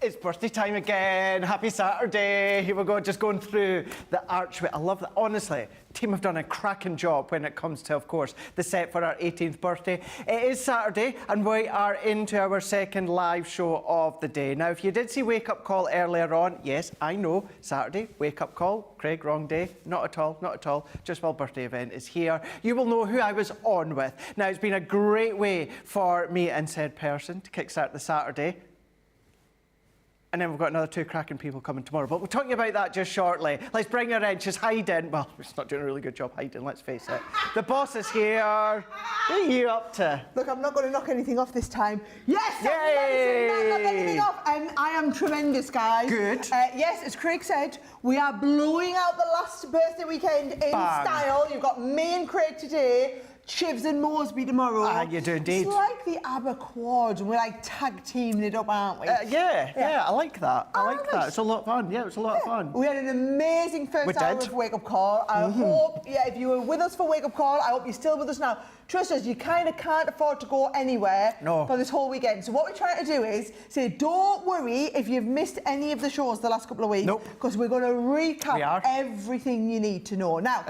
It's birthday time again. Happy Saturday. Here we go, just going through the archway. I love that. Honestly, team have done a cracking job when it comes to, of course, the set for our 18th birthday. It is Saturday and we are into our second live show of the day. Now, if you did see Wake Up Call earlier on, yes, I know, Saturday, Wake Up Call. Craig, wrong day. Not at all, not at all. Just while birthday event is here, you will know who I was on with. Now, it's been a great way for me and said person to kickstart the Saturday. And then we've got another two cracking people coming tomorrow. But we'll talk about that just shortly. Let's bring her in. She's hiding. Well, she's not doing a really good job hiding, let's face it. The boss is here. What are you up to? Look, I'm not going to knock anything off this time. Yes! Yay! I'm not knocking anything off. I am tremendous, guys. Good. Yes, as Craig said, we are blowing out the last birthday weekend in style. You've got me and Craig today. Chivs and Moresby tomorrow. You do indeed. It's like the ABBA quad, and we're like tag teaming it up, aren't we? Yeah, I like that. I like that. It's a lot of fun. Yeah, it was a lot of fun. We had an amazing first hour of Wake Up Call. I hope, if you were with us for Wake Up Call, I hope you're still with us now. Trust us, you kind of can't afford to go anywhere for this whole weekend. So what we're trying to do is say, don't worry if you've missed any of the shows the last couple of weeks. Because we're going to recap everything you need to know. Now,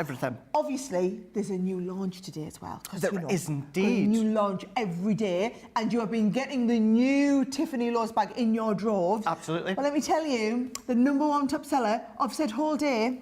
obviously, there's a new launch today as well. There is indeed. A new launch every day. And you have been getting the new Tiffany Lowe's bag in your droves. Absolutely. But let me tell you, the #1 top seller of said whole day,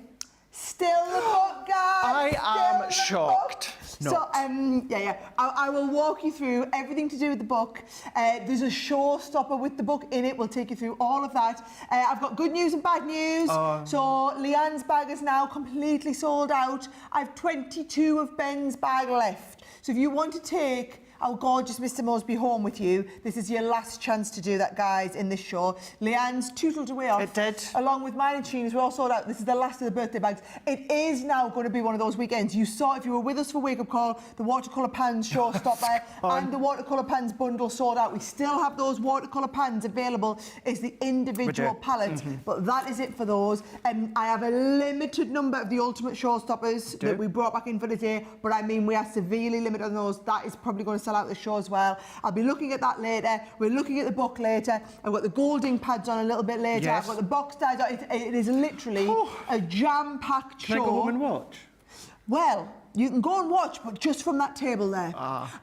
still the book, guys. I am shocked. So, I will walk you through everything to do with the book. There's a showstopper with the book in it. We'll take you through all of that. I've got good news and bad news. So, Leanne's bag is now completely sold out. I've 22 of Ben's bag left. So, if you want to take our gorgeous Mr. Moresby home with you, this is your last chance to do that, guys, in this show. Leanne's tootled away off. It did. Along with mine and Sheena's, we're all sold out. This is the last of the birthday bags. It is now going to be one of those weekends. You saw, if you were with us for Wake Up Call, the watercolour pans showstopper and the watercolour pans bundle sold out. We still have those watercolour pans available as the individual palettes, but that is it for those. I have a limited number of the ultimate showstoppers that we brought back in for the day, but I mean, we are severely limited on those. That is probably going to sell out the show as well. I'll be looking at that later. We're looking at the book later. I've got the gold ink pads on a little bit later. I've got the box ties on. It is literally a jam-packed show. Can I go home and watch? Well, you can go and watch, but just from that table there.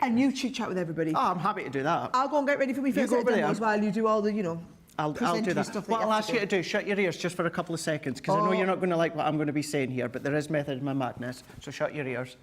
And you chit-chat with everybody. I'm happy to do that. I'll go and get ready for me first as well. You do all the, I'll do that. What I'll ask you to do, shut your ears just for a couple of seconds, because I know you're not going to like what I'm going to be saying here, but there is method in my madness, so shut your ears.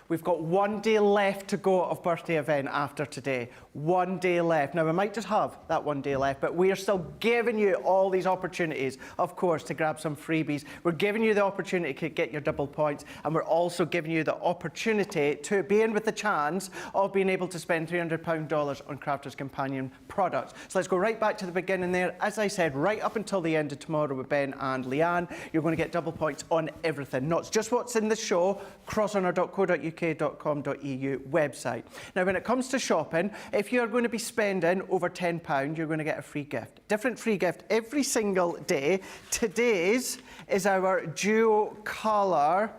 We've got 1 day left to go of birthday event after today. 1 day left. Now, we might just have that 1 day left, but we are still giving you all these opportunities, of course, to grab some freebies. We're giving you the opportunity to get your double points, and we're also giving you the opportunity to be in with the chance of being able to spend £300 on Crafter's Companion products. So let's go right back to the beginning there. As I said, right up until the end of tomorrow with Ben and Leanne, you're going to get double points on everything, not just what's in the show, crosshonor.co.uk.com.au website. Now, when it comes to shopping, if you're going to be spending over £10, you're going to get a free gift. Different free gift every single day. Today's is our duo colour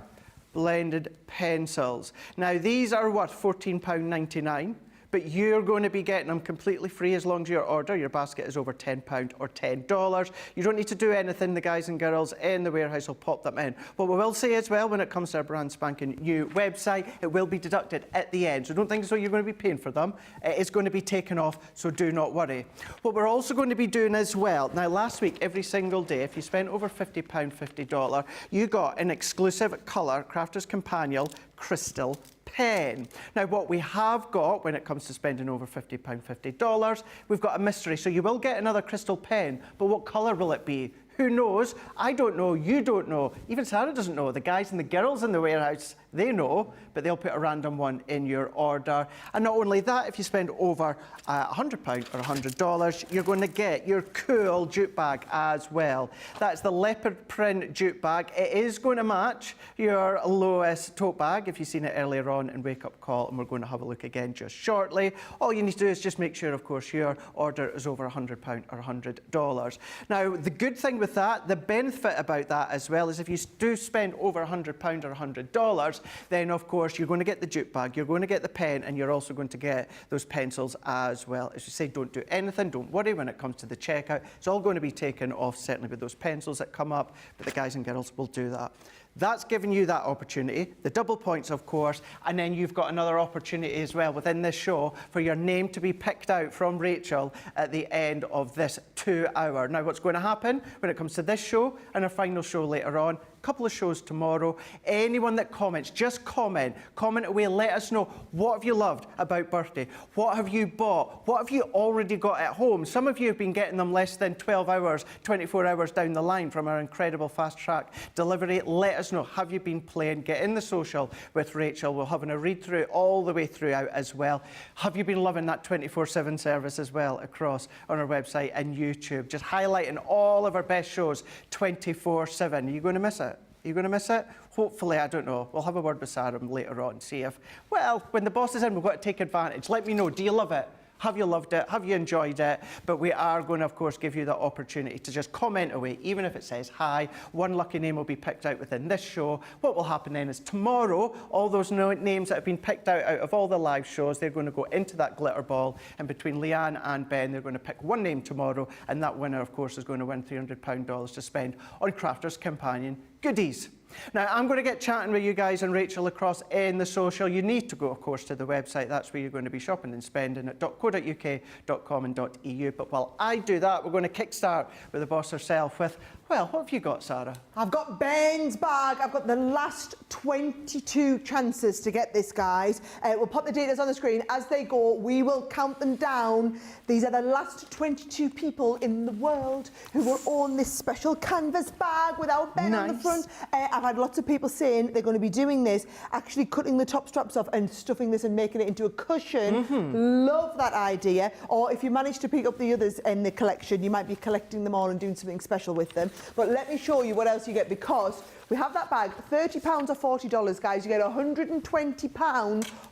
blended pencils. Now, these are worth £14.99. But you're going to be getting them completely free as long as your basket is over £10 or $10. You don't need to do anything. The guys and girls in the warehouse will pop them in. What we will say as well, when it comes to our brand spanking new website, it will be deducted at the end. So don't think as though you're going to be paying for them. It's going to be taken off, so do not worry. What we're also going to be doing as well, now last week, every single day, if you spent over £50, $50, you got an exclusive colour Crafter's Companion crystal pen. Now, what we have got when it comes to spending over £50, $50, we've got a mystery. So you will get another crystal pen, but what colour will it be? Who knows? I don't know, you don't know, even Sara doesn't know. The guys and the girls in the warehouse, they know, but they'll put a random one in your order. And not only that, if you spend over £100 or $100, you're going to get your cool jute bag as well. That's the leopard print jute bag. It is going to match your lowest tote bag, if you've seen it earlier on in Wake Up Call, and we're going to have a look again just shortly. All you need to do is just make sure, of course, your order is over £100 or $100. Now, the good thing with that, the benefit about that as well, is if you do spend over £100 or $100, then of course you're going to get the jute bag, you're going to get the pen, and you're also going to get those pencils as well. As you say, don't do anything, don't worry when it comes to the checkout. It's all going to be taken off, certainly with those pencils that come up, but the guys and girls will do that. That's giving you that opportunity, the double points, of course, and then you've got another opportunity as well within this show for your name to be picked out from Rachel at the end of this 2 hour. Now, what's going to happen when it comes to this show and our final show later on, couple of shows tomorrow, anyone that comments, just comment away, let us know what have you loved about birthday, what have you bought, what have you already got at home. Some of you have been getting them less than 12 hours, 24 hours down the line from our incredible fast track delivery. Let us know, have you been playing? Get in the social with Rachel, we're having a read through all the way throughout as well. Have you been loving that 24/7 service as well across on our website and YouTube, just highlighting all of our best shows 24/7. Are you going to miss it? Are you going to miss it? Hopefully, I don't know. We'll have a word with Sara later on, see if, well, when the boss is in, we've got to take advantage. Let me know, do you love it? Have you loved it? Have you enjoyed it? But we are going to, of course, give you the opportunity to just comment away, even if it says hi. One lucky name will be picked out within this show. What will happen then is tomorrow, all those names that have been picked out of all the live shows, they're going to go into that glitter ball. And between Leanne and Ben, they're going to pick one name tomorrow. And that winner, of course, is going to win £300 to spend on Crafters Companion goodies. Now, I'm going to get chatting with you guys and Rachel across in the social. You need to go, of course, to the website. That's where you're going to be shopping and spending at .co.uk.com and .eu. But while I do that, we're going to kickstart with the boss herself with, well, what have you got, Sara? I've got Ben's bag. I've got the last 22 chances to get this, guys. We'll pop the details on the screen. As they go, we will count them down. These are the last 22 people in the world who will own this special canvas bag without Ben on the front. I've had lots of people saying they're going to be doing this, actually cutting the top straps off and stuffing this and making it into a cushion. Love that idea. Or if you manage to pick up the others in the collection, you might be collecting them all and doing something special with them. But let me show you what else you get, because we have that bag, £30 or $40, guys. You get £120,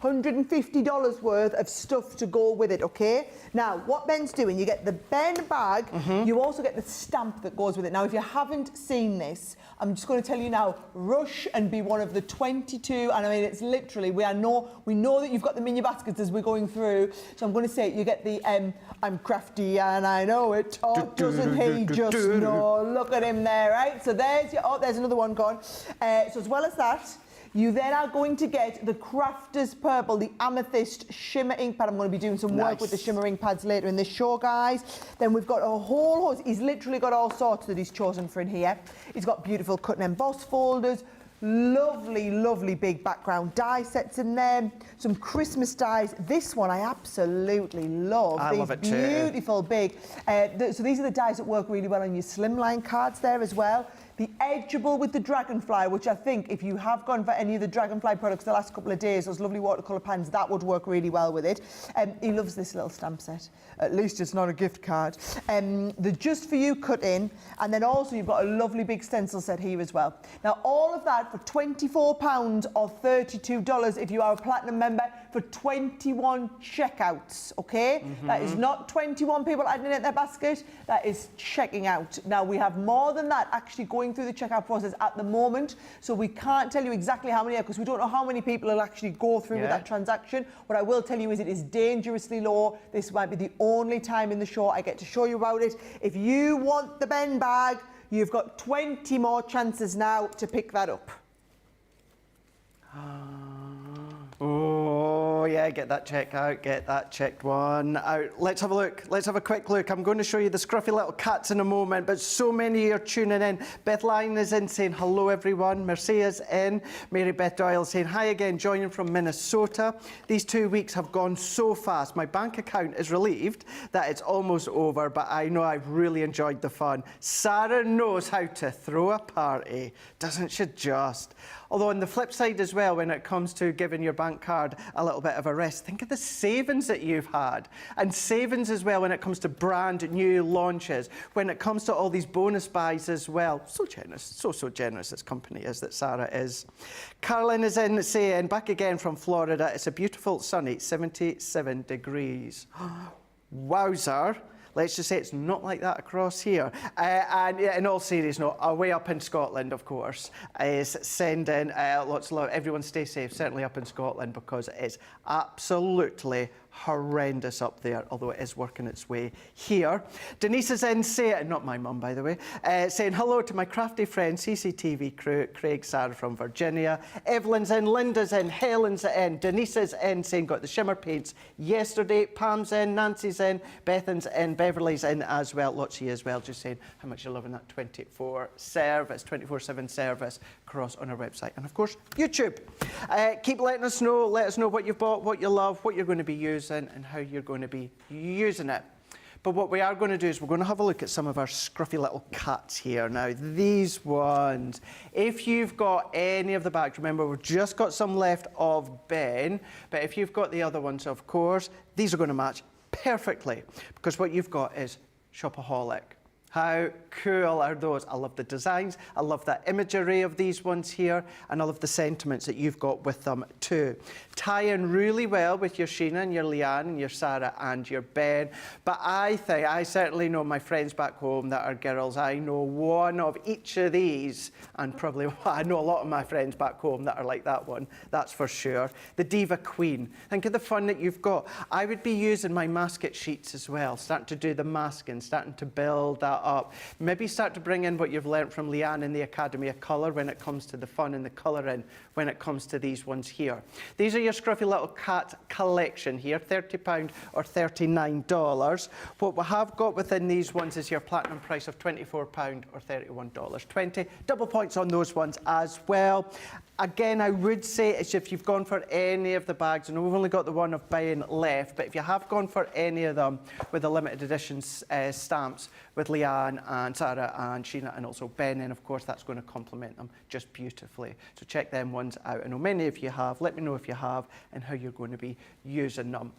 $150 worth of stuff to go with it, okay? Now, what Ben's doing, you get the Ben bag, you also get the stamp that goes with it. Now, if you haven't seen this, I'm just going to tell you now, rush and be one of the 22. And I mean, it's literally, we know that you've got them in your baskets as we're going through. So I'm going to say, you get the, I'm crafty and I know it. Oh, doesn't he just know? Look at him there, right? So there's your, oh, there's another one gone. So as well as that, you then are going to get the Crafters Purple, the Amethyst Shimmer ink pad. I'm going to be doing some work with the shimmer ink pads later in this show, guys. Then we've got a whole host. He's literally got all sorts that he's chosen for in here. He's got beautiful cut and emboss folders, lovely, lovely big background die sets in there, some Christmas dies. This one I absolutely love. I love it too. Beautiful big. So these are the dies that work really well on your slimline cards there as well. The edgeable with the dragonfly, which I think if you have gone for any of the dragonfly products the last couple of days, those lovely watercolour pans, that would work really well with it. He loves this little stamp set. At least it's not a gift card. The Just For You cut in, and then also you've got a lovely big stencil set here as well. Now, all of that for £24 or $32 if you are a platinum member for 21 checkouts, okay? That is not 21 people adding it in their basket, that is checking out. Now, we have more than that actually going through the checkout process at the moment, so we can't tell you exactly how many are, because we don't know how many people will actually go through with that transaction. What I will tell you is it is dangerously low. This might be the only time in the show I get to show you about it. If you want the Ben bag, you've got 20 more chances now to pick that up. Oh, yeah, get that checked out, get that checked one out. Let's have a look. Let's have a quick look. I'm going to show you the scruffy little cats in a moment, but so many are tuning in. Beth Lyon is in saying hello, everyone. Mercia's in. Mary Beth Doyle saying hi again, joining from Minnesota. These 2 weeks have gone so fast. My bank account is relieved that it's almost over, but I know I've really enjoyed the fun. Sara knows how to throw a party, doesn't she just? Although on the flip side as well, when it comes to giving your bank card a little bit of a rest, think of the savings that you've had. And savings as well when it comes to brand new launches, when it comes to all these bonus buys as well. So generous, so generous this company is that Sara is. Carolyn is in saying, back again from Florida, it's a beautiful sunny 77 degrees. Wowzer. Let's just say it's not like that across here. And yeah, in all seriousness, away up in Scotland, of course, is sending lots of love. Everyone stay safe, certainly up in Scotland, because it is absolutely horrendous up there, although it is working its way here. Denise is in saying, not my mum by the way, saying hello to my crafty friend CCTV crew, Craig, Sara from Virginia. Evelyn's in, Linda's in, Helen's in, Denise is in saying got the shimmer paints yesterday, Pam's in, Nancy's in, Bethan's in, Beverly's in as well, lots of you as well, just saying how much you're loving that 24/7 service across on our website. And of course, YouTube. Keep letting us know, let us know what you've bought, what you love, what you're going to be using and how you're going to be using it. But what we are going to do is we're going to have a look at some of our scruffy little cats here. Now, these ones, if you've got any of the bags, remember we've just got some left of Ben, but if you've got the other ones, of course, these are going to match perfectly because what you've got is Shopaholic. How cool are those? I love the designs, I love that imagery of these ones here, and I love the sentiments that you've got with them too. Tie in really well with your Sheena and your Leanne and your Sara and your Ben, but I certainly know my friends back home that are girls, I know one of each of these, and probably I know a lot of my friends back home that are like that one, that's for sure. The Diva Queen. Think of the fun that you've got. I would be using my masket sheets as well, starting to do the masking, starting to build that up. Maybe start to bring in what you've learnt from Leanne in the Academy of Colour when it comes to the fun and the colouring when it comes to these ones here. These are your scruffy little cat collection here, £30 or $39. What we have got within these ones is your platinum price of £24 or $31.20. Double points on those ones as well. Again, I would say it's if you've gone for any of the bags, and we've only got the one of Ben left, but if you have gone for any of them with the limited edition stamps with Leanne and Sara and Sheena and also Ben, and of course that's going to complement them just beautifully. So check them ones out. I know many of you have. Let me know if you have and how you're going to be using them.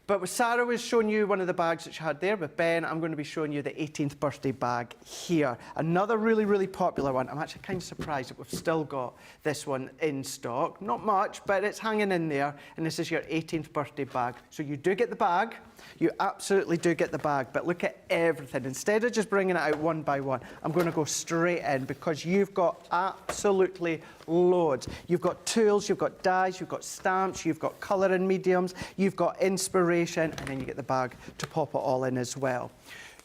But with Sara was showing you one of the bags that she had there. With Ben, I'm going to be showing you the 18th birthday bag here. Another really, really popular one. I'm actually kind of surprised that we've still got this one in stock. Not much, but it's hanging in there. And this is your 18th birthday bag. So you do get the bag. You absolutely do get the bag. But look at everything. Instead of just bringing it out one by one, I'm going to go straight in because you've got absolutely loads. You've got tools, you've got dies, you've got stamps, you've got colouring mediums, you've got inspiration, and then you get the bag to pop it all in as well.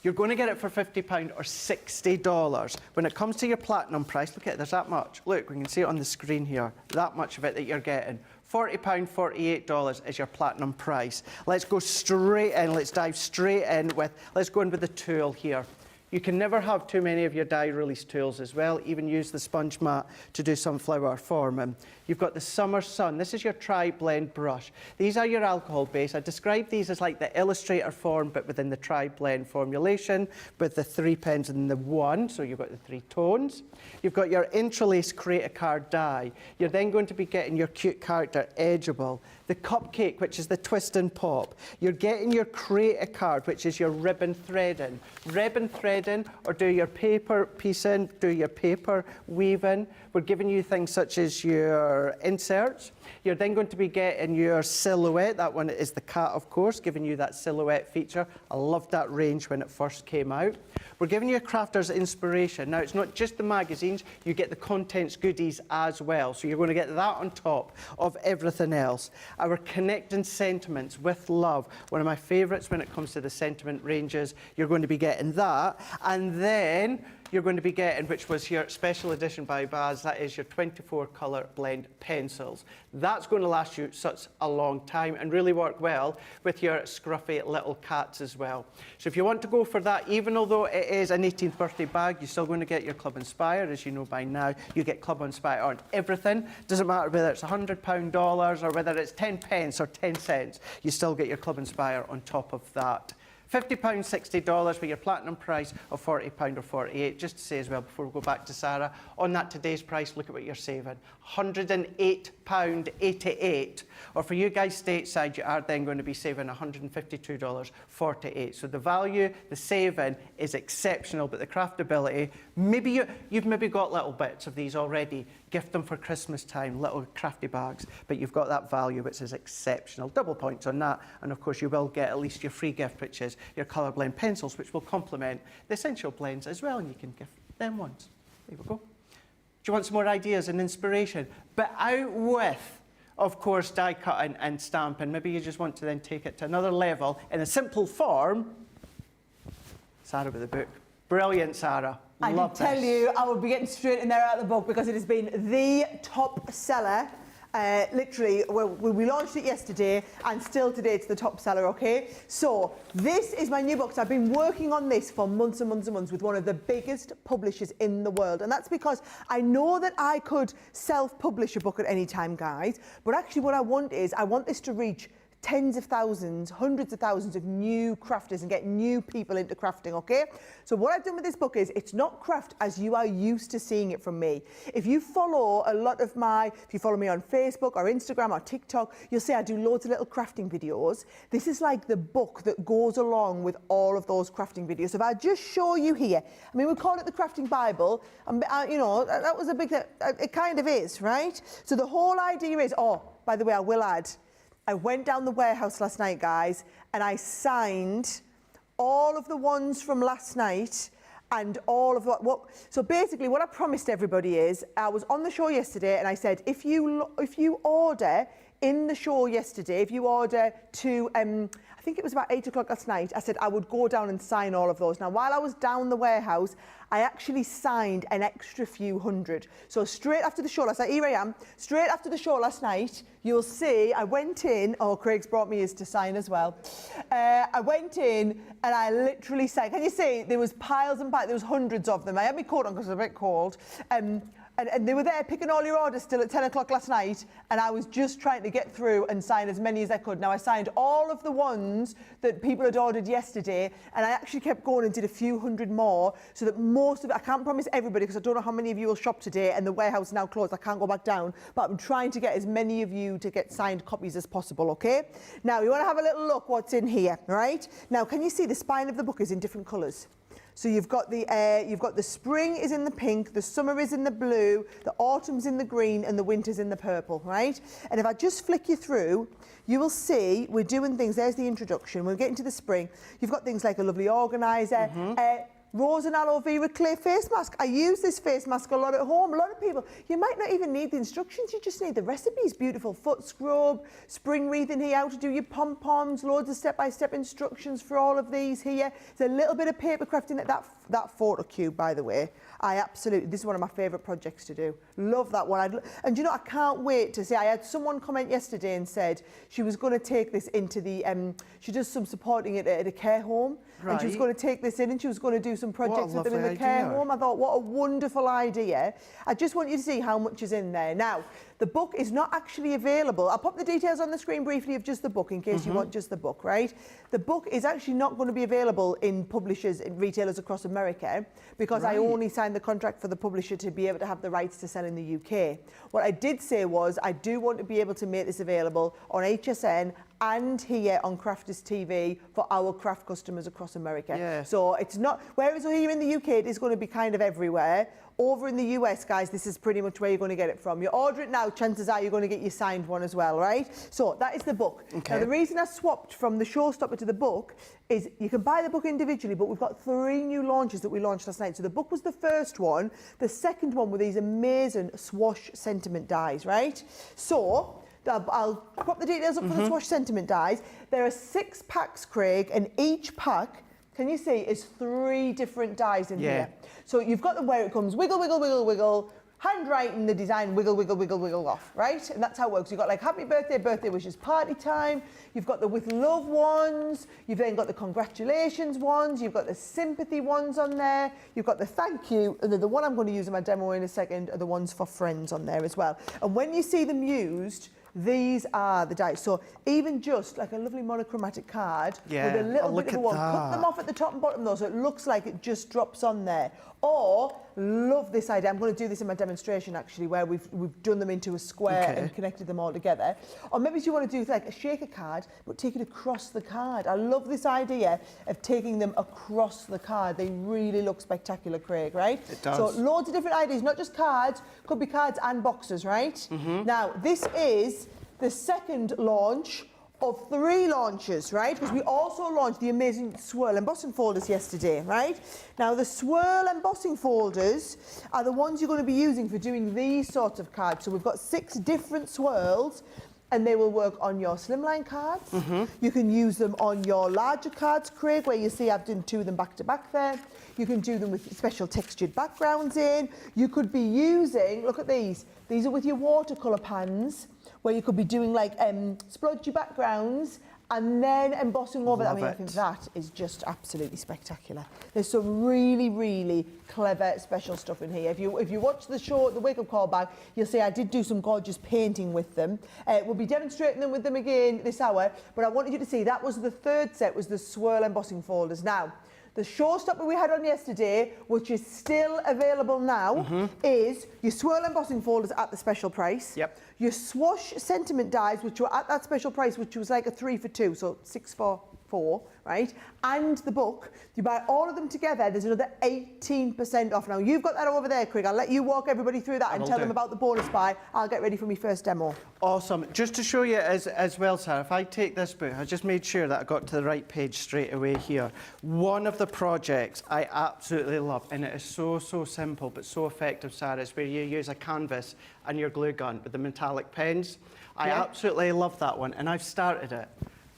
You're going to get it for £50 or $60. When it comes to your platinum price, look at it, there's that much. Look, we can see it on the screen here, that much of it that you're getting. £40, $48 is your platinum price. Let's go straight in, let's dive straight in with, let's go in with the tool here. You can never have too many of your die release tools as well. Even use the sponge mat to do some flower forming. You've got the Summer Sun. This is your tri-blend brush. These are your alcohol base. I describe these as like the Illustrator form, but within the tri-blend formulation with the 3 pens and the 1. So you've got the 3 tones. You've got your interlace Create a Card die. You're then going to be getting your cute character Edgeable. The Cupcake, which is the twist and pop. You're getting your Create a Card, which is your ribbon threading. Ribbon threading, or do your paper piecing, do your paper weaving. We're giving you things such as your inserts. You're then going to be getting your silhouette. That one is the cat, of course, giving you that silhouette feature. I loved that range when it first came out. We're giving you a crafter's inspiration. Now, it's not just the magazines, you get the contents goodies as well. So you're going to get that on top of everything else. Our Connecting Sentiments with Love. One of my favourites when it comes to the sentiment ranges. You're going to be getting that. And then you're going to be getting, which was your special edition by Baz, that is your 24 colour blend pencils. That's going to last you such a long time and really work well with your scruffy little cats as well. So if you want to go for that, even although it is an 18th birthday bag, you're still going to get your Club Inspire, as you know by now. You get Club Inspire on everything. Doesn't matter whether it's £100 or whether it's 10 pence or 10 cents, you still get your Club Inspire on top of that. £50, $60 for your platinum price of £40 or $48. Just to say as well, before we go back to Sara, on that today's price, look at what you're saving. £108.88. Or for you guys stateside, you are then going to be saving $152.48. So the value, the saving is exceptional, but the craftability, maybe you've maybe got little bits of these already. Gift them for Christmas time, little crafty bags, but you've got that value, which is exceptional. Double points on that, and of course you will get at least your free gift, which is pens, your colour blend pencils, which will complement the essential blends as well, and you can give them ones. There we go. Do you want some more ideas and inspiration? But out with, of course, die cutting and stamping. Maybe you just want to then take it to another level in a simple form. Sara with the book. Brilliant, Sara. I Love can tell this. you, I will be getting straight in there out of the book because it has been the top seller. Literally, well, we launched it yesterday and still today it's the top seller, okay? So this is my new book. So I've been working on this for months and months and months with one of the biggest publishers in the world. And that's because I know that I could self-publish a book at any time, guys. But actually what I want is, I want this to reach tens of thousands, hundreds of thousands of new crafters and get new people into crafting, okay? So what I've done with this book is, it's not craft as you are used to seeing it from me. If you follow a lot of if you follow me on Facebook or Instagram or TikTok, you'll see I do loads of little crafting videos. This is like the book that goes along with all of those crafting videos. So if I just show you here, I mean, we call it the Crafting Bible, and you know, that was a big, it kind of is, right? So the whole idea is, oh, by the way, I will add, I went down the warehouse last night, guys, and I signed all of the ones from last night and all of what. So basically, what I promised everybody is, I was on the show yesterday, and I said, if you order in the show yesterday, if you order to, I think it was about 8 o'clock last night, I said I would go down and sign all of those. Now, while I was down the warehouse, I actually signed an extra few hundred. So straight after the show last night, here I am, straight after the show last night, you'll see I went in, oh, Craig's brought me his to sign as well. I went in and I literally signed, can you see, there was piles and piles, there was hundreds of them. I had my coat on because it was a bit cold. And they were there picking all your orders still at 10 o'clock last night, and I was just trying to get through and sign as many as I could. Now, I signed all of the ones that people had ordered yesterday, and I actually kept going and did a few hundred more, so that most of it, I can't promise everybody because I don't know how many of you will shop today, and the warehouse is now closed, I can't go back down, but I'm trying to get as many of you to get signed copies as possible, okay? Now, you want to have a little look what's in here, right? Now, can you see the spine of the book is in different colours? So you've got the spring is in the pink, the summer is in the blue, the autumn's in the green, and the winter's in the purple, right? And if I just flick you through, you will see we're doing things. There's the introduction. We're getting to the spring. You've got things like a lovely organiser, rose and aloe vera clay face mask. I use this face mask a lot at home. A lot of people, you might not even need the instructions, you just need the recipes. Beautiful foot scrub, spring wreathing here, how to do your pom-poms, loads of step-by-step instructions for all of these here. There's a little bit of paper crafting at that photo cube, by the way. This is one of my favourite projects to do. Love that one. And you know, I can't wait to see. I had someone comment yesterday and said she was going to take this into the, she does some supporting it at a care home. Right. And she was going to take this in and she was going to do some projects with them in the care home. I thought, what a wonderful idea. I just want you to see how much is in there. Now, the book is not actually available. I'll pop the details on the screen briefly of just the book in case you want just the book, right? The book is actually not going to be available in publishers, in retailers across America, because I only signed the contract for the publisher to be able to have the rights to sell in the UK. What I did say was I do want to be able to make this available on HSN and here on Crafters TV for our craft customers across America. Yeah. So it's not, whereas here in the UK it is going to be kind of everywhere. Over in the US, guys, this is pretty much where you're going to get it from. You order it now, chances are you're going to get your signed one as well, right? So that is the book. Okay. Now, the reason I swapped from the Showstopper to the book is you can buy the book individually, but we've got 3 new launches that we launched last night. So the book was the first one. The second one were these amazing Swash sentiment dies, right? So I'll pop the details up for the Swash sentiment dies. There are 6 packs, Craig, and each pack, can you see, is 3 different dies in here. So you've got the where it comes, wiggle, wiggle, wiggle, wiggle, handwriting the design, wiggle, wiggle, wiggle, wiggle off, right? And that's how it works. You've got like happy birthday, birthday wishes, party time. You've got the with love ones. You've then got the congratulations ones. You've got the sympathy ones on there. You've got the thank you. And then the one I'm going to use in my demo in a second are the ones for friends on there as well. And when you see them used, these are the dies. So even just like a lovely monochromatic card with a little bit of a one, cut them off at the top and bottom though, so it looks like it just drops on there. Or, love this idea, I'm going to do this in my demonstration actually, where we've done them into a square and connected them all together. Or maybe you want to do like a shaker card, but take it across the card. I love this idea of taking them across the card. They really look spectacular, Craig, right? It does. So loads of different ideas, not just cards, could be cards and boxes, right? Now, this is the second launch of 3 launches, right? Because we also launched the amazing swirl embossing folders yesterday, right? Now, the swirl embossing folders are the ones you're going to be using for doing these sorts of cards. So we've got 6 different swirls, and they will work on your slimline cards. You can use them on your larger cards, Craig, where you see I've done 2 of them back to back there. You can do them with special textured backgrounds in. You could be using, look at these. These are with your watercolour pans, where you could be doing like splodgy backgrounds and then embossing over that. I mean, I think that is just absolutely spectacular. There's some really, really clever special stuff in here. If you watch the show, the Wake Up Call bag, you'll see I did do some gorgeous painting with them. We'll be demonstrating them with them again this hour, but I wanted you to see that was the 3rd set, was the swirl embossing folders. Now, the Showstopper we had on yesterday, which is still available now, is your swirl embossing folders at the special price. Yep. Your Swash sentiment dies, which were at that special price, which was like a 3 for 2, so 6 for 4, right? And the book, you buy all of them together, there's another 18% off. Now, you've got that over there, Craig. I'll let you walk everybody through that and tell them about the bonus buy. I'll get ready for my first demo. Awesome. Just to show you as well, Sarah, if I take this book, I just made sure that I got to the right page straight away here. One of the projects I absolutely love, and it is so simple but so effective, Sarah, is where you use a canvas and your glue gun with the metallic pens. I absolutely love that one, and I've started it.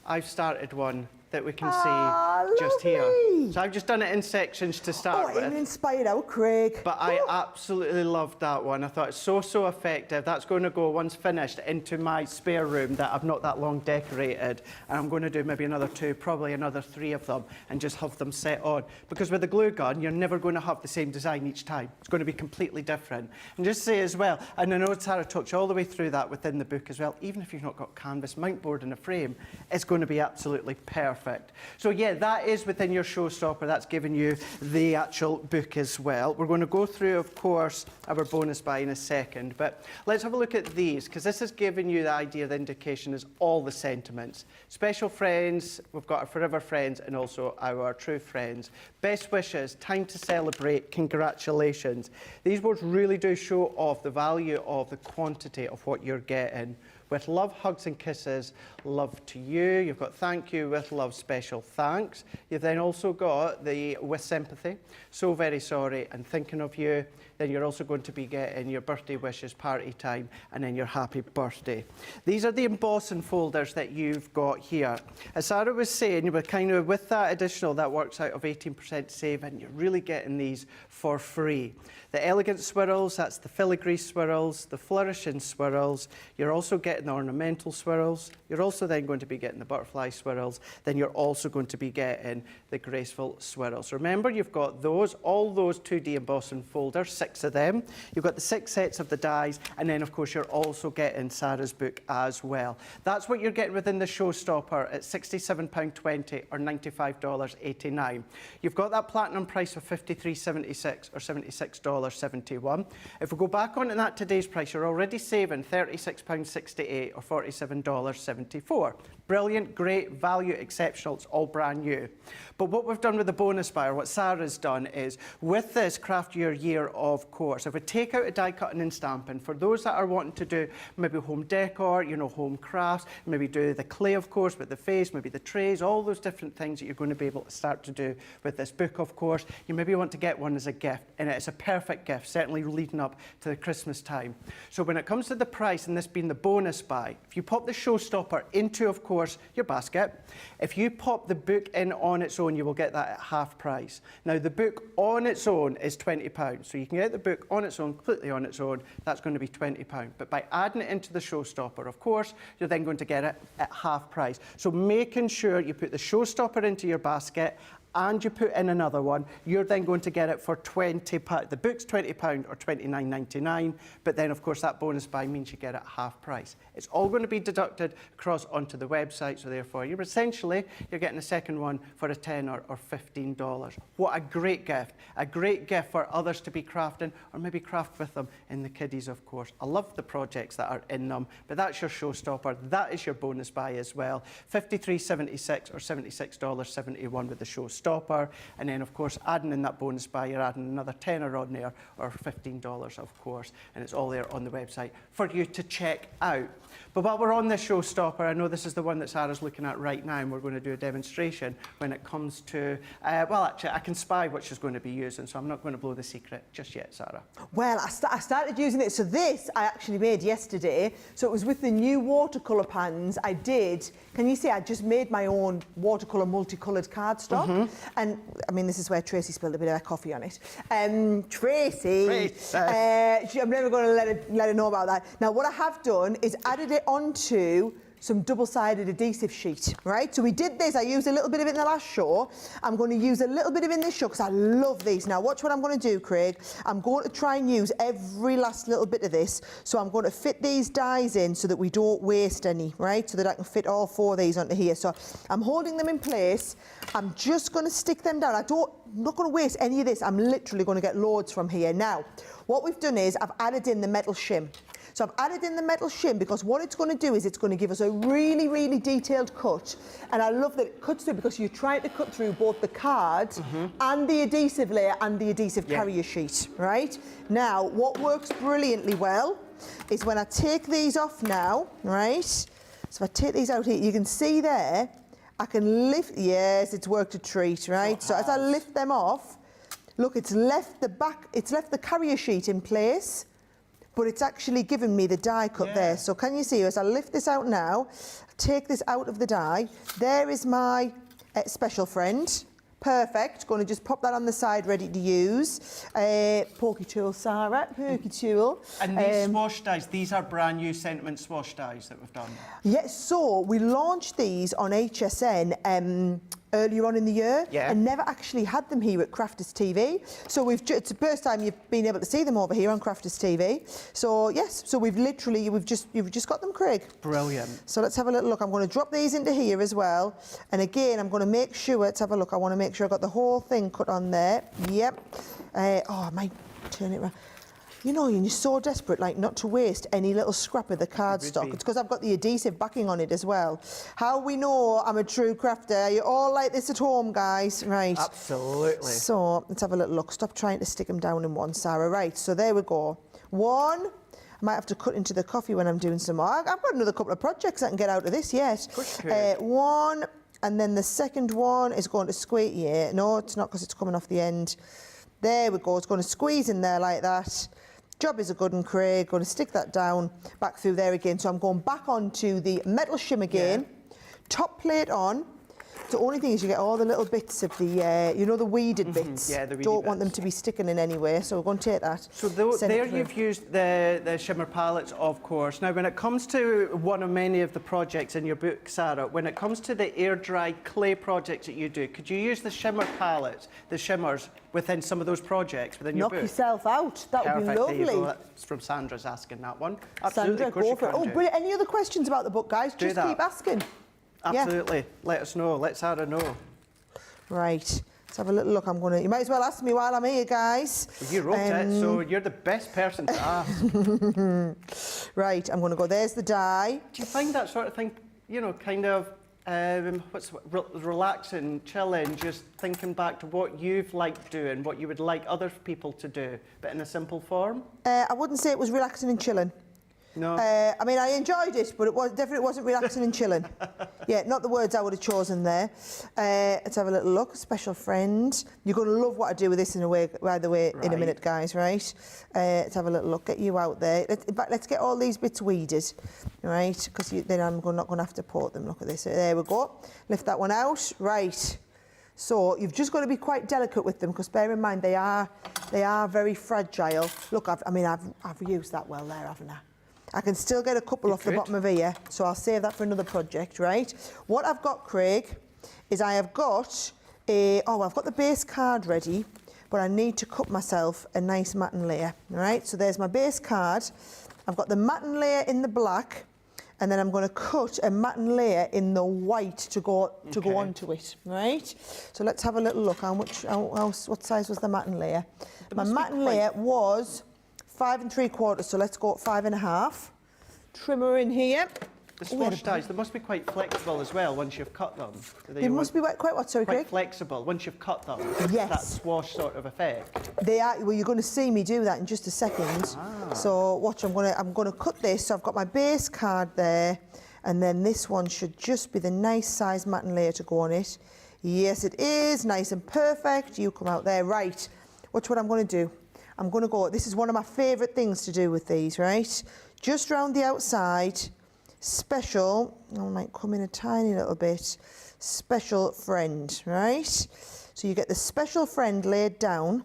I've started one that we can see just here. So I've just done it in sections to start with. Oh, inspired out, Craig. But I absolutely loved that one. I thought it's so effective. That's going to go, once finished, into my spare room that I've not that long decorated. And I'm going to do maybe another 2, probably another 3 of them, and just have them set on. Because with the glue gun, you're never going to have the same design each time. It's going to be completely different. And just say as well, and I know Sara talked you all the way through that within the book as well, even if you've not got canvas, mount board and a frame, it's going to be absolutely perfect. So yeah, that is within your Showstopper. That's giving you the actual book as well. We're going to go through, of course, our bonus buy in a second, but let's have a look at these, because this is giving you the idea, the indication is all the sentiments. Special friends, we've got our forever friends, and also our true friends. Best wishes, time to celebrate, congratulations. These words really do show off the value of the quantity of what you're getting. With love, hugs and kisses, love to you. You've got thank you, with love, special thanks. You've then also got the with sympathy, so very sorry, and thinking of you. Then you're also going to be getting your birthday wishes, party time, and then your happy birthday. These are the embossing folders that you've got here. As Sara was saying, you were kind of, with that additional, that works out of 18% saving. You're really getting these for free. The elegant swirls, that's the filigree swirls, the flourishing swirls. You're also getting the ornamental swirls. You're also then going to be getting the butterfly swirls. Then you're also going to be getting the graceful swirls. Remember, you've got those, all those 2D embossing folders, 6 of them. You've got the 6 sets of the dies, and then of course you're also getting Sara's book as well. That's what you're getting within the Showstopper at £67.20 or $95.89. You've got that platinum price of $53.76 or $76.71. If we go back on to that today's price, you're already saving £36.68 or $47.74. Brilliant, great, value, exceptional, it's all brand new. But what we've done with the bonus buy, or what Sara's done, is with this Craft Your Year of course, if we take out a die cutting and stamping, for those that are wanting to do maybe home decor, you know, home crafts, maybe do the clay, of course, with the face, maybe the trays, all those different things that you're going to be able to start to do with this book, of course. You maybe want to get one as a gift, and it's a perfect gift, certainly leading up to the Christmas time. So when it comes to the price, and this being the bonus buy, if you pop the Showstopper into, of course, your basket, if you pop the book in on its own, you will get that at half price. Now, the book on its own is £20, so you can get the book on its own, completely on its own, that's going to be £20. But by adding it into the Showstopper, of course, you're then going to get it at half price. So making sure you put the Showstopper into your basket and you put in another one, you're then going to get it for £20. The book's £20 or $29.99, but then of course that bonus buy means you get it at half price. It's all going to be deducted across onto the website, so therefore you're getting a second one for a $10 or $15. What a great gift for others to be crafting, or maybe craft with them in the kiddies, of course. I love the projects that are in them, but that's your Showstopper, that is your bonus buy as well. $53.76 or $76.71 with the Showstopper. Showstopper, and then of course adding in that bonus buy, you're adding another tenner on there, or $15 of course, and it's all there on the website for you to check out. But while we're on this Showstopper, I know this is the one that Sarah's looking at right now, and we're going to do a demonstration when it comes to, well actually I can spy what she's going to be using, so I'm not going to blow the secret just yet, Sarah. Well, I started using it, so this I actually made yesterday, so it was with the new watercolour pans I did. Can you see I just made my own watercolour multicoloured cardstock, and I mean this is where Tracy spilled a bit of her coffee on it. Tracy. I'm never going to let her know about that. Now what I have done is added it onto some double-sided adhesive sheet, right? So we did this, I used a little bit of it in the last show. I'm going to use a little bit of it in this show because I love these. Now watch what I'm going to do, Craig. I'm going to try and use every last little bit of this. So I'm going to fit these dies in so that we don't waste any, right? So that I can fit all 4 of these onto here. So I'm holding them in place. I'm just going to stick them down. I'm not going to waste any of this. I'm literally going to get loads from here. Now, what we've done is I've added in the metal shim. So I've added in the metal shim because what it's going to do is it's going to give us a really, really detailed cut. And I love that it cuts through because you're trying to cut through both the card and the adhesive layer and the adhesive carrier sheet, right? Now, what works brilliantly well is when I take these off now, right? So if I take these out here, you can see there, I can lift, yes, it's worked a treat, right? So as I lift them off, look, it's left the carrier sheet in place, but it's actually given me the die cut there. So can you see, as I lift this out now, take this out of the die, there is my special friend. Perfect, going to just pop that on the side, ready to use. Pokey tool, Sara, pokey tool. And these swash dies, these are brand new Sentiment swash dies that we've done. Yes, so we launched these on HSN earlier on in the year and never actually had them here at Crafters TV. So it's the first time you've been able to see them over here on Crafters TV. So yes, so you've just got them, Craig. Brilliant. So let's have a little look. I'm going to drop these into here as well. And again, I'm going to make sure, let's have a look. I want to make sure I've got the whole thing cut on there. Yep. Oh, I might turn it around. You know, you're so desperate, like, not to waste any little scrap of the cardstock. It's because I've got the adhesive backing on it as well. How we know I'm a true crafter? Are you all like this at home, guys? Right. Absolutely. So, let's have a little look. Stop trying to stick them down in one, Sarah. Right, so there we go. One. I might have to cut into the coffee when I'm doing some more. I've got another couple of projects I can get out of this yet. One, and then the second one is going to squeeze. Yeah, no, it's not because it's coming off the end. There we go. It's going to squeeze in there like that. Job is a good one, Craig. Going to stick that down, back through there again. So I'm going back onto the metal shim again. Top plate on. The only thing is you get all the little bits of the, you know, the weeded bits. Yeah, the weedy Don't bits. Want them to be sticking in anywhere, so we're going to take that. So there you've used the shimmer palettes, of course. Now, when it comes to one of many of the projects in your book, Sarah, when it comes to the air-dried clay projects that you do, could you use the shimmer palettes, the shimmers, within some of those projects within your book? Knock yourself out. That would be lovely. There you go. That's from Sandra's asking that one. Absolutely, Sandra, of course go you for it. can Oh, do. brilliant. Any other questions about the book, guys? Do Just that. keep asking. Absolutely. Let us know. Let Sarah know. Right. Let's have a little look. You might as well ask me while I'm here, guys. Well, you wrote it, so you're the best person to ask. Right, I'm going to go, there's the die. Do you find that sort of thing, you know, kind of relaxing, chilling, just thinking back to what you've liked doing, what you would like other people to do, but in a simple form? I wouldn't say it was relaxing and chilling. No. I mean, I enjoyed it, but it definitely wasn't relaxing and chilling. Yeah, not the words I would have chosen there. Let's have a little look. Special friend. You're going to love what I do with this in a way, by the way, in a minute, guys, right? Let's have a little look. Get you out there. Let's get all these bits weeded, right? Because then I'm not going to have to port them. Look at this. There we go. Lift that one out. Right. So you've just got to be quite delicate with them because bear in mind they are very fragile. Look, I've used that well there, haven't I? I can still get a couple off the bottom of here, so I'll save that for another project, right? What I've got, Craig, is I've got the base card ready, but I need to cut myself a nice matten layer, right? So there's my base card. I've got the matten layer in the black, and then I'm going to cut a matten layer in the white to go onto it, right? So let's have a little look. What size was the matten layer? My matten layer was 5 3/4, so let's go at 5 1/2. Trimmer in here. The swash ties, they must be quite flexible as well once you've cut them. They must be quite what, sorry, quite Craig? flexible once you've cut them. Yes. That swash sort of effect. They are. Well, you're going to see me do that in just a second. So watch. I'm gonna cut this. So I've got my base card there, and then this one should just be the nice size matten layer to go on it. Yes, it is nice and perfect. You come out there, right? Watch what I'm going to do. I'm going to go. This is one of my favourite things to do with these, right? Just round the outside. Special. I might come in a tiny little bit. Special friend, right? So you get the special friend laid down,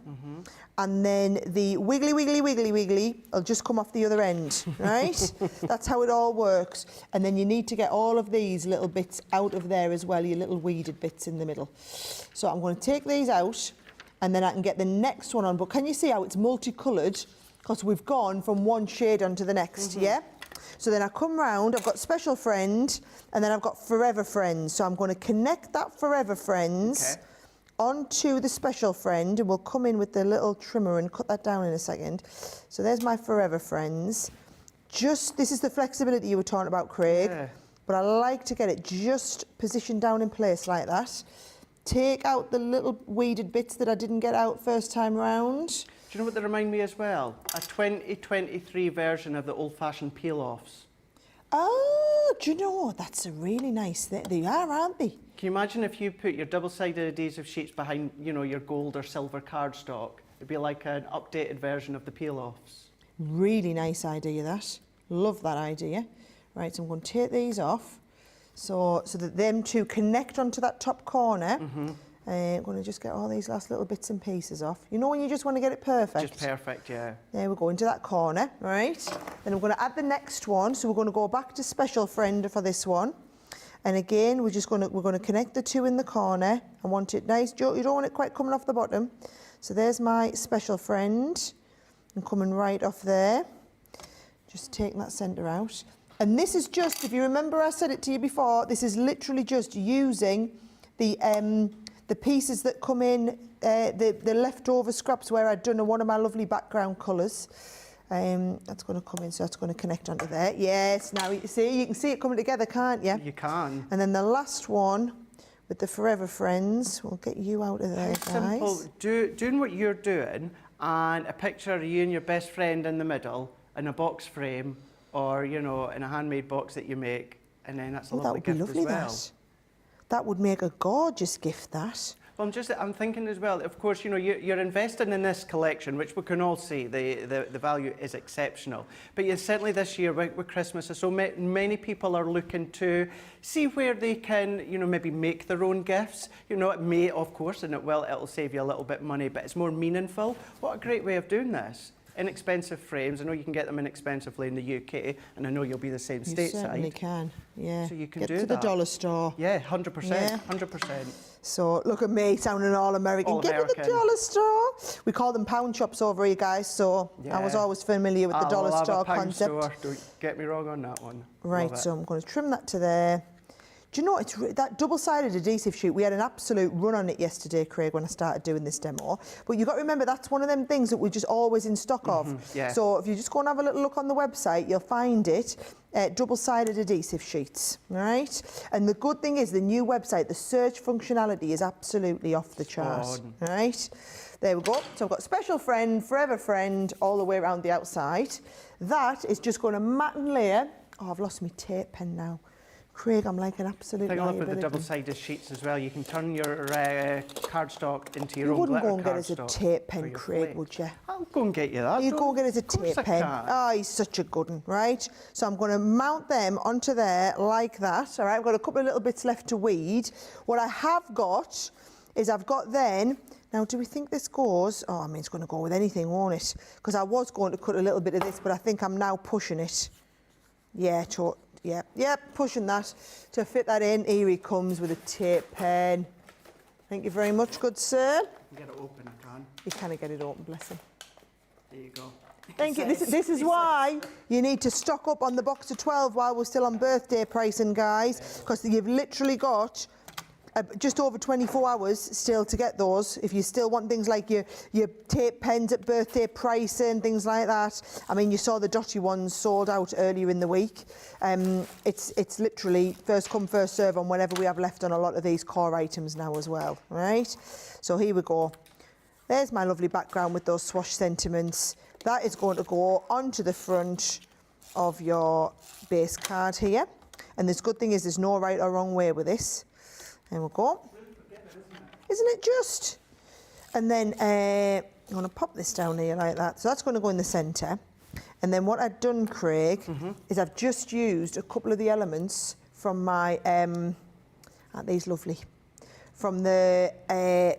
and then the wiggly, wiggly, wiggly, wiggly will just come off the other end, right? That's how it all works. And then you need to get all of these little bits out of there as well, your little weeded bits in the middle. So I'm going to take these out, and then I can get the next one on. But can you see how it's multicoloured? Because we've gone from one shade onto the next, yeah? So then I come round, I've got special friend, and then I've got forever friends. So I'm going to connect that forever friends onto the special friend, and we'll come in with the little trimmer and cut that down in a second. So there's my forever friends. Just, this is the flexibility you were talking about, Craig. Yeah. But I like to get it just positioned down in place like that. Take out the little weeded bits that I didn't get out first time round. Do you know what they remind me as well? A 2023 version of the old-fashioned peel-offs. Oh, do you know what? That's a really nice thing. They are, aren't they? Can you imagine if you put your double-sided adhesive sheets behind, you know, your gold or silver cardstock? It'd be like an updated version of the peel-offs. Really nice idea, that. Love that idea. Right, so I'm going to take these off so that them two connect onto that top corner. I'm going to just get all these last little bits and pieces off. You know when you just want to get it perfect? Just perfect, yeah. There we go, into that corner, right? Then I'm going to add the next one. So we're going to go back to special friend for this one. And again, we're going to connect the two in the corner. I want it nice. You don't want it quite coming off the bottom. So there's my special friend. And coming right off there. Just taking that centre out. And this is just, if you remember I said it to you before, this is literally just using the pieces that come in, the leftover scraps where I'd done one of my lovely background colours. That's going to come in, so that's going to connect onto there. Yes, now you can see it coming together, can't you? You can. And then the last one with the Forever Friends, we'll get you out of there, How guys. simple. Doing what you're doing, and a picture of you and your best friend in the middle, in a box frame, or, you know, in a handmade box that you make, and then that's a lovely gift as well. That would make a gorgeous gift, that. Well, I'm thinking as well, of course, you know, you're investing in this collection, which we can all see, the value is exceptional. But certainly this year with Christmas, so many people are looking to see where they can, you know, maybe make their own gifts. You know, it may, of course, and it'll save you a little bit of money, but it's more meaningful. What a great way of doing this. Inexpensive frames. I know you can get them inexpensively in the UK, and I know you'll be the same stateside. You certainly can, yeah. So you can get do to that. The dollar store. Yeah, 100%, Yeah. 100%. So look at me sounding all American. All Get to the American. dollar store. We call them pound shops over here, guys. So I was Yeah. always familiar with the dollar I love store a pound concept. store. Don't get me wrong on that one. Right, Love it. so I'm going to trim that to there. Do you know, that double-sided adhesive sheet, we had an absolute run on it yesterday, Craig, when I started doing this demo. But you've got to remember, that's one of them things that we're just always in stock of. yeah. So if you just go and have a little look on the website, you'll find it, double-sided adhesive sheets, all right? And the good thing is, the new website, the search functionality is absolutely off the chart, all right? There we go. So I've got special friend, forever friend, all the way around the outside. That is just going to matten layer. Oh, I've lost my tape pen now. Craig, I'm like an absolute Think liability. of the double-sided sheets as well. You can turn your cardstock into your You own wouldn't glitter go and get us a cardstock tape for pen, your Craig, flake. would you? I'll go and get you that. You'd go and get us a Of course tape I pen. can. Oh, he's such a good one, right? So I'm going to mount them onto there like that, all right? I've got a couple of little bits left to weed. What I have got is I've got then, now do we think this goes? Oh, I mean, it's going to go with anything, won't it? Because I was going to cut a little bit of this, but I think I'm now pushing it. Yeah, pushing that to fit that in. Here he comes with a tape pen. Thank you very much, good sir. Get it open, I can. You can't get it open, bless him. There you go. Thank you. This is why you need to stock up on the box of 12 while we're still on birthday pricing, guys, because you've literally got just over 24 hours still to get those. If you still want things like your tape pens at birthday pricing, things like that. I mean, you saw the dotty ones sold out earlier in the week. It's literally first come, first serve on whatever we have left on a lot of these core items now as well, right? So here we go. There's my lovely background with those Swash sentiments. That is going to go onto the front of your base card here. And the good thing is there's no right or wrong way with this. There we go. Isn't it just? And then I'm going to pop this down here like that. So that's going to go in the centre. And then what I've done, Craig, is I've just used a couple of the elements from my, aren't these lovely? From the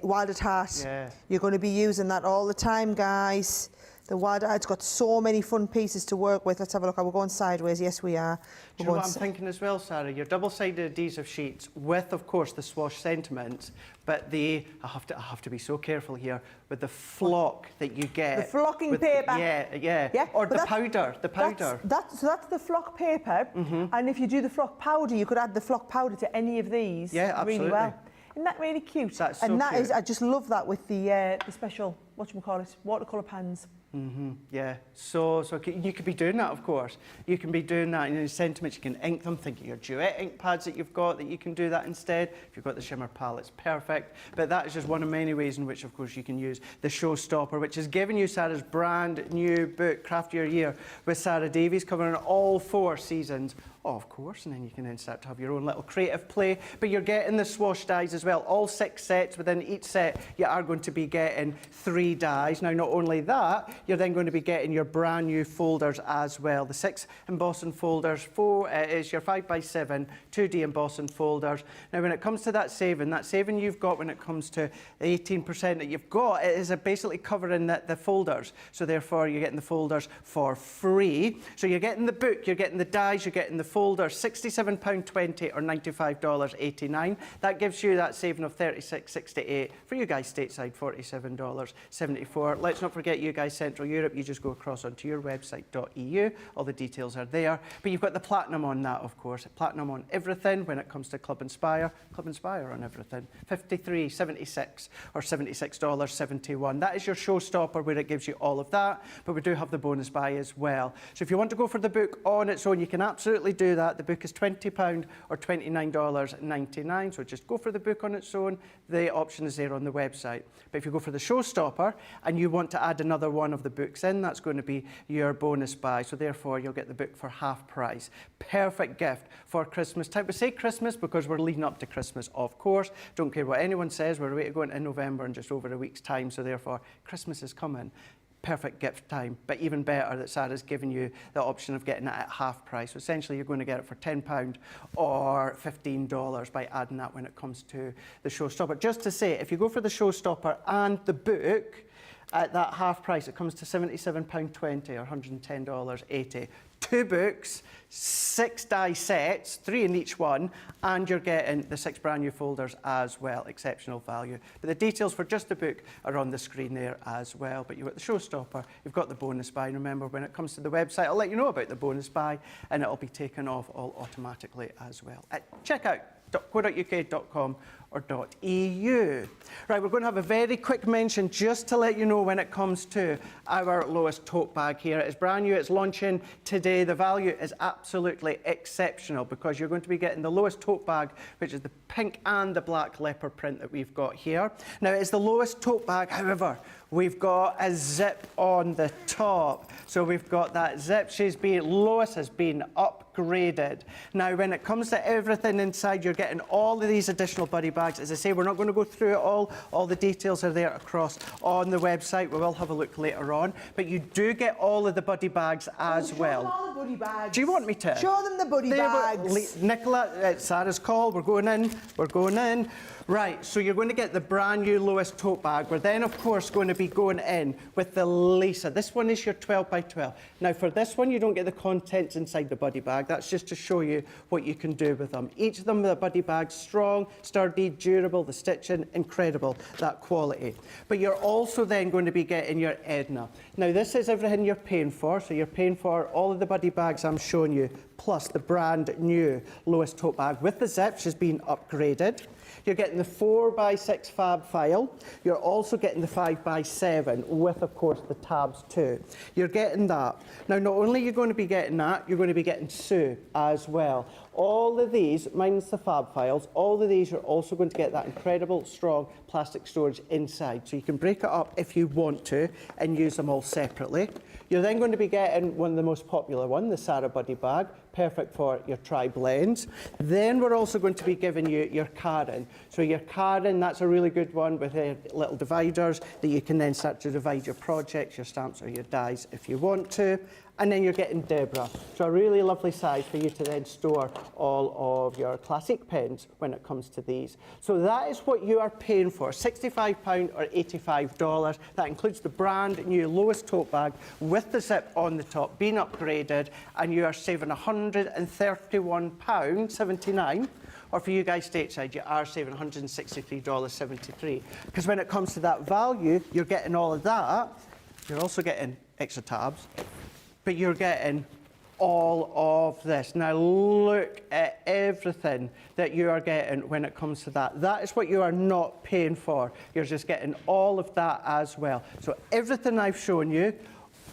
Wild at Heart. Yeah. You're going to be using that all the time, guys. The Wild at Heart's got so many fun pieces to work with. Let's have a look. We're going sideways. Yes, we are. Do you know what I'm thinking as well, Sarah? Your double-sided adhesive sheets with, of course, the Swash sentiments, but I have to be so careful here with the flock that you get. The flocking paper. Yeah. Or the powder. So that's the flock paper, and if you do the flock powder, you could add the flock powder to any of these. Yeah, absolutely. Really well. Isn't that really cute? That's so cute. I just love that with the special, whatchamacallit, watercolour pans. Yeah, so you could be doing that, of course. You can be doing that in your sentiments. You can ink them. Think of your duet ink pads that you've got, that you can do that instead. If you've got the shimmer palettes, perfect. But that is just one of many ways in which, of course, you can use the Showstopper, which is giving you Sarah's brand new book, Craft Your Year, with Sarah Davies, covering all 4 seasons. Oh, of course, and then you can then start to have your own little creative play. But you're getting the Swash dies as well. All 6 sets. Within each set, you are going to be getting 3 dies. Now, not only that, you're then going to be getting your brand new folders as well. The 6 embossing folders, 4 is your 5x7 2D embossing folders. Now, when it comes to that saving you've got when it comes to the 18% that you've got, it is basically covering the folders. So therefore, you're getting the folders for free. So you're getting the book, you're getting the dies, you're getting the folder, £67.20 or $95.89. That gives you that saving of $36.68. For you guys stateside, $47.74. Let's not forget you guys Central Europe, you just go across onto your website.eu. All the details are there. But you've got the platinum on that, of course. Platinum on everything when it comes to Club Inspire. Club Inspire on everything. $53.76 or $76.71. That is your Showstopper where it gives you all of that. But we do have the bonus buy as well. So if you want to go for the book on its own, you can absolutely do that. The book is £20 or $29.99. So just go for the book on its own. The option is there on the website. But if you go for the Showstopper and you want to add another one of the books in, that's going to be your bonus buy. So therefore, you'll get the book for half price. Perfect gift for Christmas time. We say Christmas because we're leading up to Christmas, of course. Don't care what anyone says. We're ready to go in November in just over a week's time. So therefore, Christmas is coming. Perfect gift time, but even better that Sarah's given you the option of getting it at half price. So essentially, you're going to get it for £10 or $15 by adding that when it comes to the Showstopper. Just to say, if you go for the Showstopper and the book, at that half price, it comes to £77.20 or $110.80. 2 books, 6 die sets, 3 in each one, and you're getting the 6 brand new folders as well. Exceptional value. But the details for just the book are on the screen there as well. But you've got the Showstopper, you've got the bonus buy. And remember, when it comes to the website, I'll let you know about the bonus buy, and it'll be taken off all automatically as well. At checkout.co.uk.com or .eu. Right, we're going to have a very quick mention just to let you know when it comes to our lowest tote bag here. It's brand new, it's launching today. The value is absolutely exceptional because you're going to be getting the lowest tote bag, which is the pink and the black leopard print that we've got here. Now, it's the lowest tote bag, however, we've got a zip on the top. So we've got that zip. Lois has been upgraded. Now, when it comes to everything inside, you're getting all of these additional buddy bags. As I say, we're not going to go through it all. All the details are there across on the website. We will have a look later on. But you do get all of the buddy bags as well. Show them all the buddy bags. Do you want me to? Show them the buddy bags. Nicola, it's Sarah's call. We're going in. We're going in. Right, so you're going to get the brand new lowest tote bag. We're then, of course, going to be going in with the Lisa. This one is your 12 by 12. Now, for this one, you don't get the contents inside the buddy bag. That's just to show you what you can do with them. Each of them, the buddy bags, strong, sturdy, durable, the stitching, incredible, that quality. But you're also then going to be getting your Edna. Now this is everything you're paying for, so you're paying for all of the buddy bags I'm showing you, plus the brand new lowest tote bag with the zip, which has been upgraded. You're getting the 4x6 fab file. You're also getting the 5x7 with, of course, the tabs too. You're getting that. Now, not only are you going to be getting that, you're going to be getting Sue as well. All of these, minus the fab files, all of these, you're also going to get that incredible, strong plastic storage inside. So you can break it up if you want to and use them all separately. You're then going to be getting one of the most popular one, the Sara Buddy Bag, perfect for your tri-blends. Then we're also going to be giving you your Karen. So your Karen, that's a really good one with little dividers that you can then start to divide your projects, your stamps or your dies if you want to. And then you're getting Deborah. So a really lovely size for you to then store all of your classic pens when it comes to these. So that is what you are paying for, £65 or $85. That includes the brand new lowest tote bag with the zip on the top being upgraded, and you are saving £131.79. Or for you guys stateside, you are saving $163.73. Because when it comes to that value, you're getting all of that. You're also getting extra tabs, but you're getting all of this. Now look at everything that you are getting when it comes to that. That is what you are not paying for. You're just getting all of that as well. So everything I've shown you,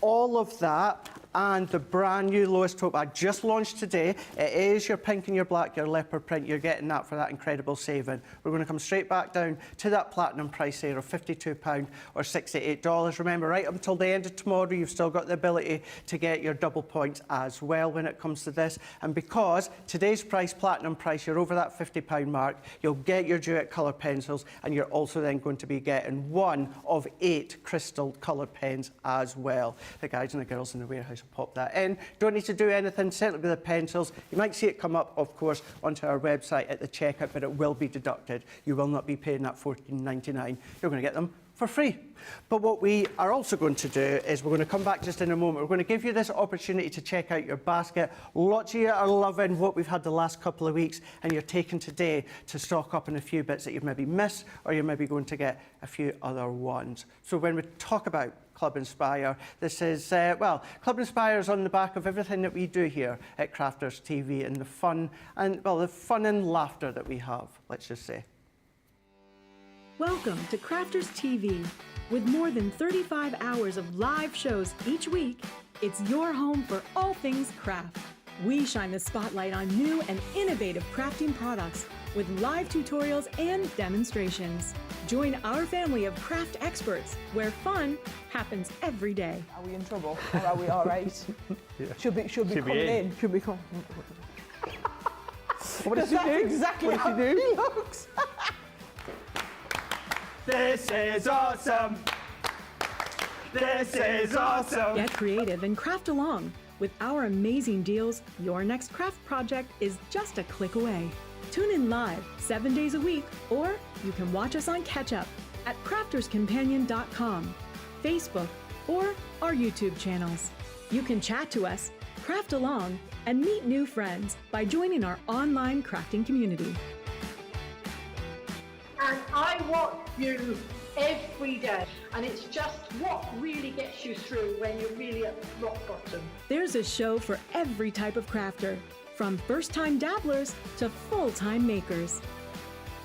all of that, and the brand new lowest tote bag just launched today. It is your pink and your black, your leopard print. You're getting that for that incredible saving. We're going to come straight back down to that platinum price there of £52 or $68. Remember, right up until the end of tomorrow, you've still got the ability to get your double points as well when it comes to this. And because today's price, platinum price, you're over that £50 mark, you'll get your duet colour pencils, and you're also then going to be getting one of 8 crystal coloured pens as well. The guys and the girls in the warehouse pop that in. Don't need to do anything, certainly with the pencils. You might see it come up, of course, onto our website at the checkout, but it will be deducted. You will not be paying that $14.99. You're going to get them for free. But what we are also going to do is we're going to come back just in a moment. We're going to give you this opportunity to check out your basket. Lots of you are loving what we've had the last couple of weeks, and you're taking today to stock up on a few bits that you've maybe missed, or you're maybe going to get a few other ones. So when we talk about Club Inspire, this is, well, Club Inspire is on the back of everything that we do here at Crafters TV, and the fun and, well, the fun and laughter that we have, let's just say. Welcome to Crafters TV. With more than 35 hours of live shows each week, it's your home for all things craft. We shine the spotlight on new and innovative crafting products with live tutorials and demonstrations. Join our family of craft experts where fun happens every day. Are we in trouble or are we all right? Yeah. Should be coming in. Should be coming. What does she do? Exactly how he looks. This is awesome. This is awesome. Get creative and craft along. With our amazing deals, your next craft project is just a click away. Tune in live 7 days a week, or you can watch us on Catch Up at crafterscompanion.com, Facebook, or our YouTube channels. You can chat to us, craft along, and meet new friends by joining our online crafting community. And I watch you every day, and it's just what really gets you through when you're really at rock bottom. There's a show for every type of crafter, from first-time dabblers to full-time makers.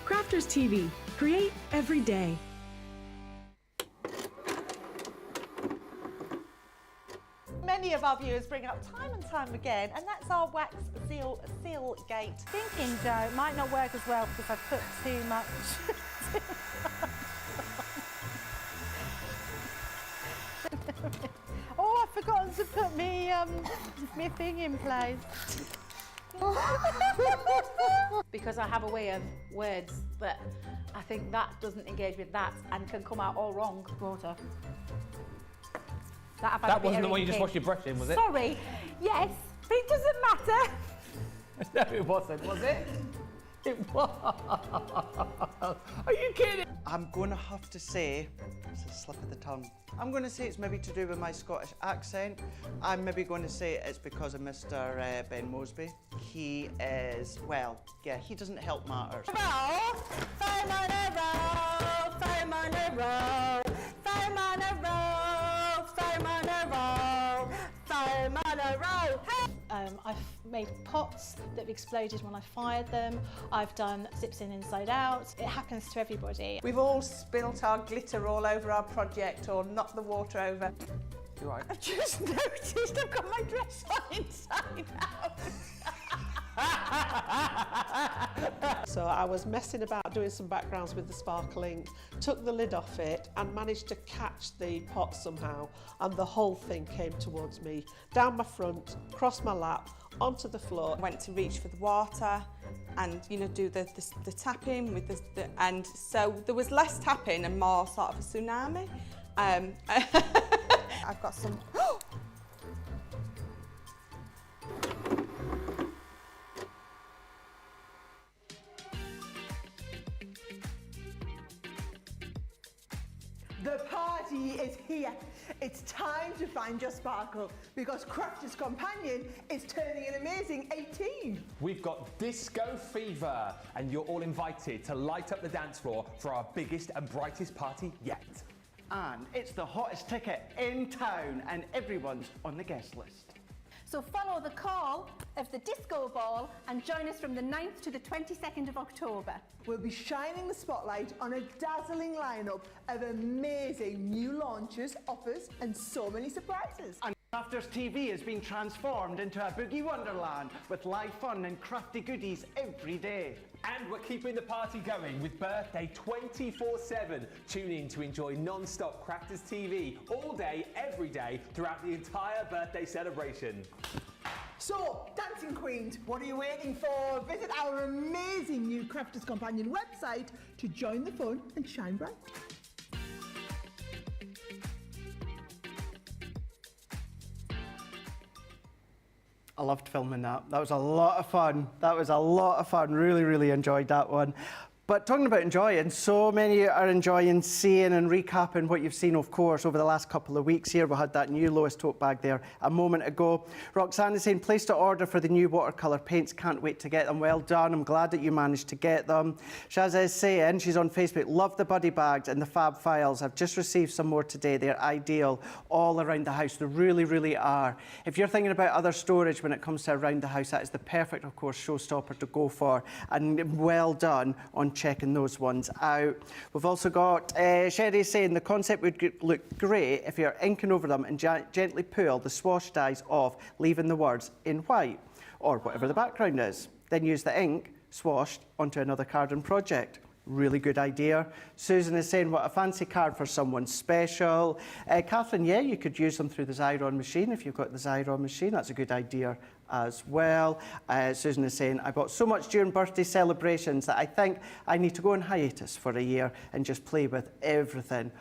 Crafters TV, create every day. Many of our viewers bring up time and time again, and that's our wax seal gate. Thinking, Joe, it might not work as well because I've put too much. Oh, I've forgotten to put me thing in place. Because I have a way of words that I think that doesn't engage with that and can come out all wrong. Water. That wasn't the one you just washed your brush in, was it? Sorry. Yes, but it doesn't matter. No, it wasn't, was it? It was. Are you kidding? I'm going to have to say, it's a slip of the tongue. I'm going to say it's maybe to do with my Scottish accent. I'm maybe going to say it's because of Mr. Ben Mosby. he is, well, yeah, he doesn't help matters. I've made pots that have exploded when I fired them. I've done zips in inside out. It happens to everybody. We've all spilt our glitter all over our project or knocked the water over. You right? I've just noticed I've got my dress on inside out. So I was messing about doing some backgrounds with the sparkling, took the lid off it and managed to catch the pot somehow, and the whole thing came towards me, down my front, across my lap, onto the floor. I went to reach for the water and, you know, do the tapping with and so there was less tapping and more sort of a tsunami. I've got some... The party is here. It's time to find your sparkle because Crafters Companion is turning an amazing 18. We've got disco fever and you're all invited to light up the dance floor for our biggest and brightest party yet. And it's the hottest ticket in town and everyone's on the guest list. So follow the call of the disco ball and join us from the 9th to the 22nd of October. We'll be shining the spotlight on a dazzling lineup of amazing new launches, offers and so many surprises. And Crafters TV has been transformed into a boogie wonderland with live fun and crafty goodies every day. And we're keeping the party going with Birthday 24/7. Tune in to enjoy non-stop Crafters TV all day, every day, throughout the entire birthday celebration. So, Dancing Queens, what are you waiting for? Visit our amazing new Crafters Companion website to join the fun and shine bright. I loved filming that. That was a lot of fun. That was a lot of fun. Really, really enjoyed that one. But talking about enjoying, so many are enjoying seeing and recapping what you've seen, of course, over the last couple of weeks here. We had that new Lowest tote bag there a moment ago. Roxanne is saying, placed an order for the new watercolour paints. Can't wait to get them. Well done. I'm glad that you managed to get them. Shaz is saying, she's on Facebook, love the buddy bags and the fab files. I've just received some more today. They're ideal all around the house. They really, really are. If you're thinking about other storage when it comes to around the house, that is the perfect, of course, showstopper to go for. And well done on checking those ones out. We've also got Sherry saying the concept would look great if you're inking over them and gently pull the swash dies off, leaving the words in white or whatever the background is. Then use the ink swashed onto another card and project. Really good idea. Susan is saying, what a fancy card for someone special. Catherine, yeah, you could use them through the Xyron machine if you've got the Xyron machine. That's a good idea as well. Susan is saying, I bought so much during birthday celebrations that I think I need to go on hiatus for a year and just play with everything.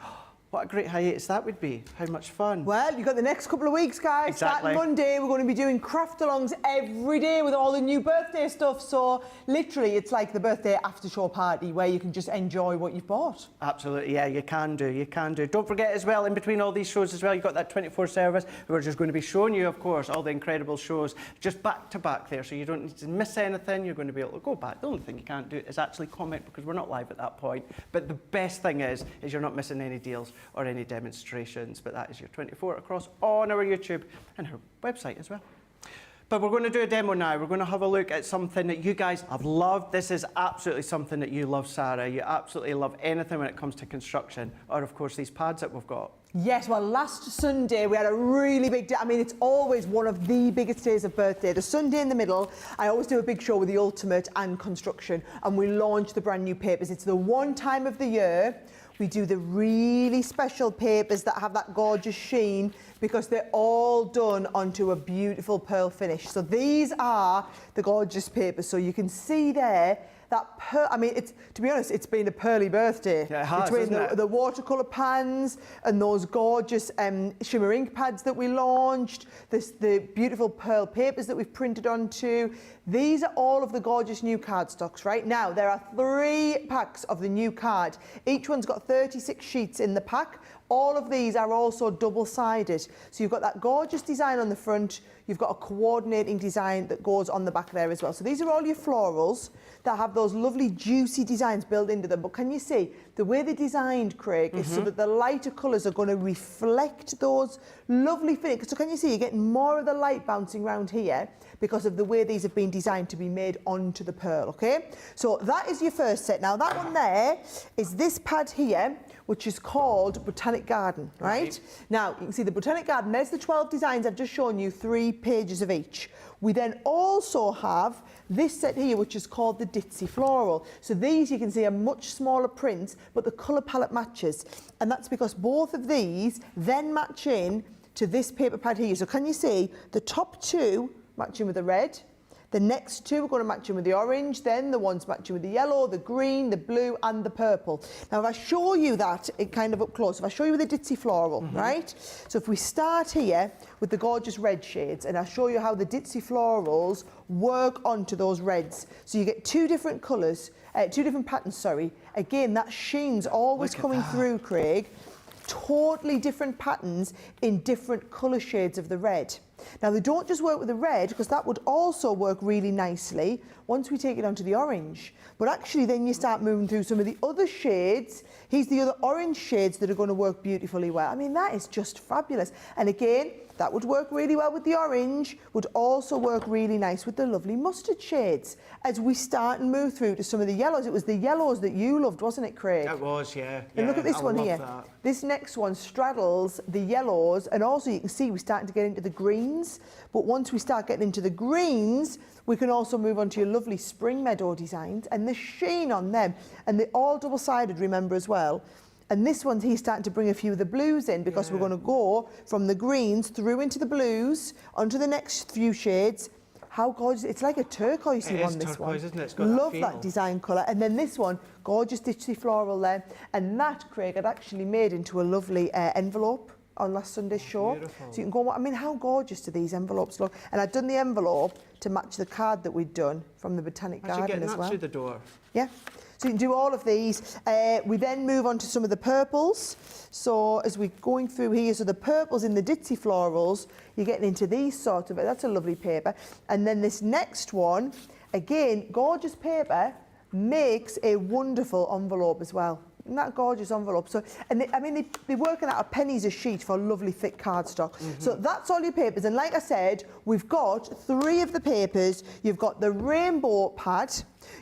What a great hiatus that would be. How much fun. Well, you've got the next couple of weeks, guys. Exactly. Starting Monday, we're going to be doing craft-alongs every day with all the new birthday stuff. So, literally, it's like the birthday after-show party where you can just enjoy what you've bought. Absolutely, yeah, you can do, you can do. Don't forget as well, in between all these shows as well, you've got that 24 service. We're just going to be showing you, of course, all the incredible shows just back to back there, so you don't need to miss anything. You're going to be able to go back. The only thing you can't do is actually comment because we're not live at that point. But the best thing is you're not missing any deals or any demonstrations, but that is your 24 across on our YouTube and our website as well. But we're going to do a demo now. We're going to have a look at something that you guys have loved. This is absolutely something that you love, Sarah. You absolutely love anything when it comes to construction, or of course these pads that we've got. Yes, well, last Sunday we had a really big day. I mean, it's always one of the biggest days of birthday. The Sunday in the middle, I always do a big show with the Ultimate and Construction, and we launch the brand new papers. It's the one time of the year we do the really special papers that have that gorgeous sheen because they're all done onto a beautiful pearl finish. So these are the gorgeous papers. So you can see there that pearl, I mean, it's, to be honest, it's been a pearly birthday. Yeah, it has, between the watercolour pans and those gorgeous shimmer ink pads that we launched, the beautiful pearl papers that we've printed onto. These are all of the gorgeous new cardstocks. Right now, there are 3 packs of the new card. Each one's got 36 sheets in the pack. All of these are also double-sided. So you've got that gorgeous design on the front, you've got a coordinating design that goes on the back there as well. So these are all your florals that have those lovely juicy designs built into them. But can you see, the way they're designed, Craig, is so that the lighter colours are going to reflect those lovely finishes. So can you see, you're getting more of the light bouncing around here because of the way these have been designed to be made onto the pearl, okay? So that is your first set. Now that one there is this pad here, which is called Botanic Garden, right? Now, you can see the Botanic Garden, there's the 12 designs I've just shown you, 3 pages of each. We then also have this set here, which is called the Ditzy Floral. So these, you can see, are much smaller prints, but the colour palette matches. And that's because both of these then match in to this paper pad here. So can you see, the top 2 matching with the red, the next 2 are going to match in with the orange, then the ones matching with the yellow, the green, the blue and the purple. Now if I show you that kind of up close, if I show you the Ditzy Floral, right? So if we start here with the gorgeous red shades, and I'll show you how the Ditzy Florals work onto those reds. So you get 2 different colours, 2 different patterns, sorry. Again, that sheen's always coming through, Craig. Totally different patterns in different colour shades of the red. Now they don't just work with the red, because that would also work really nicely once we take it onto the orange. But actually then you start moving through some of the other shades. Here's the other orange shades that are going to work beautifully well. I mean, that is just fabulous. And again, that would work really well with the orange, would also work really nice with the lovely mustard shades. As we start and move through to some of the yellows, it was the yellows that you loved, wasn't it, Craig? It was, yeah. And look at this one here. That. This next one straddles the yellows, and also you can see we're starting to get into the greens. But once we start getting into the greens, we can also move on to your lovely spring meadow designs, and the sheen on them. And they're all double-sided, remember, as well. And this one's he's starting to bring a few of the blues in, because we're going to go from the greens through into the blues, onto the next few shades. How gorgeous. It's like a turquoise one, this one. Isn't it? It's got Love that, that design colour. And then this one, gorgeous Ditzy Floral there. And that, Craig, I'd actually made into a lovely envelope on last Sunday's show. Beautiful. So you can go, I mean, how gorgeous do these envelopes look? And I'd done the envelope to match the card that we'd done from the Botanic Garden as well. Through the door. Yeah. So you can do all of these. We then move on to some of the purples. So as we're going through here, so the purples in the Ditzy Florals, you're getting into these sort of, that's a lovely paper. And then this next one, again, gorgeous paper, makes a wonderful envelope as well. Isn't that gorgeous envelope? So, and they, I mean, they're working out a pennies a sheet for lovely thick cardstock. So that's all your papers. And like I said, we've got 3 of the papers. You've got the rainbow pad,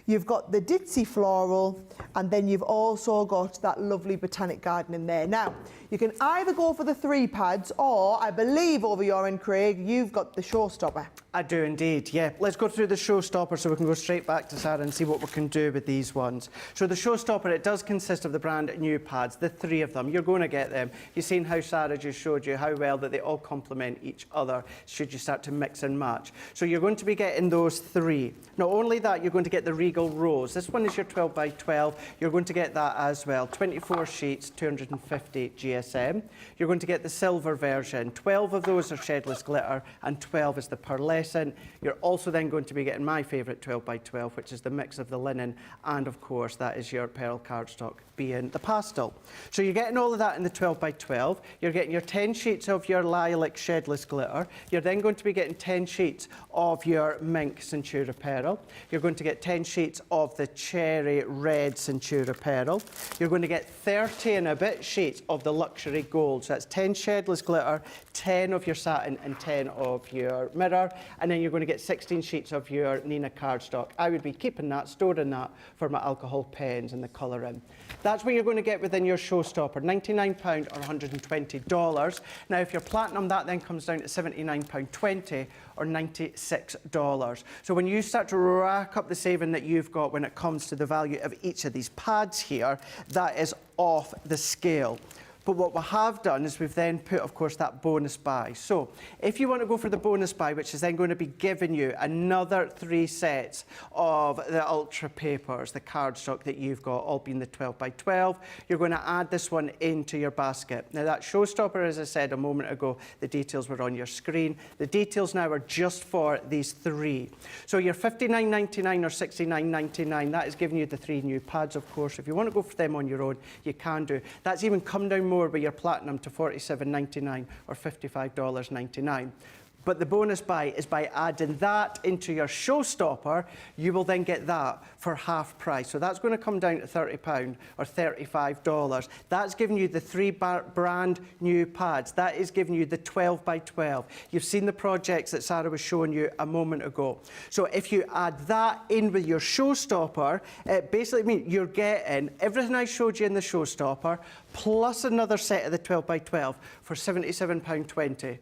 you've got the Ditzy Floral, and then you've also got that lovely Botanic Garden in there. Now, you can either go for the 3 pads, or I believe over your end, Craig, you've got the Showstopper. I do indeed, yeah. Let's go through the Showstopper so we can go straight back to Sara and see what we can do with these ones. So the Showstopper, it does consist of the brand new pads, the 3 of them. You're going to get them. You've seen how Sara just showed you how well that they all complement each other should you start to mix and match. So you're going to be getting those 3. Not only that, you're going to get the Regal Rose. This one is your 12 by 12. You're going to get that as well. 24 sheets, 250 GSM. You're going to get the silver version. 12 of those are shedless glitter and 12 is the pearlescent. You're also then going to be getting my favourite 12 by 12, which is the mix of the linen, and of course that is your pearl cardstock being the pastel. So you're getting all of that in the 12 by 12. You're getting your 10 sheets of your lilac shedless glitter. You're then going to be getting 10 sheets of your mink Centura Pearl. You're going to get 10 sheets of the cherry red Centura Pearl. You're going to get 30 and a bit sheets of the luxury gold. So that's 10 shedless glitter, 10 of your satin and 10 of your mirror. And then you're going to get 16 sheets of your Nina cardstock. I would be keeping that, storing that for my alcohol pens and the colouring. That's what you're going to get within your Showstopper, £99 or $120. Now, if you're platinum, that then comes down to £79.20 or $96. So when you start to rack up the saving that you've got when it comes to the value of each of these pads here, that is off the scale. But what we have done is we've then put, of course, that bonus buy. So if you want to go for the bonus buy, which is then going to be giving you another 3 sets of the Ultra papers, the cardstock that you've got, all being the 12 by 12, you're going to add this one into your basket. Now that Showstopper, as I said a moment ago, the details were on your screen. The details now are just for these 3. So your $59.99 or $69.99, that is giving you the 3 new pads, of course. If you want to go for them on your own, you can do. That's even come down more more with your platinum to $47.99 or $55.99. But the bonus buy is by adding that into your Showstopper, you will then get that for half price. So that's going to come down to £30 or $35. That's giving you the 3 brand new pads. That is giving you the 12 by 12. You've seen the projects that Sara was showing you a moment ago. So if you add that in with your Showstopper, it basically means you're getting everything I showed you in the Showstopper, plus another set of the 12 by 12 for £77.20.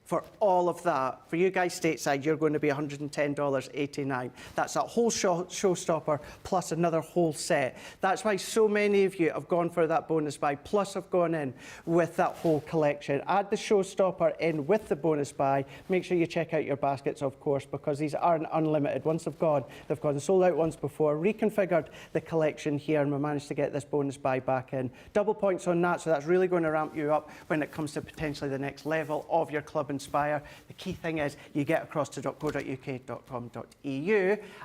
For all of that, for you guys stateside, you're going to be $110.89. That's that whole Showstopper plus another whole set. That's why so many of you have gone for that bonus buy, plus have gone in with that whole collection. Add the Showstopper in with the bonus buy. Make sure you check out your baskets, of course, because these aren't unlimited. Once they've gone sold out once before. Reconfigured the collection here, and we managed to get this bonus buy back in. Double points on that, so that's really going to ramp you up when it comes to potentially the next level of your Club Inspire. The key thing is you get across to .co.uk.com.eu,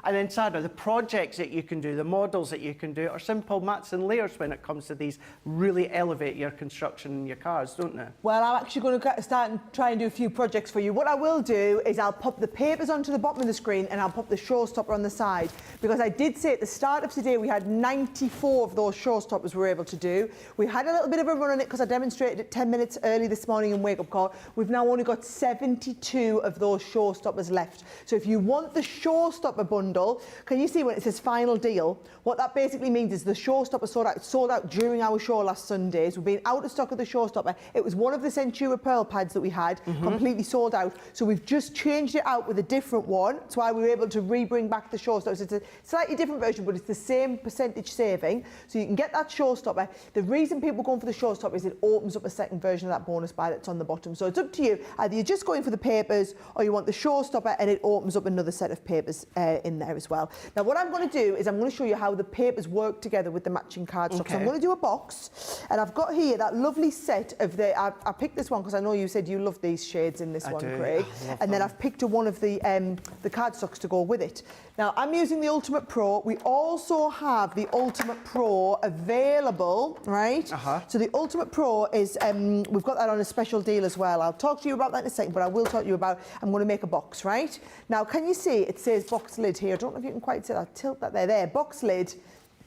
and then Sara, the projects that you can do, the models that you can do are simple mats and layers when it comes to these. Really elevate your construction and your cars, don't they? Well, I'm actually going to start and try and do a few projects for you. What I will do is I'll pop the papers onto the bottom of the screen and I'll pop the Showstopper on the side, because I did say at the start of today we had 94 of those Showstoppers we were able to do. We had a little bit of a run on it because I demonstrated it 10 minutes early this morning in Wake Up Call. We've now only got 72 of those Showstoppers left. So if you want the Showstopper bundle, can you see when it says final deal? What that basically means is the Showstopper sold out during our show last Sunday. So we've been out of stock of the Showstopper. It was one of the Centura Pearl pads that we had, completely sold out. So we've just changed it out with a different one. That's why we were able to bring back the Showstopper. So it's a slightly different version, but it's the same percentage saving. So you can get that Showstopper. The reason people are going for the Showstopper is it opens up a second version of that bonus buy that's on the bottom. So it's up to you. Either you're just going for the papers or you want the Showstopper, and it opens up another set of papers in there as well. Now what I'm going to do is I'm going to show you how the papers work together with the matching cardstock. So I'm going to do a box, and I've got here that lovely set of the, I picked this one because I know you said you love these shades in this one, Craig, and then I've picked one of the cardstocks to go with it. Now I'm using the Ultimate Pro. We also have the Ultimate Pro available, right? So the Ultimate Pro is, we've got that on a special deal as well. I'll talk to you about that in a second, but I will talk to you about, I'm going to make a box, right? Now, can you see it says box lid here? I don't know if you can quite see that. I'll tilt that there, box lid.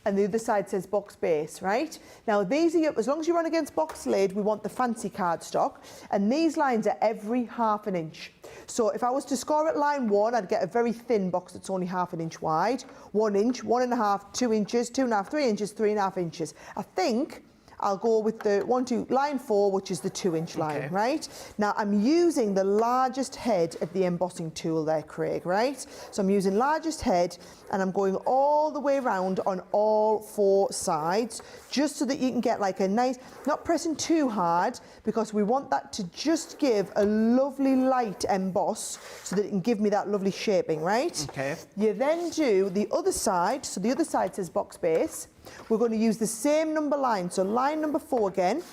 And the other side says box base, right? Now, these are, as long as you run against box lid, we want the fancy cardstock. And these lines are every ½ an inch. So if I was to score at line 1, I'd get a very thin box that's only ½ an inch wide. 1 inch, 1.5, 2 inches, 2.5, 3 inches, 3.5 inches. I think I'll go with the line 4, which is the 2-inch line, right? Now, I'm using the largest head of the embossing tool there, Craig, right? So I'm using largest head, and I'm going all the way around on all 4 sides, just so that you can get like a nice, not pressing too hard, because we want that to just give a lovely light emboss, so that it can give me that lovely shaping, right? You then do the other side, so the other side says box base. We're going to use the same number line, so line number 4 again.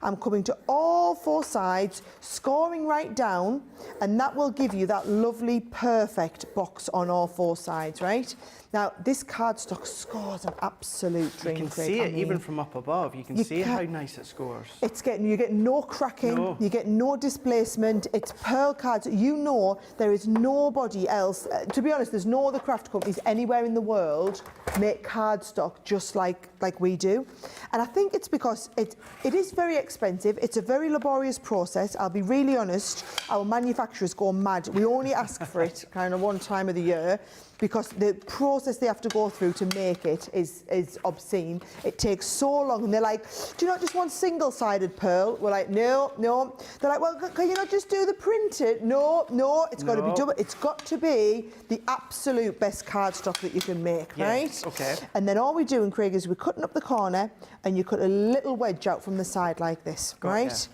I'm coming to all 4 sides, scoring right down, and that will give you that lovely, perfect box on all 4 sides, right? Now, this cardstock scores an absolute dream. You can see it even from up above. You can see how nice it scores. You get no cracking, you get no displacement. It's pearl cards. You know there is nobody else. To be honest, there's no other craft companies anywhere in the world make cardstock just like we do. And I think it's because it is very expensive. It's a very laborious process. I'll be really honest. Our manufacturers go mad. We only ask for it kind of one time of the year, because the process they have to go through to make it is obscene. It takes so long, and they're like, do you not just want single-sided pearl? We're like, no. They're like, well, can you not just do the printed? No, it's got to be double. It's got to be the absolute best cardstock that you can make, right? And then all we do, and Craig, is we're cutting up the corner, and you cut a little wedge out from the side like this, right?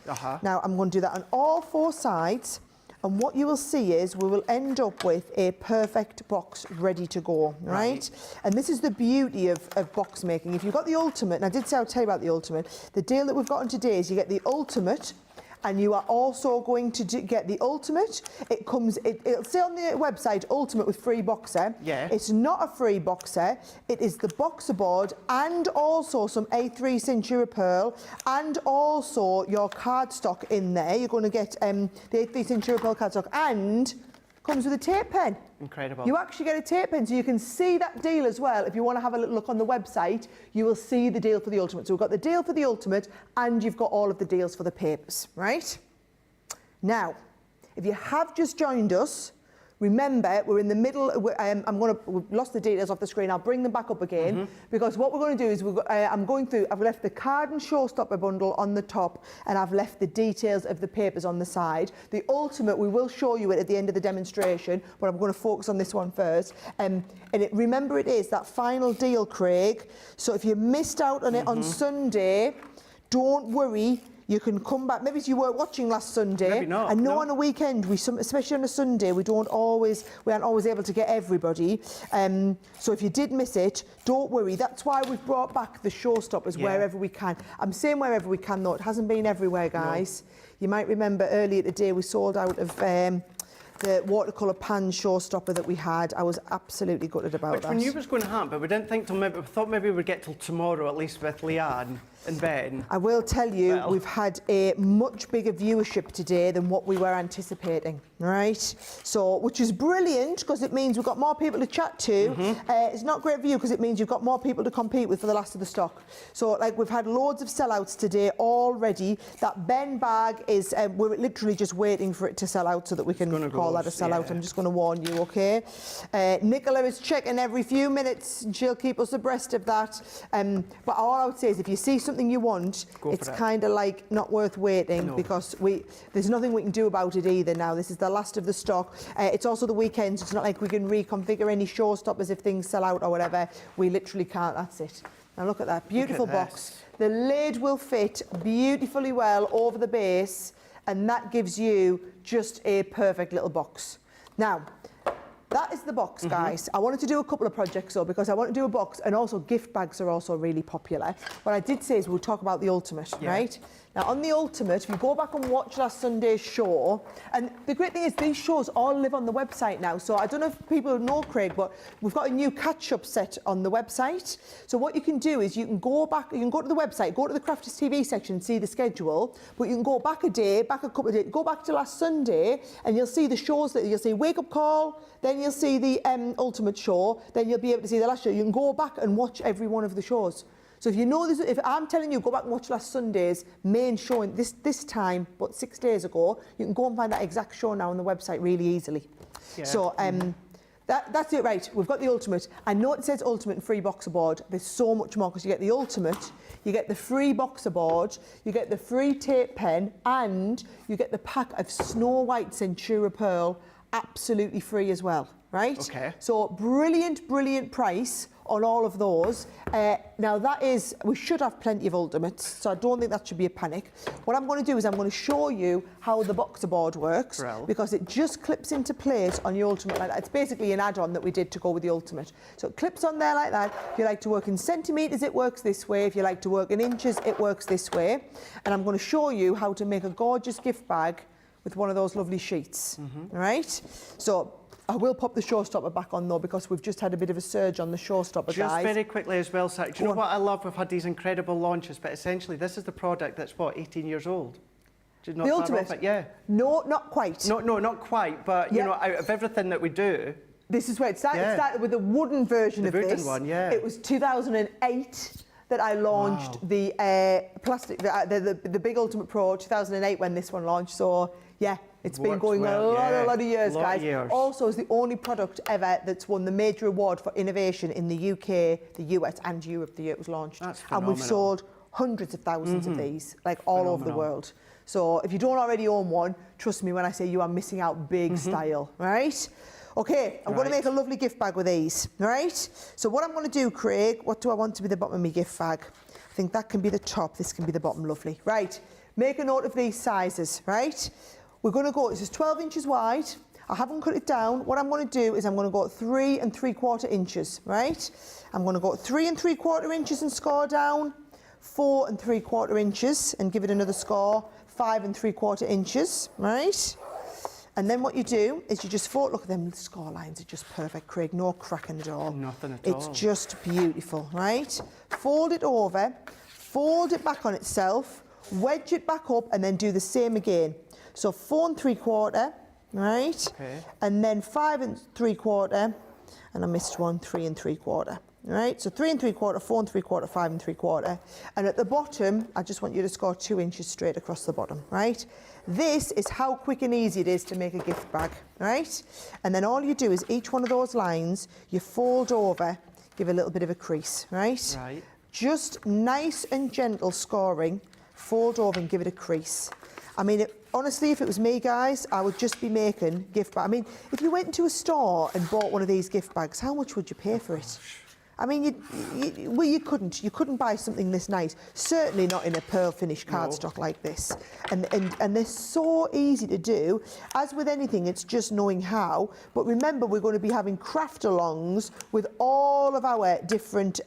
Now, I'm going to do that on all 4 sides. And what you will see is we will end up with a perfect box ready to go, right? And this is the beauty of box making. If you've got the Ultimate, and I did say I'll tell you about the Ultimate, the deal that we've got on today is you get the Ultimate, and you are also going to get the ultimate. It'll say on the website ultimate with free boxer. Yeah. It's not a free boxer. It is the boxer board and also some A3 Centura Pearl and also your cardstock in there. You're going to get the A3 Centura Pearl cardstock and comes with a tape pen. Incredible. You actually get a tape pen, so you can see that deal as well. If you want to have a little look on the website, you will see the deal for the ultimate. So we've got the deal for the ultimate and you've got all of the deals for the papers, right? Now, if you have just joined us, remember, we're in the middle. We've lost the details off the screen. I'll bring them back up again because what we're going to do is I'm going through. I've left the card and Showstopper bundle on the top, and I've left the details of the papers on the side. The ultimate, we will show you it at the end of the demonstration, but I'm going to focus on this one first. Remember, it is that final deal, Craig. So if you missed out on it on Sunday, don't worry. You can come back. Maybe you weren't watching last Sunday. Maybe not. I know on a weekend, especially on a Sunday, we aren't always able to get everybody. So if you did miss it, don't worry. That's why we've brought back the Showstoppers wherever we can. I'm saying wherever we can, though. It hasn't been everywhere, guys. No. You might remember earlier today we sold out of the watercolour pan Showstopper that we had. I was absolutely gutted about that. We knew it was going to happen, but we didn't think till maybe. We thought maybe we'd get till tomorrow, at least with Laird and Ben. I will tell you, we've had a much bigger viewership today than what we were anticipating, right? So, which is brilliant because it means we've got more people to chat to. It's not great for you because it means you've got more people to compete with for the last of the stock. So, like, we've had loads of sellouts today already. That Ben bag is, we're literally just waiting for it to sell out so that we can call that a sellout. Yeah. I'm just going to warn you, okay? Nicola is checking every few minutes and she'll keep us abreast of that. But all I would say is if you see something you want, it's kind of like not worth waiting because there's nothing we can do about it either now. This is the last of the stock. It's also the weekend, so it's not like we can reconfigure any Showstoppers if things sell out or whatever. We literally can't. That's it. Now look at that. Beautiful box. The lid will fit beautifully well over the base, and that gives you just a perfect little box. Now, that is the box, guys. I wanted to do a couple of projects though, because I want to do a box, and also gift bags are also really popular. What I did say is we'll talk about the ultimate, right? Now, on the ultimate, if you go back and watch last Sunday's show, and the great thing is these shows all live on the website now. So I don't know if people know, Craig, but we've got a new catch-up set on the website. So what you can do is you can go back, you can go to the website, go to the Crafters TV section, see the schedule, but you can go back a day, back a couple of days, go back to last Sunday, and you'll see the shows that you'll see Wake Up Call, then you'll see the ultimate show, then you'll be able to see the last show. You can go back and watch every one of the shows. So if you know this, if I'm telling you, go back and watch last Sunday's main show in this time, but 6 days ago, you can go and find that exact show now on the website really easily. Yeah. So that's it, right? We've got the ultimate. I know it says ultimate and free boxer board. There's so much more because you get the ultimate, you get the free boxer board, you get the free tape pen, and you get the pack of Snow White Centura Pearl absolutely free as well, right? Okay. So brilliant, brilliant price on all of those. Now that is, we should have plenty of ultimates, so I don't think that should be a panic. What I'm going to do is I'm going to show you how the boxer board works, because it just clips into place on your ultimate like that. It's basically an add-on that we did to go with the ultimate. So it clips on there like that. If you like to work in centimetres, it works this way. If you like to work in inches, it works this way. And I'm going to show you how to make a gorgeous gift bag with one of those lovely sheets, all right? So I will pop the Showstopper back on though, because we've just had a bit of a surge on the Showstopper, guys. Just very quickly as well, Sara, do you know what I love? We've had these incredible launches, but essentially this is the product that's, what, 18 years old? The ultimate? Yeah. No, not quite. No, not quite, but, you know, out of everything that we do... This is where it started. It started with the wooden version of this. The wooden one, yeah. It was 2008 that I launched the plastic, the big Ultimate Pro, 2008 when this one launched, so, yeah. It's been going a lot of years, guys. Also, it's the only product ever that's won the major award for innovation in the UK, the US and Europe the year it was launched. That's phenomenal. And we've sold hundreds of thousands of these, like all over the world. So if you don't already own one, trust me when I say you are missing out big style, right? Okay, I'm going to make a lovely gift bag with these, right? So what I'm going to do, Craig, what do I want to be the bottom of my gift bag? I think that can be the top, this can be the bottom, lovely. Right, make a note of these sizes, right? We're going to go, this is 12 inches wide. I haven't cut it down. What I'm going to do is I'm going to go 3 3/4 inches, right? I'm going to go 3 3/4 inches and score down, 4 3/4 inches and give it another score, 5 3/4 inches, right? And then what you do is you just fold, look at them score lines are just perfect, Craig, no cracking at all. Nothing at all. It's just beautiful, right? Fold it over, fold it back on itself, wedge it back up, and then do the same again. So 4 3/4, right? Okay. And then 5 3/4, and I missed one, 3 3/4. Right, so 3 3/4, 4 3/4, 5 3/4. And at the bottom, I just want you to score 2 inches straight across the bottom, right? This is how quick and easy it is to make a gift bag, right? And then all you do is each one of those lines, you fold over, give a little bit of a crease, right? Right. Just nice and gentle scoring, fold over and give it a crease. I mean, honestly, if it was me, guys, I would just be making gift bags. I mean, if you went into a store and bought one of these gift bags, how much would you pay for it? I mean, you couldn't buy something this nice. Certainly not in a pearl finish cardstock like this. And they're so easy to do. As with anything, it's just knowing how. But remember, we're going to be having craft-alongs with all of our different.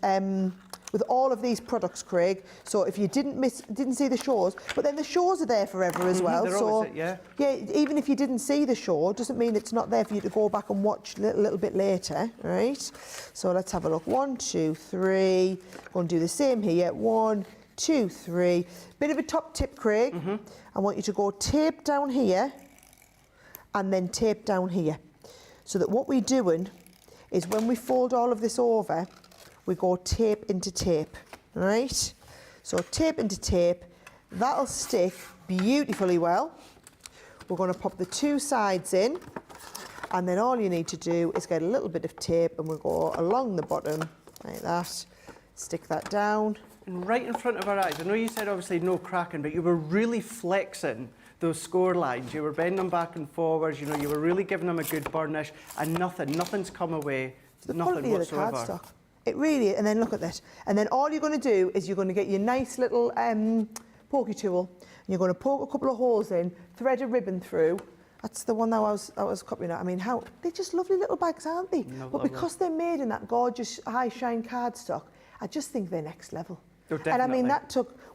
With all of these products, Craig. So if you didn't see the shows, but then the shows are there forever as well. They're so always there, yeah, even if you didn't see the show, doesn't mean it's not there for you to go back and watch a little bit later, right? So let's have a look. 1 2 3. Go and do the same here. 1 2 3. Bit of a top tip, Craig. I want you to go tape down here, and then tape down here, so that what we're doing is when we fold all of this over, we go tape into tape, right? So tape into tape, that'll stick beautifully well. We're going to pop the 2 sides in, and then all you need to do is get a little bit of tape, and we'll go along the bottom like that, stick that down. And right in front of our eyes, I know you said obviously no cracking, but you were really flexing those score lines. You were bending them back and forwards, you know, you were really giving them a good burnish, and nothing's come away, nothing whatsoever. Of the cardstock. It really, and then look at that. And then all you're going to do is you're going to get your nice little pokey tool, and you're going to poke a couple of holes in, thread a ribbon through. That's the one that I was copying at. I mean, they're just lovely little bags, aren't they? But because they're made in that gorgeous high shine cardstock, I just think they're next level. And I mean,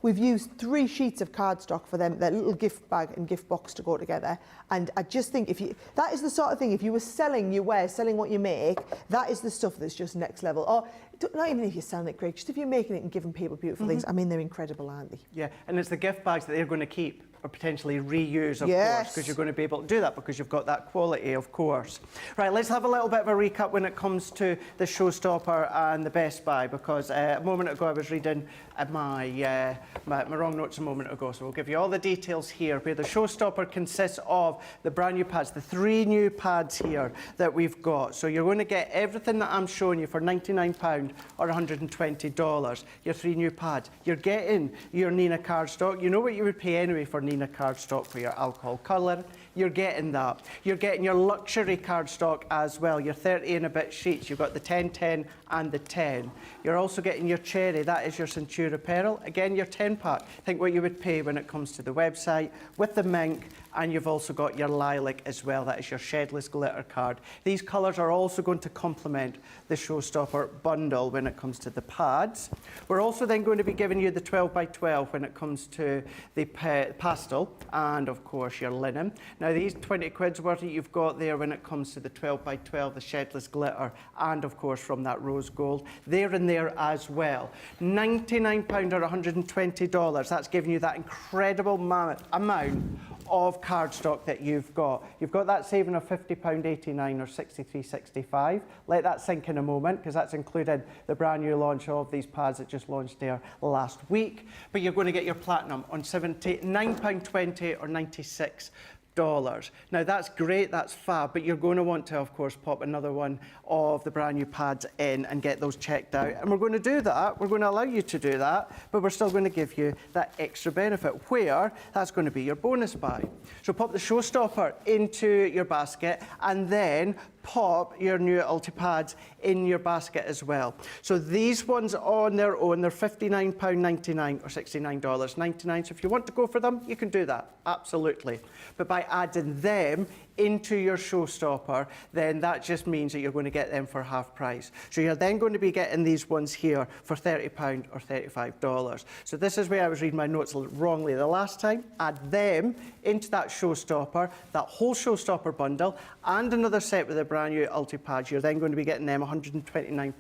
we've used 3 sheets of cardstock for them, their little gift bag and gift box to go together. And I just think that is the sort of thing, if you were selling your wares, selling what you make, that is the stuff that's just next level. Or not even if you're selling it, Craig, just if you're making it and giving people beautiful things. I mean, they're incredible, aren't they? Yeah, and it's the gift bags that they're going to keep or potentially reuse, of course, because you're going to be able to do that because you've got that quality, of course. Right, let's have a little bit of a recap when it comes to the Showstopper and the Best Buy, because a moment ago I was reading my wrong notes a moment ago, so we'll give you all the details here, where the Showstopper consists of the brand new pads, the 3 new pads here that we've got. So you're going to get everything that I'm showing you for £99 or $120, your 3 new pads. You're getting your Nina cardstock. You know what you would pay anyway for Nina cardstock for your alcohol colour. You're getting that. You're getting your luxury cardstock as well, your 30 and a bit sheets. You've got the 10, 10 and the 10. You're also getting your cherry, that is your Centura Pearl. Again, your 10 pack. Think what you would pay when it comes to the website with the mink, and you've also got your lilac as well, that is your shedless glitter card. These colours are also going to complement the Showstopper bundle when it comes to the pads. We're also then going to be giving you the 12 by 12 when it comes to the pastel and of course your linen. Now these 20 quid's worth that you've got there when it comes to the 12 by 12, the shedless glitter, and of course from that rose gold, they're in there as well. £99 or $120, that's giving you that incredible amount of cardstock that you've got. You've got that saving of £50.89 or $63.65. Let that sink in a moment, because that's included the brand new launch of these pads that just launched there last week. But you're going to get your platinum on £79.20 or $96. Now that's great, that's fab, but you're going to want to, of course, pop another one of the brand new pads in and get those checked out. And we're going to do that, we're going to allow you to do that, but we're still going to give you that extra benefit, where that's going to be your bonus buy. So pop the Showstopper into your basket and then pop your new Ultipads in your basket as well. So these ones on their own, they're £59.99 or $69.99. So if you want to go for them, you can do that, absolutely. But by by adding them into your Showstopper, then that just means that you're going to get them for half price. So you're then going to be getting these ones here for £30 or $35. So this is where I was reading my notes wrongly the last time. Add them into that Showstopper, that whole Showstopper bundle, and another set with the brand new Ulti pads. You're then going to be getting them £129,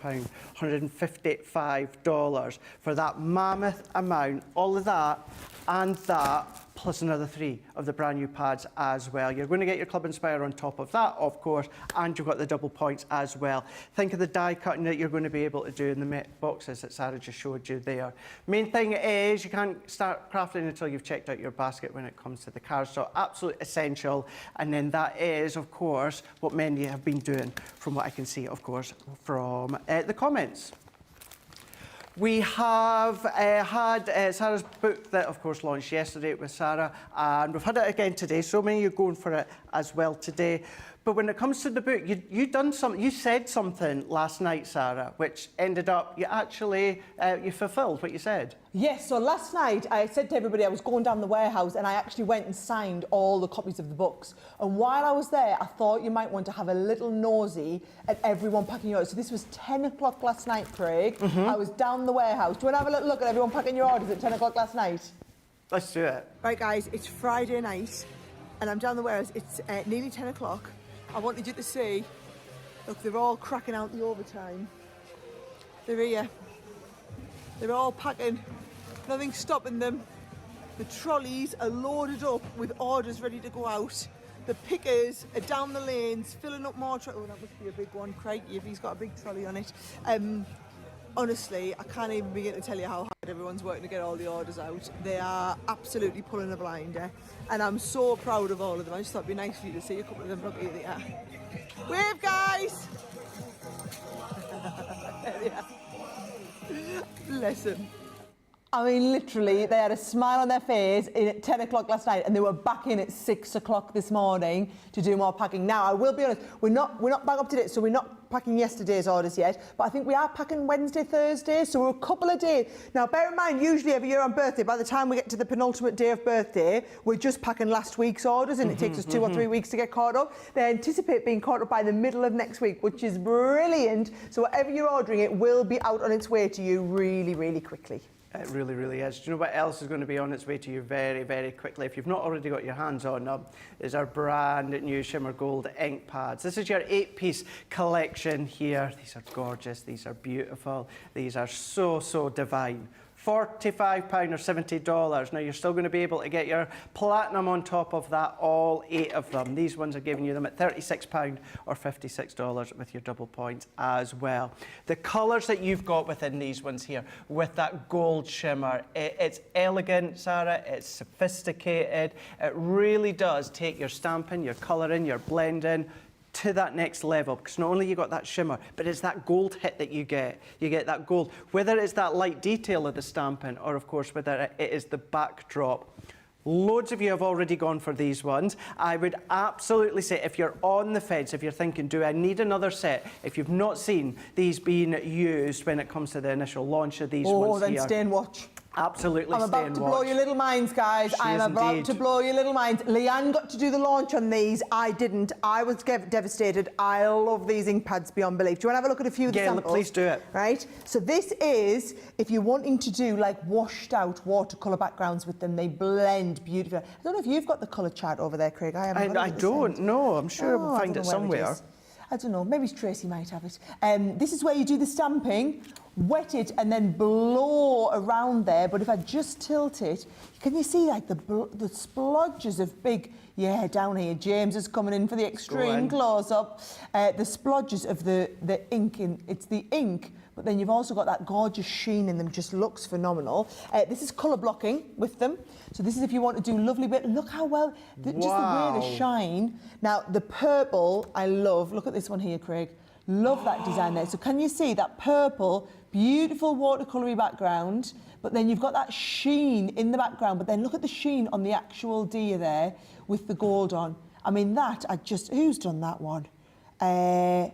$155 for that mammoth amount, all of that and that, plus another 3 of the brand new pads as well. You're going to get your Club Inspire on top of that, of course, and you've got the double points as well. Think of the die cutting that you're going to be able to do in the boxes that Sara just showed you there. Main thing is you can't start crafting until you've checked out your basket when it comes to the cards, so absolutely essential. And then that is, of course, what many have been doing, from what I can see, of course, from the comments. We have had Sara's book that, of course, launched yesterday with Sara, and we've had it again today. So many of you going for it as well today. But when it comes to the book, you said something last night, Sara, which ended up, you actually, you fulfilled what you said. Yes, so last night I said to everybody I was going down the warehouse and I actually went and signed all the copies of the books. And while I was there, I thought you might want to have a little nosy at everyone packing your orders. So this was 10 o'clock last night, Craig. I was down the warehouse. Do you want to have a little look at everyone packing your orders at 10 o'clock last night? Let's do it. Right, guys, it's Friday night and I'm down the warehouse. It's nearly 10 o'clock. I wanted you to see, look, they're all cracking out the overtime. They're here. They're all packing. Nothing's stopping them. The trolleys are loaded up with orders ready to go out. The pickers are down the lanes, filling up more trolleys. Oh, that must be a big one, Craig, if he's got a big trolley on it. Honestly, I can't even begin to tell you how hard everyone's working to get all the orders out. They are absolutely pulling a blinder, and I'm so proud of all of them. I just thought it'd be nice for you to see a couple of them. Look, here they are. Wave, guys! There they are. Bless them. I mean, literally, they had a smile on their face at 10 o'clock last night, and they were back in at 6 o'clock this morning to do more packing. Now, I will be honest, we're not back up to date, so we're not packing yesterday's orders yet, but I think we are packing Wednesday, Thursday, so we're a couple of days. Now, bear in mind, usually every year on birthday, by the time we get to the penultimate day of birthday, we're just packing last week's orders, and it takes us 2 or 3 weeks to get caught up. They anticipate being caught up by the middle of next week, which is brilliant. So whatever you're ordering, it will be out on its way to you really, really quickly. It really, really is. Do you know what else is going to be on its way to you very, very quickly? If you've not already got your hands on them, is our brand new Shimmer Gold ink pads. This is your 8-piece collection here. These are gorgeous. These are beautiful. These are so, so divine. £45 or $70. Now, you're still going to be able to get your platinum on top of that, all 8 of them. These ones are giving you them at £36 or $56 with your double points as well. The colours that you've got within these ones here, with that gold shimmer, it's elegant, Sara, it's sophisticated. It really does take your stamping, your colouring, your blending to that next level, because not only you got that shimmer, but it's that gold hit that you get that gold, whether it's that light detail of the stamping or, of course, whether it is the backdrop. Loads of you have already gone for these ones. I would absolutely say, if you're on the fence, if you're thinking, do I need another set? If you've not seen these being used when it comes to the initial launch of these ones then here, stay and watch. Absolutely, I'm about to blow your little minds, guys. I'm about to blow your little minds. Leanne got to do the launch on these. I didn't. I was devastated. I love these ink pads beyond belief. Do you want to have a look at a few of the samples? Please do it. Right? So this is, if you're wanting to do like washed out watercolour backgrounds with them, they blend beautifully. I don't know if you've got the colour chart over there, Craig. I haven't got it. I don't know. I'm sure we'll find it somewhere. I don't know, maybe Tracy might have it. This is where you do the stamping, wet it and then blow around there. But if I just tilt it, can you see like the splodges of big, yeah, down here, James is coming in for the extreme close-up. The splodges of the ink, it's the ink, but then you've also got that gorgeous sheen in them, just looks phenomenal. This is colour blocking with them. So this is if you want to do lovely bit. Look how well, just the way they shine. Now, the purple, I love. Look at this one here, Craig. Love that design there. So can you see that purple, beautiful watercolory background, but then you've got that sheen in the background, but then look at the sheen on the actual deer there with the gold on. I mean, that, who's done that one? I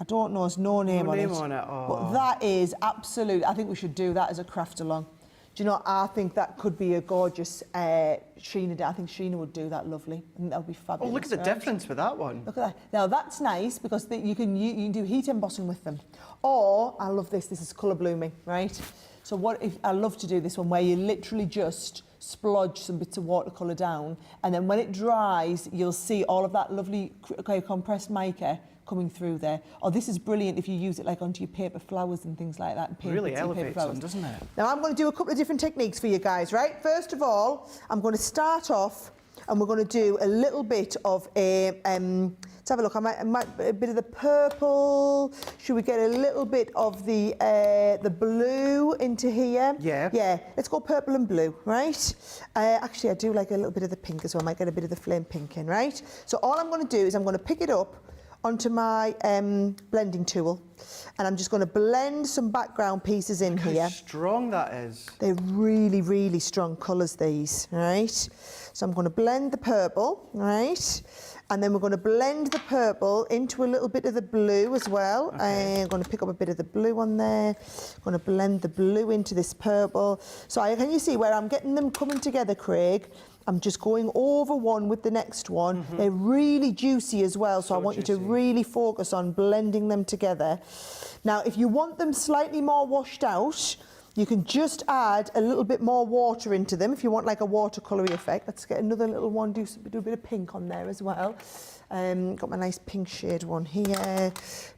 don't know, there's no name on it. Oh. But that is absolute. I think we should do that as a craft along. Do you know, I think that could be a gorgeous Sheena day. I think Sheena would do that lovely. I think that would be fabulous. Oh, look at the difference with that one. Look at that. Now, that's nice because you can do heat embossing with them. Or, I love this is colour blooming, right? So I love to do this one where you literally just splodge some bits of watercolour down, and then when it dries, you'll see all of that lovely compressed mica coming through there. Oh, this is brilliant if you use it like onto your paper flowers and things like that. And paint Really bits of paper elevates flowers. them, doesn't it? Now I'm going to do a couple of different techniques for you guys, right? First of all, I'm going to start off and we're going to do a little bit of a, let's have a look, I might a bit of the purple. Should we get a little bit of the blue into here? Yeah. Yeah, let's go purple and blue, right? Actually, I do like a little bit of the pink as well. I might get a bit of the flame pink in, right? So all I'm going to do is I'm going to pick it up onto my blending tool, and I'm just going to blend some background pieces in here. How strong that is. They're really, really strong colours, these, right? So I'm going to blend the purple, right? And then we're going to blend the purple into a little bit of the blue as well. Okay. I'm going to pick up a bit of the blue on there. I'm going to blend the blue into this purple. So can you see where I'm getting them coming together, Craig? I'm just going over one with the next one. Mm-hmm. They're really juicy as well, so I want you to really focus on blending them together. Now, if you want them slightly more washed out, you can just add a little bit more water into them if you want like a watercolour effect. Let's get another little one, do a bit of pink on there as well. Got my nice pink shade one here.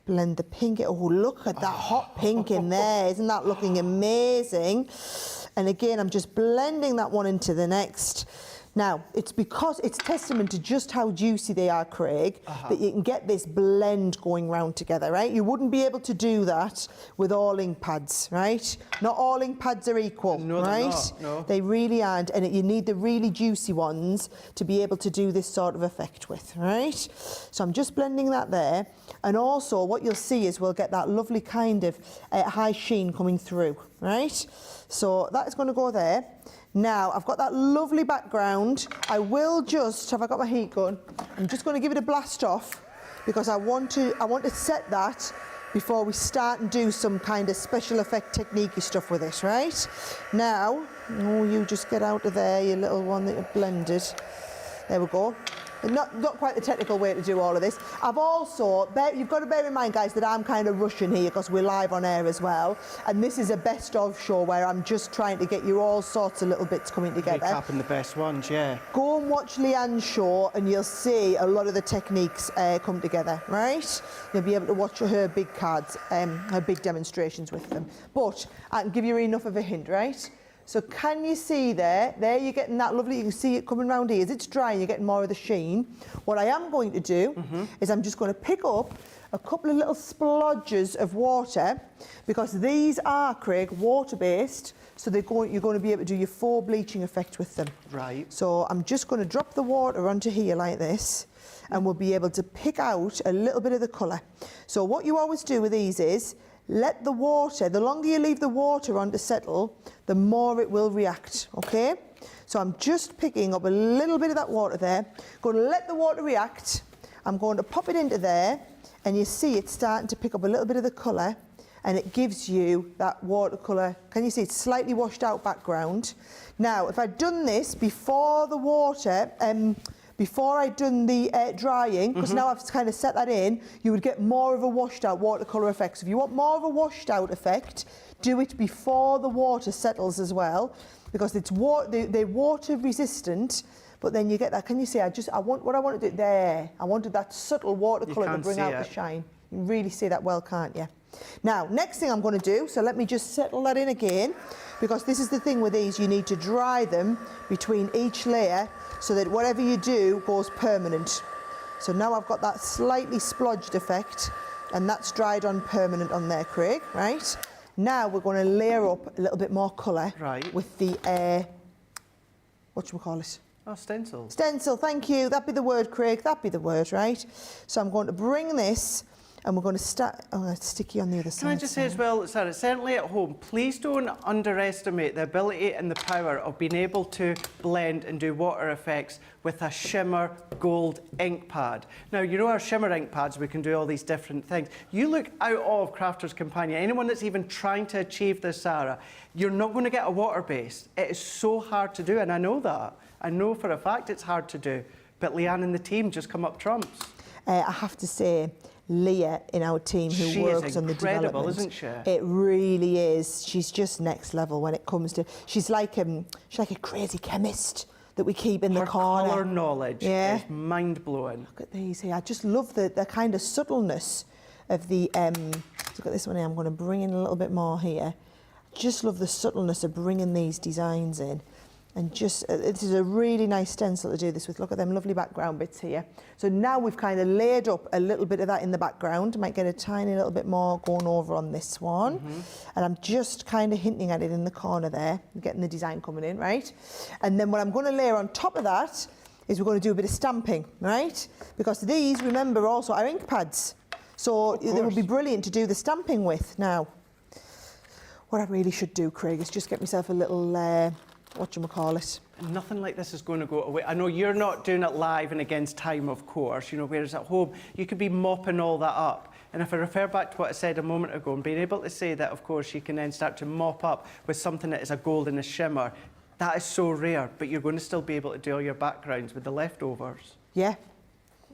Blend the pink. Oh, look at that hot pink in there. Isn't that looking amazing? And again, I'm just blending that one into the next. Now, it's because it's testament to just how juicy they are, Craig, that you can get this blend going round together, right? You wouldn't be able to do that with all ink pads, right? Not all ink pads are equal, no, right? They're not, no. They really aren't, and you need the really juicy ones to be able to do this sort of effect with, right? So I'm just blending that there, and also what you'll see is we'll get that lovely kind of high sheen coming through, right? So that is going to go there. Now, I've got that lovely background. I will just, have I got my heat gun? I'm just going to give it a blast off because I want to set that before we start and do some kind of special effect technique-y stuff with it, right? Now, oh, you just get out of there, you little one that you've blended. There we go. Not quite the technical way to do all of this. I've also, you've got to bear in mind, guys, that I'm kind of rushing here because we're live on air as well. And this is a best of show where I'm just trying to get you all sorts of little bits coming together. Recapping the best ones, yeah. Go and watch Leanne's show and you'll see a lot of the techniques come together, right? You'll be able to watch her big cards, her big demonstrations with them. But I can give you enough of a hint, right? So can you see there? There you're getting that lovely, you can see it coming round here. As it's drying, you're getting more of the sheen. What I am going to do is I'm just going to pick up a couple of little splodges of water because these are, Craig, water-based, so you're going to be able to do your full bleaching effect with them. Right. So I'm just going to drop the water onto here like this, and we'll be able to pick out a little bit of the colour. So what you always do with these is let the water, the longer you leave the water on to settle, the more it will react, okay? So I'm just picking up a little bit of that water there, going to let the water react. I'm going to pop it into there, and you see it's starting to pick up a little bit of the colour, and it gives you that watercolour. Can you see it's slightly washed out background? Now, if I'd done this before the water, before I'd done the drying, because now I've kind of set that in, you would get more of a washed out watercolour effect. So if you want more of a washed out effect, do it before the water settles as well, because it's they're water resistant, but then you get that. Can you see? I want what I want to do there. I wanted that subtle watercolour to bring out the shine. You can really see that well, can't you? Now, next thing I'm going to do, so let me just settle that in again, because this is the thing with these, you need to dry them between each layer so that whatever you do goes permanent. So now I've got that slightly splodged effect, and that's dried on permanent on there, Craig, right? Now we're going to layer up a little bit more colour with the, whatchamacallit? Oh, stencil. Stencil, thank you. That'd be the word, Craig. That'd be the word, right? So I'm going to bring this And we're going to start, sticky on the other side. Can I just say as well, Sarah, certainly at home, please don't underestimate the ability and the power of being able to blend and do water effects with a shimmer gold ink pad. Now, you know our shimmer ink pads, we can do all these different things. You look out of Crafter's Companion, anyone that's even trying to achieve this, Sarah, you're not going to get a water base. It is so hard to do, and I know that. I know for a fact it's hard to do, but Leanne and the team just come up trumps. I have to say, Leah in our team who works on the development. Isn't she? It really is. She's just next level when it comes to. She's like a crazy chemist that we keep in the corner. Her colour knowledge is mind blowing. Look at these here. I just love the kind of subtleness of the. Look at this one here. I'm going to bring in a little bit more here. Just love the subtleness of bringing these designs in. And just, this is a really nice stencil to do this with. Look at them lovely background bits here. So now we've kind of layered up a little bit of that in the background. Might get a tiny little bit more going over on this one. And I'm just kind of hinting at it in the corner there, getting the design coming in, right? And then what I'm going to layer on top of that is we're going to do a bit of stamping, right? Because these, remember, also are ink pads. So they would be brilliant to do the stamping with. Now, what I really should do, Craig, is just get myself a little... whatchamacallit. Nothing like this is going to go away. I know you're not doing it live and against time, of course, you know, whereas at home, you could be mopping all that up. And if I refer back to what I said a moment ago, and being able to say that, of course, you can then start to mop up with something that is a gold and a shimmer, that is so rare, but you're going to still be able to do all your backgrounds with the leftovers. Yeah.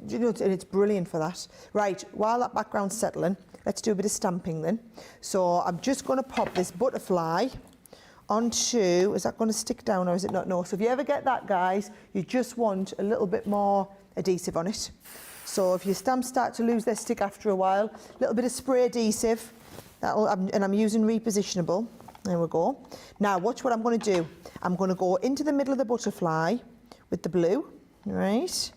You know, and it's brilliant for that. Right, while that background's settling, let's do a bit of stamping then. So I'm just going to pop this butterfly onto, is that going to stick down or is it not? No. So if you ever get that, guys, you just want a little bit more adhesive on it. So if your stamps start to lose their stick after a while, a little bit of spray adhesive, and I'm using repositionable. There we go. Now watch what I'm going to do. I'm going to go into the middle of the butterfly with the blue, right?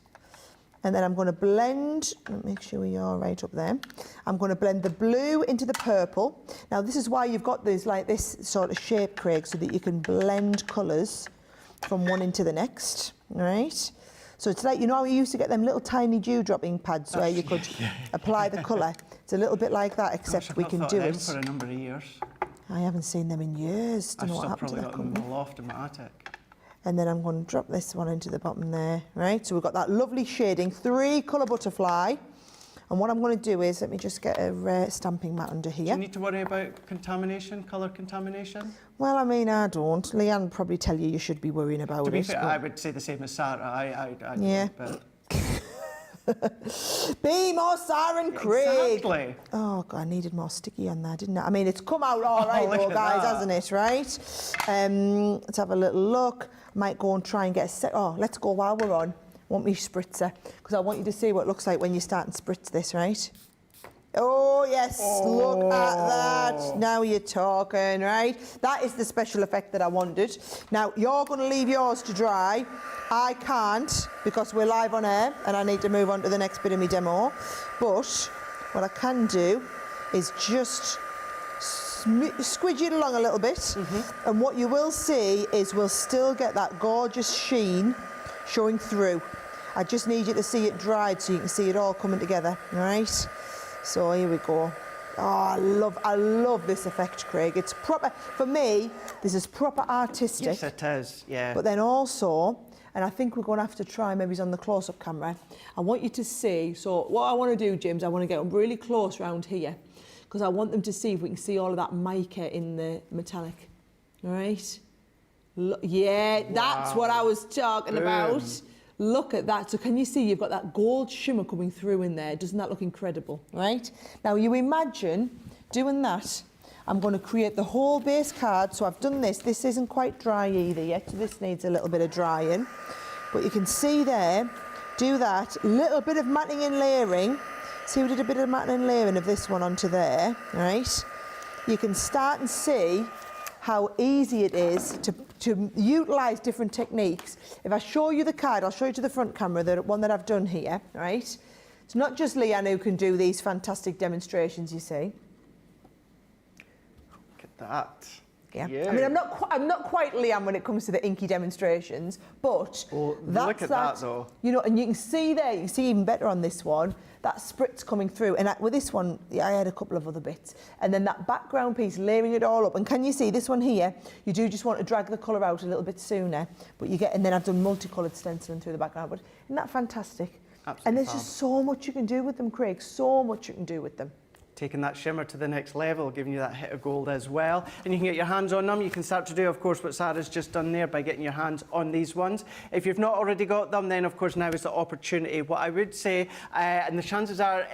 And then I'm going to blend, make sure you're right up there. I'm going to blend the blue into the purple. Now this is why you've got this like this sort of shape, Craig, so that you can blend colours from one into the next, right? So it's like, you know how you used to get them little tiny dewdropping pads where you could apply the colour? It's a little bit like that, except we can do it. I've for a number of years. I haven't seen them in years. Don't know what happened to that company. I've still probably got them in the loft in my attic. And then I'm going to drop this one into the bottom there, right? So we've got that lovely shading, 3-colour butterfly. And what I'm going to do is, let me just get a stamping mat under here. Do you need to worry about contamination, colour contamination? Well, I mean, I don't. Leanne would probably tell you should be worrying about it. To be fair, I would say the same as Sarah. I yeah. But... Be more Sara and Craig. Exactly. Oh, God, I needed more sticky on there, didn't I? I mean, it's come out all right, though, guys, hasn't it, right? Let's have a little look. Might go and try and get a set. Oh, let's go while we're on. Want me spritzer? Because I want you to see what it looks like when you start and spritz this, right? Oh, yes, look at that. Now you're talking, right? That is the special effect that I wanted. Now, you're going to leave yours to dry. I can't, because we're live on air, and I need to move on to the next bit of my demo. But what I can do is just squidge it along a little bit, and what you will see is we'll still get that gorgeous sheen showing through. I just need you to see it dried so you can see it all coming together, all right? So here we go. Oh, I love this effect, Craig. It's proper, for me, this is proper artistic. Yes, it is, yeah. But then also, and I think we're going to have to try, maybe on the close-up camera, I want you to see, so what I want to do, James, I want to get them really close round here, because I want them to see if we can see all of that mica in the metallic, all right? Yeah, that's what I was talking about. Look at that. So can you see you've got that gold shimmer coming through in there? Doesn't that look incredible, right? Now you imagine doing that. I'm going to create the whole base card. So I've done this. This isn't quite dry either yet. So this needs a little bit of drying. But you can see there, do that. Little bit of matting and layering. See, we did a bit of matting and layering of this one onto there, right? You can start and see how easy it is to utilise different techniques. If I show you the card, I'll show you to the front camera, the one that I've done here, right? It's not just Leanne who can do these fantastic demonstrations, you see. Look at that. Yeah. Yeah. I mean, I'm not quite Leanne when it comes to the inky demonstrations, but look at that though. You know, and you can see there, you can see even better on this one, that spritz coming through. And with this one, I had a couple of other bits. And then that background piece, layering it all up. And can you see this one here? You do just want to drag the colour out a little bit sooner, but you get, and then I've done multicoloured stenciling through the background. But isn't that fantastic? Absolutely. And there's just so much you can do with them, Craig. So much you can do with them. Taking that shimmer to the next level, giving you that hit of gold as well. And you can get your hands on them. You can start to do, of course, what Sara's just done there by getting your hands on these ones. If you've not already got them, then, of course, now is the opportunity. What I would say, and the chances are,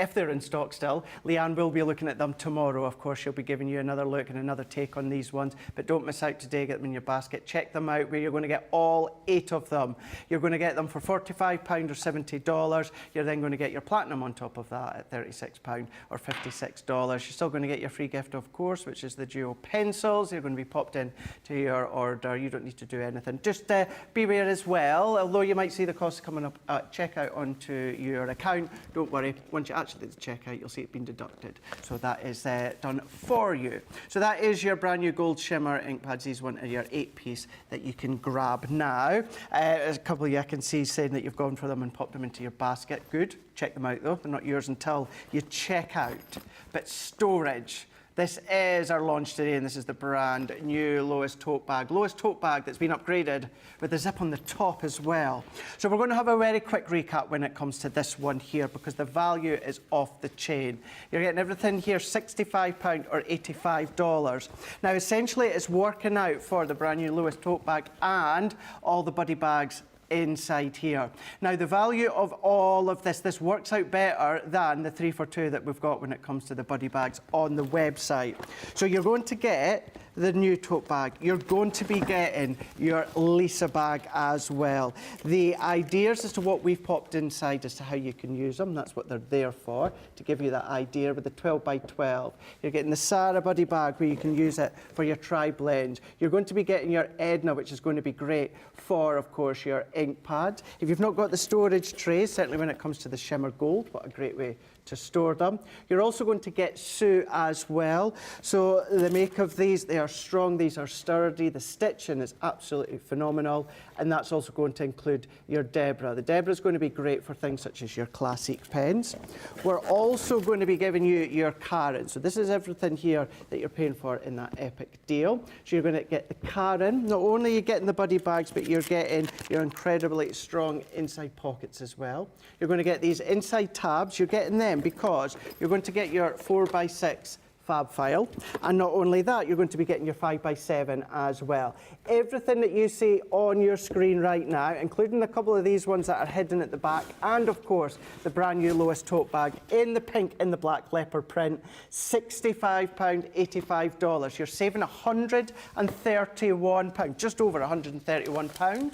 if they're in stock still, Leanne will be looking at them tomorrow. Of course, she'll be giving you another look and another take on these ones. But don't miss out today. Get them in your basket. Check them out, where you're going to get all 8 of them. You're going to get them for £45 or $70. You're then going to get your platinum on top of that at £36 or $56. You're still going to get your free gift, of course, which is the duo pencils. They're going to be popped in to your order. You don't need to do anything. Just beware as well, although you might see the cost coming up at checkout onto your account. Don't worry, once you actually do the checkout, you'll see it being deducted. So that is done for you. So that is your brand new gold shimmer ink pads. These one are your 8-piece that you can grab now. There's a couple of you I can see saying that you've gone for them and popped them into your basket. Good. Check them out though. They're not yours until you check out. But storage. This is our launch today, and this is the brand new Lowest tote bag. Lowest tote bag that's been upgraded with a zip on the top as well. So we're going to have a very quick recap when it comes to this one here, because the value is off the chain. You're getting everything here £65 or $85. Now, essentially, it's working out for the brand new Lowest tote bag and all the buddy bags inside here. Now, the value of all of this works out better than the 3 for 2 that we've got when it comes to the buddy bags on the website. So you're going to get the new tote bag. You're going to be getting your Lisa bag as well. The ideas as to what we've popped inside as to how you can use them, that's what they're there for, to give you that idea with the 12 by 12. You're getting the Sara buddy bag where you can use it for your tri-blend. You're going to be getting your Edna, which is going to be great for, of course, your ink pads. If you've not got the storage trays, certainly when it comes to the shimmer gold, what a great way to store them. You're also going to get Sue as well. So the make of these, they are strong, these are sturdy, the stitching is absolutely phenomenal, and that's also going to include your Deborah. The Deborah is going to be great for things such as your classic pens. We're also going to be giving you your Karen. So this is everything here that you're paying for in that epic deal. So you're going to get the Karen. Not only are you getting the buddy bags, but you're getting your incredibly strong inside pockets as well. You're going to get these inside tabs. You're getting them because you're going to get your 4x6 fab file, and not only that, you're going to be getting your 5x7 as well. Everything that you see on your screen right now, including a couple of these ones that are hidden at the back, and of course the brand new Lowest tote bag in the pink and the black leopard print, £65, $85. You're saving £131, just over £131.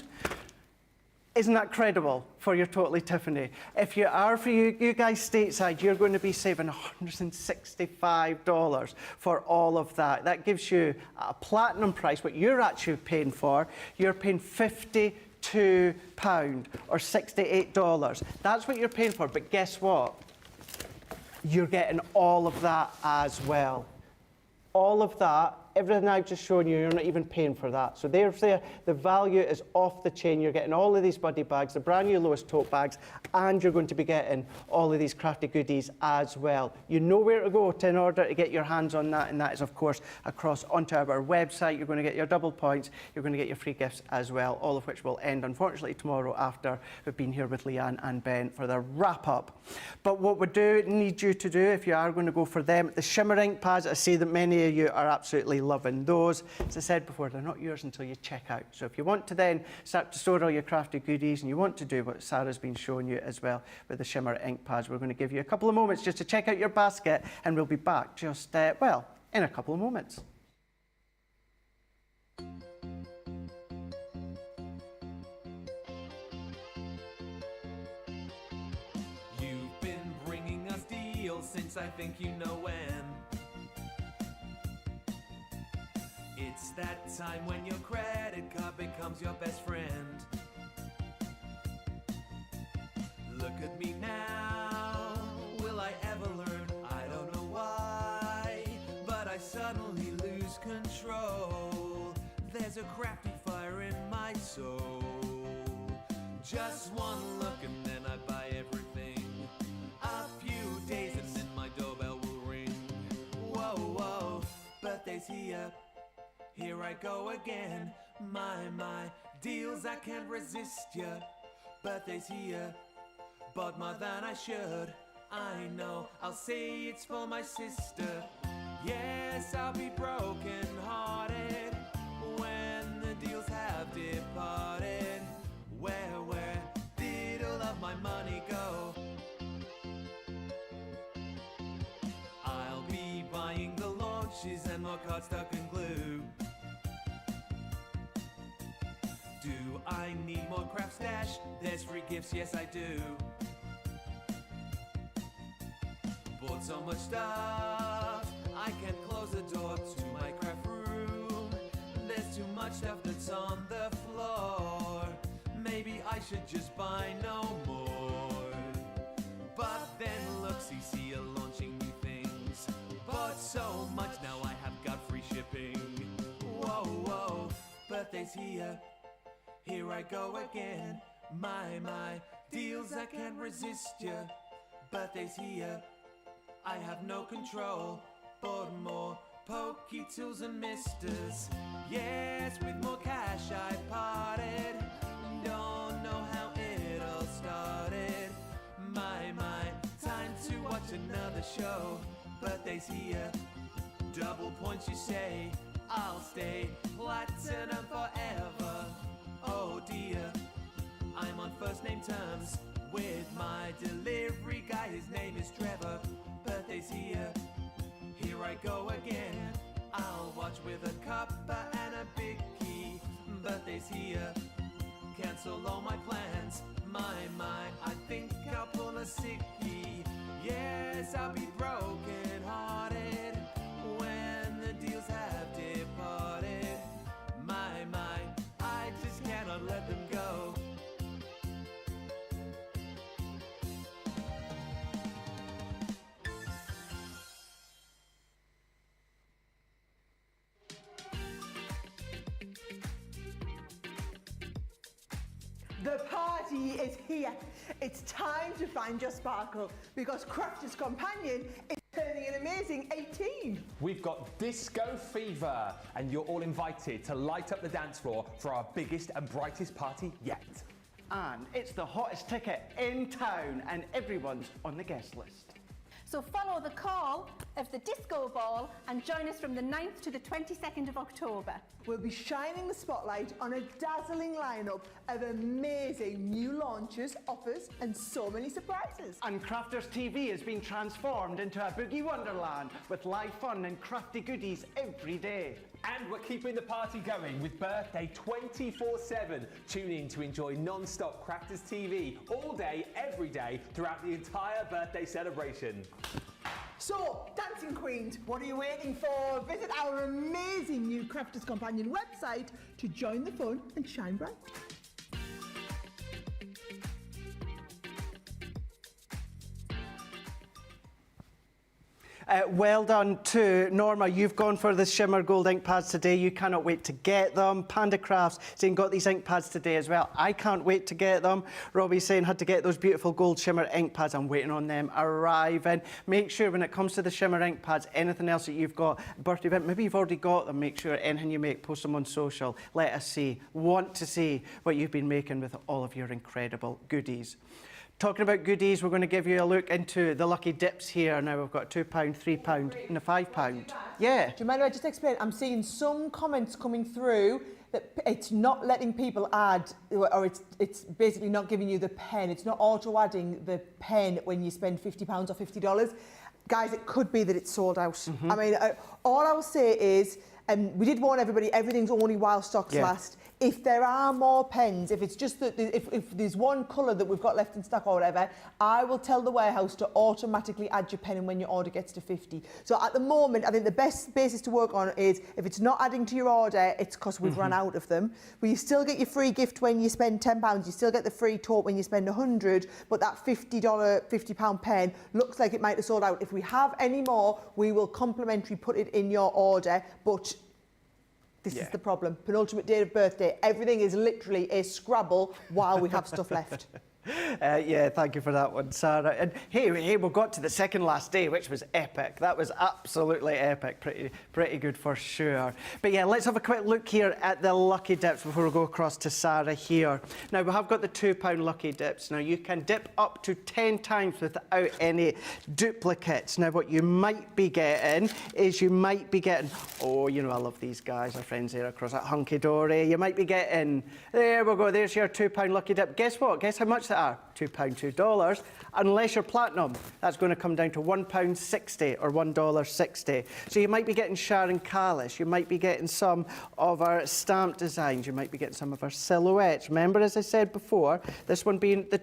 Isn't that credible for your Totally Tiffany? If you are, for you guys stateside, you're going to be saving $165 for all of that. That gives you a platinum price. What you're actually paying for, you're paying £52 or $68. That's what you're paying for, but guess what? You're getting all of that as well. All of that, everything I've just shown you, you're not even paying for that. So there's the value is off the chain. You're getting all of these buddy bags, the brand new Lowest tote bags, and you're going to be getting all of these crafty goodies as well. You know where to go in order to get your hands on that, and that is, of course, across onto our website. You're going to get your double points. You're going to get your free gifts as well, all of which will end, unfortunately, tomorrow after we've been here with Leanne and Ben for the wrap-up. But what we do need you to do, if you are going to go for them, the shimmer ink pads, I see that many of you are absolutely loving those. As I said before, they're not yours until you check out. So if you want to then start to store all your crafty goodies and you want to do what Sara's been showing you as well with the shimmer ink pads, we're going to give you a couple of moments just to check out your basket, and we'll be back just, well, in a couple of moments. You've been bringing us deals since I think you know when. It's that time when your credit card becomes your best friend. Look at me now, will I ever learn? I don't know why, but I suddenly lose lose control. There's a crafty fire in my soul. Just one look and then I buy everything. A few days and then my doorbell will ring. Whoa, whoa, birthday's here. Here I go again. My, deals I can't resist ya. Birthday's here. Bought more than I should. I know, I'll say it's for my sister. Yes, I'll be broken hearted when the deals have departed. Where did all of my money go? I'll be buying the launches and more cardstock and glue. Do I need more craft stash? There's free gifts, yes I do. Bought so much stuff, I can't close the door to my craft room. There's too much stuff that's on the floor. Maybe I should just buy no more. But then look, CC are launching new things. Bought so much, now I have got free shipping. Whoa, whoa, birthday's here. Here I go again. My, deals I can't resist ya. Birthday's here. I have no control. Bought more pokey tools and misters. Yes, with more cash I parted. Don't know how it all started. My, time to watch another show. Birthday's here. Double points you say. I'll stay platinum forever. Oh dear, I'm on first name terms with my delivery guy. His name is Trevor. Birthday's here. Here I go again. I'll watch with a cuppa and a big key. Birthday's here. Cancel all my plans. My, I think I'll pull a sickie. Yes, I'll be broken hearted when the deals have departed. My, I just cannot let them go. The party is here. It's time to find your sparkle because Crafter's Companion is turning an amazing 18. We've got Disco Fever, and you're all invited to light up the dance floor for our biggest and brightest party yet. And it's the hottest ticket in town, and everyone's on the guest list. So follow the call of the disco ball and join us from the 9th to the 22nd of October. We'll be shining the spotlight on a dazzling lineup of amazing new launches, offers and so many surprises. And Crafters TV has been transformed into a boogie wonderland with live fun and crafty goodies every day. And we're keeping the party going with Birthday 24/7. Tune in to enjoy non-stop Crafters TV all day, every day throughout the entire birthday celebration. So, Dancing Queens, what are you waiting for? Visit our amazing new Crafters Companion website to join the fun and shine bright. Well done to Norma. You've gone for the shimmer gold ink pads today. You cannot wait to get them. Panda Crafts saying got these ink pads today as well. I can't wait to get them. Robbie's saying had to get those beautiful gold shimmer ink pads. I'm waiting on them arriving. Make sure when it comes to the shimmer ink pads, anything else that you've got, birthday event, maybe you've already got them, make sure anything you make, post them on social. Let us see. Want to see what you've been making with all of your incredible goodies. Talking about goodies, we're going to give you a look into the lucky dips here. Now we've got £2, £3 and a £5. Yeah. Do you mind if I just explain? I'm seeing some comments coming through that it's not letting people add, or it's basically not giving you the pen. It's not auto-adding the pen when you spend £50 or $50. Guys, it could be that it's sold out. I mean, all I will say is, we did warn everybody, everything's only while stocks last. If there are more pens, if it's just that if there's one colour that we've got left in stock or whatever, I will tell the warehouse to automatically add your pen in when your order gets to 50. So at the moment, I think the best basis to work on is if it's not adding to your order, it's because we've run out of them. But you still get your free gift when you spend £10. You still get the free tote when you spend £100. But that £50 pen looks like it might have sold out. If we have any more, we will complimentary put it in your order. But This Yeah. is the problem. Penultimate day of birthday. Everything is literally a Scrabble while we have stuff left. Yeah, thank you for that one, Sarah. And hey, we got to the second last day, which was epic. That was absolutely epic. Pretty good for sure. But yeah, let's have a quick look here at the lucky dips before we go across to Sarah here. Now, we have got the £2 lucky dips. Now, you can dip up to 10 times without any duplicates. Now, what you might be getting is you might be getting, oh, you know, I love these guys, our friends there across at Hunky Dory. You might be getting, there we go, there's your £2 lucky dip. Guess what? Guess how much are £2, $2, unless you're platinum. That's going to come down to £1.60 or $1.60. So you might be getting Sharon Callis, you might be getting some of our stamp designs, you might be getting some of our silhouettes. Remember, as I said before, this one being the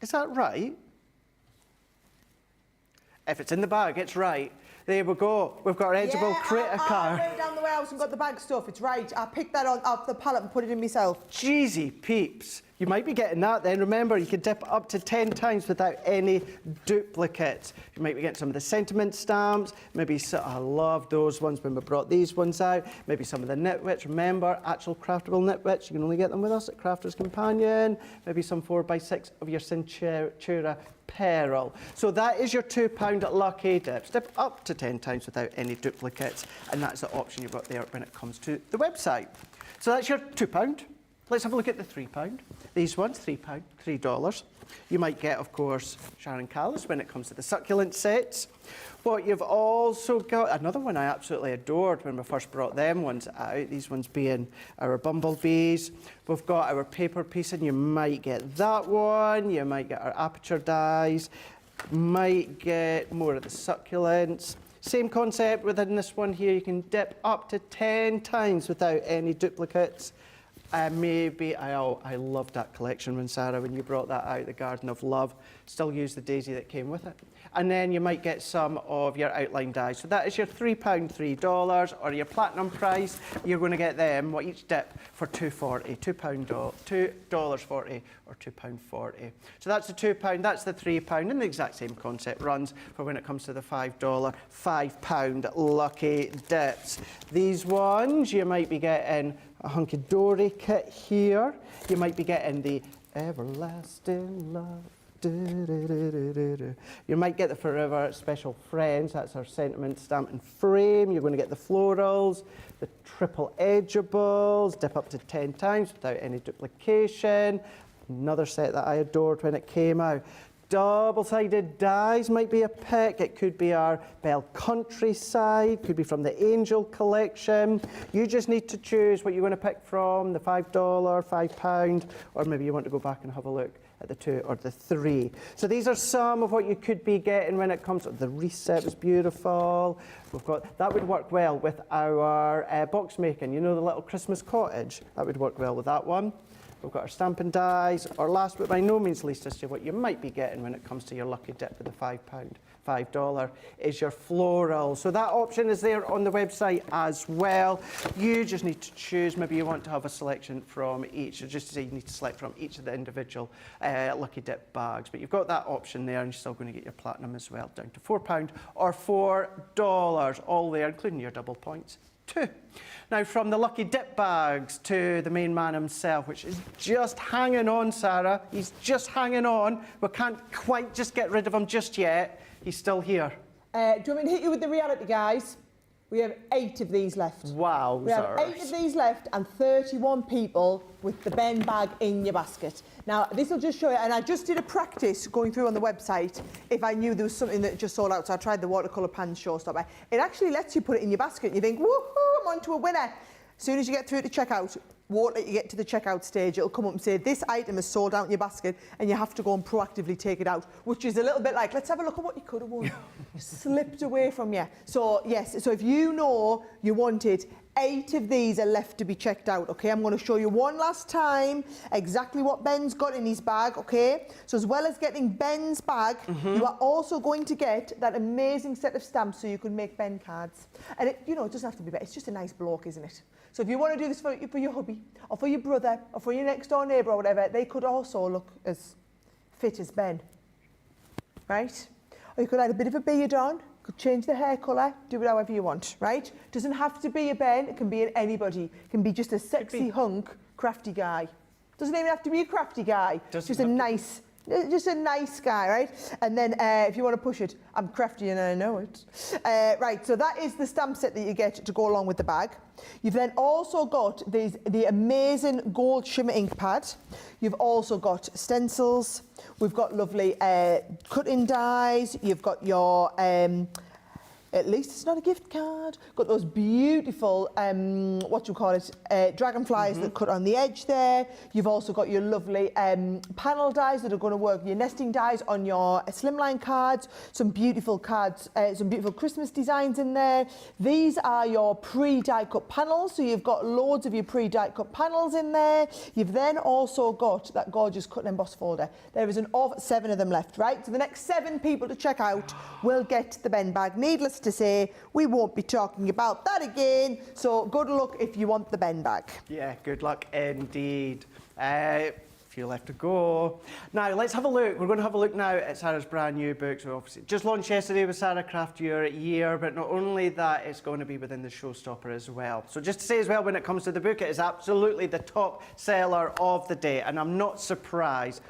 is that right? If it's in the bag, it's right. There we go. We've got our edible critter car. I went down the warehouse and got the bag stuff. It's right. I picked that off the pallet and put it in myself. Cheesy peeps. You might be getting that then. Remember, you can dip up to 10 times without any duplicates. You might be getting some of the sentiment stamps. Maybe, I love those ones when we brought these ones out. Maybe some of the knitwits. Remember, actual craftable knitwits. You can only get them with us at Crafter's Companion. Maybe some 4x6 of your Cintura Pearl. So that is your £2 lucky dips. Dip up to 10 times without any duplicates. And that's the option you've got there when it comes to the website. So that's your £2. Let's have a look at the £3. These ones, £3, $3. You might get, of course, Sharon Callis when it comes to the succulent sets. What you've also got, another one I absolutely adored when we first brought them ones out, these ones being our bumblebees. We've got our paper piece, and you might get that one. You might get our aperture dies. Might get more of the succulents. Same concept within this one here. You can dip up to 10 times without any duplicates. Maybe, I loved that collection when Sarah, when you brought that out, the Garden of Love. Still use the daisy that came with it. And then you might get some of your outline dies. So that is your £3, $3, or your platinum price. You're going to get them, each dip for £2.40, $2.40 or £2.40. So that's the £2, that's the £3, and the exact same concept runs for when it comes to the $5, £5 lucky dips. These ones, you might be getting a Hunky Dory kit here. You might be getting the Everlasting Love. You might get the Forever Special Friends. That's our sentiment stamp and frame. You're going to get the florals, the triple edgeables, dip up to 10 times without any duplication. Another set that I adored when it came out. Double-sided dies might be a pick. It could be our Belle Countryside, could be from the Angel collection. You just need to choose what you're going to pick from, the $5, £5, or maybe you want to go back and have a look at the 2 or the 3. So these are some of what you could be getting when it comes to the reset. Is beautiful. We've got, that would work well with our box making. You know, the little Christmas cottage? That would work well with that one. We've got our stamping dies, or last but by no means least as to what you might be getting when it comes to your lucky dip for the $5 is your floral. So that option is there on the website as well. You just need to choose, maybe you want to have a selection from each, or just to say you need to select from each of the individual lucky dip bags. But you've got that option there, and you're still going to get your platinum as well, down to £4 or $4, all there, including your double points too. Now, from the lucky dip bags to the main man himself, which is just hanging on, Sarah. He's just hanging on. We can't quite just get rid of him just yet. He's still here. Do you want me to hit you with the reality, guys? We have 8 of these left. Wow. We have 8 of these left and 31 people with the Ben bag in your basket. Now, this will just show you, and I just did a practice going through on the website if I knew there was something that just sold out, so I tried the watercolour pans Showstopper. It actually lets you put it in your basket and you think, woohoo, I'm on to a winner. As soon as you get through to checkout, won't let you get to the checkout stage. It'll come up and say, this item is sold out in your basket, and you have to go and proactively take it out, which is a little bit like, let's have a look at what you could have won. Slipped away from you. So, yes, so if you know you wanted 8 of these are left to be checked out, okay? I'm going to show you one last time exactly what Ben's got in his bag, okay? So as well as getting Ben's bag, you are also going to get that amazing set of stamps so you can make Ben cards. And, it, you know, it doesn't have to be Ben. It's just a nice bloke, isn't it? So if you want to do this for your hubby, or for your brother, or for your next-door neighbour or whatever, they could also look as fit as Ben, right? Or you could add a bit of a beard on, Could change the hair colour, do it however you want, right? Doesn't have to be a Ben, it can be an anybody. It can be just a sexy hunk, crafty guy. Doesn't even have to be a crafty guy. Just a nice guy, right? And then if you want to push it, I'm crafty and I know it. Right, so that is the stamp set that you get to go along with the bag. You've then also got the amazing gold shimmer ink pad. You've also got stencils. We've got lovely cut-in dies. You've got your... at least it's not a gift card. Got those beautiful, dragonflies that cut on the edge there. You've also got your lovely panel dies that are going to work, your nesting dies on your slimline cards. Some beautiful cards, some beautiful Christmas designs in there. These are your pre-die cut panels. So you've got loads of your pre-die cut panels in there. You've then also got that gorgeous cut and emboss folder. There is 7 of them left, right? So the next 7 people to check out will get the Ben bag. Needless to say, we won't be talking about that again, so good luck if you want the Ben bag. Yeah, good luck indeed. Few left to go. Now, let's have a look. We're going to have a look now at Sarah's brand new book. So obviously, just launched yesterday with Sara Craft Year, but not only that, it's going to be within the Showstopper as well. So just to say as well, when it comes to the book, it is absolutely the top seller of the day, and I'm not surprised